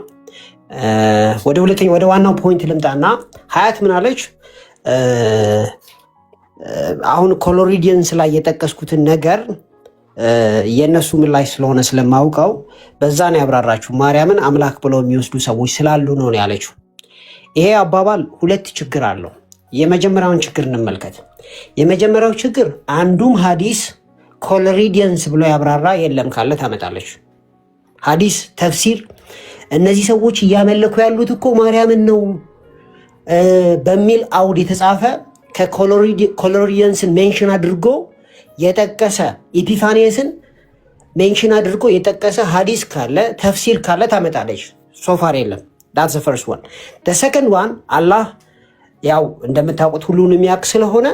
ወደ ዋናው ፖይንት ልምጣና ሀያት ምን አለች? አሁን ኮሎሪዲየንስ ላይ የጠቀስኩትን ነገር የነሱ ምላሽ ስለሆነ ስለማውቀው በዛ ነው ያብራራችሁ። ማርያምን አምላክ ብለው የሚወስዱ ሰዎች ስላሉ ነው ያለችው። ይሄ አባባል ሁለት ችግር አለው። የመጀመሪያውን ችግር እንመልከት። የመጀመሪያው ችግር አንዱም ሐዲስ ኮሎሪዲየንስ ብሎ ያብራራ የለም ካለ ታመጣለች። ሐዲስ ተፍሲር እነዚህ ሰዎች እያመለኩ ያሉት እኮ ማርያምን ነው በሚል አውድ የተጻፈ ከኮሎሪዲየንስን ሜንሽን አድርጎ የጠቀሰ ኢፒፋኒየስን ሜንሽን አድርጎ የጠቀሰ ሐዲስ ካለ ተፍሲር ካለ ታመጣለች። ሶፋር የለም። that's the first one. the second one አላህ ያው እንደምታውቁት ሁሉን የሚያውቅ ስለሆነ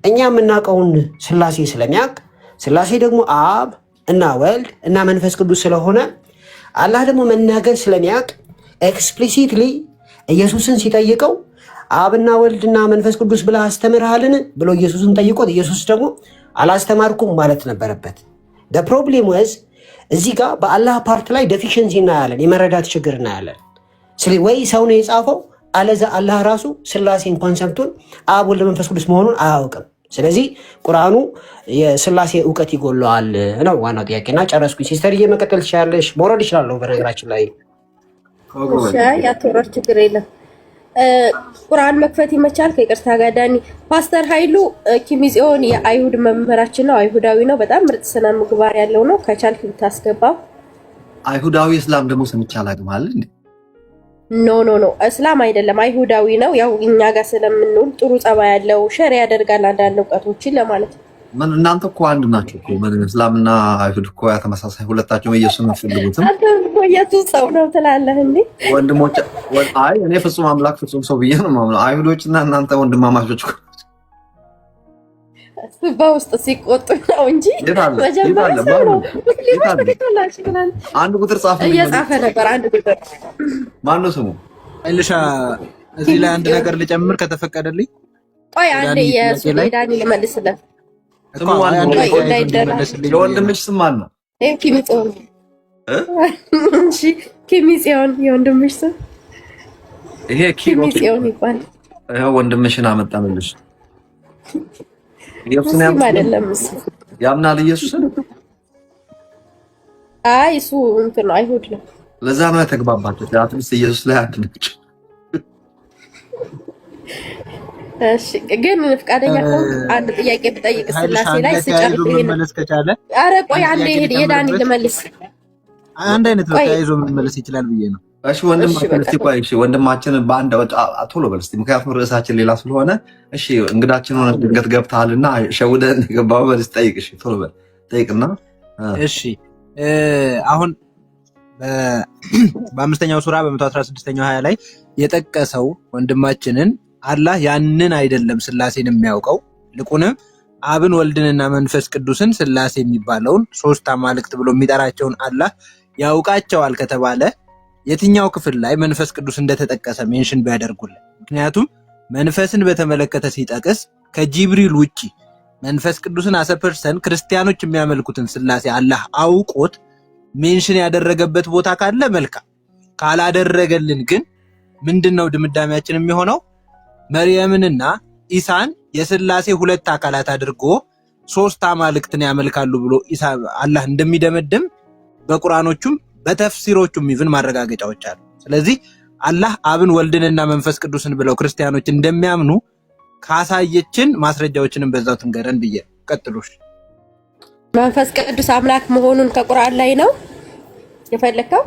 እኛ የምናውቀውን ስላሴ ስለሚያውቅ ስላሴ ደግሞ አብ እና ወልድ እና መንፈስ ቅዱስ ስለሆነ አላህ ደግሞ መናገር ስለሚያውቅ ኤክስፕሊሲትሊ ኢየሱስን ሲጠይቀው አብና ወልድና መንፈስ ቅዱስ ብለህ አስተምርሃልን ብሎ ኢየሱስን ጠይቆት ኢየሱስ ደግሞ አላስተማርኩም ማለት ነበረበት። the problem was እዚህ ጋር በአላህ ፓርት ላይ ዴፊሽንሲ እናያለን፣ የመረዳት ችግር እናያለን። ስለዚህ ወይ ሰው ነው የጻፈው አለዛ አላህ ራሱ ስላሴን ኮንሰፕቱን አብ ወልድ መንፈስ ቅዱስ መሆኑን አያውቅም። ስለዚህ ቁርአኑ የስላሴ እውቀት ይጎለዋል ነው ዋናው ጥያቄና ጨረስኩኝ። ሲስተርዬ መቀጠል ትችላለሽ። መውረድ ይችላለሁ በነገራችን ላይ ያተወራች ችግር የለም። ቁርአን መክፈት ይመቻል። ከይቅርታ ጋር ዳኒ ፓስተር ኃይሉ ኪሚጽዮን የአይሁድ መምህራችን ነው። አይሁዳዊ ነው። በጣም ምርጥ ስነ ምግባር ያለው ነው። ከቻልክ ልታስገባው። አይሁዳዊ እስላም ደግሞ ሰምቼ አላውቅም አለ እንዴ? ኖ እስላም አይደለም አይሁዳዊ ነው። ያው እኛ ጋር ስለምንውል ጥሩ ጸባይ ያለው ሸር ያደርጋል አንዳንድ እውቀቶችን ለማለት ነው። ምን እናንተ እኮ አንድ ናችሁ እኮ ምን እስላምና አይሁድ እኮ ተመሳሳይ ሁለታችሁም ኢየሱስን ፈልጉትም። አንተ ወየቱ ሰው ነው ትላለህ እንዴ? ወንድሞች አይ እኔ ፍጹም አምላክ ፍጹም ሰው ብዬ ነው ማምነው። አይሁዶችና እናንተ ወንድማማቾች እኮ በውስጥ ሲቆጡ ነው እንጂ መጀመሪያ ሰው ነው። አንድ ቁጥር ጻፈ እየጻፈ ነበር። አንድ ቁጥር ማነው ስሙ? እልሻ እዚህ ላይ አንድ ነገር ልጨምር ከተፈቀደልኝ። ቆይ አንዴ የሱዳኒ ልመልስለት። የወንድምሽ ስም ማን ነው? ኪሚጽዮን። እሺ ኪሚጽዮን የወንድምሽ ስም? ይሄ ኪሚጽዮን ይባላል። ይሄው ወንድምሽን አመጣንልሽ። ኢየሱስን ያምናል ኢየሱስን? አይ እሱ እንትን ነው አይሁድ ነው። ለዛ ነው የተግባባችሁት። አትሊስት ኢየሱስ ላይ አንድ ነች። እሺ ግን ፍቃደኛ ከሆንክ አንድ ጥያቄ ብጠይቅ ስላሴ ላይ ስጨርስ ይሄን መመለስ ከቻለ። ኧረ ቆይ አንዴ የዳኒ ልመልስ። አንድ አይነት ነው ተያይዞ መመለስ ይችላል ብዬ ነው። እሺ ወንድማችን እስቲ ቆይ እሺ ወንድማችን በአንድ ቶሎ በል እስቲ ምክንያቱም ርዕሳችን ሌላ ስለሆነ እሺ እንግዳችን ሆነ ድንገት ገብተሃልና ሸውደን ገባው በል ጠይቅ እሺ ቶሎ በል ጠይቅና እሺ አሁን በአምስተኛው ሱራ በ116ኛው 20 ላይ የጠቀሰው ወንድማችንን አላህ ያንን አይደለም ስላሴን የሚያውቀው ልቁንም አብን ወልድንና መንፈስ ቅዱስን ስላሴ የሚባለውን ሶስት አማልክት ብሎ የሚጠራቸውን አላህ ያውቃቸዋል ከተባለ የትኛው ክፍል ላይ መንፈስ ቅዱስ እንደተጠቀሰ ሜንሽን ቢያደርጉልን። ምክንያቱም መንፈስን በተመለከተ ሲጠቅስ ከጂብሪል ውጪ መንፈስ ቅዱስን አሰፐርሰን ክርስቲያኖች የሚያመልኩትን ስላሴ አላህ አውቆት ሜንሽን ያደረገበት ቦታ ካለ መልካም፣ ካላደረገልን ግን ምንድነው ድምዳሜያችን የሚሆነው? መርየምንና ኢሳን የስላሴ ሁለት አካላት አድርጎ ሶስት አማልክትን ያመልካሉ ብሎ ኢሳ አላህ እንደሚደመድም በቁርአኖቹም በተፍሲሮቹም ይብን ማረጋገጫዎች አሉ። ስለዚህ አላህ አብን ወልድንና መንፈስ ቅዱስን ብለው ክርስቲያኖች እንደሚያምኑ ካሳየችን ማስረጃዎችንም በዛው ትንገረን ብዬ ቀጥሉሽ። መንፈስ ቅዱስ አምላክ መሆኑን ከቁርአን ላይ ነው የፈለከው?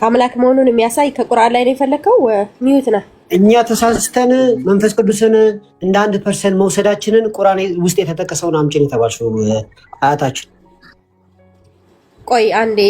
አምላክ መሆኑን የሚያሳይ ከቁርአን ላይ ነው የፈለከው? ሚዩት ነው። እኛ ተሳስተን መንፈስ ቅዱስን እንደ አንድ ፐርሰን መውሰዳችንን ቁርአን ውስጥ የተጠቀሰውን አምጪን የተባልሽው አያታችን። ቆይ አንዴ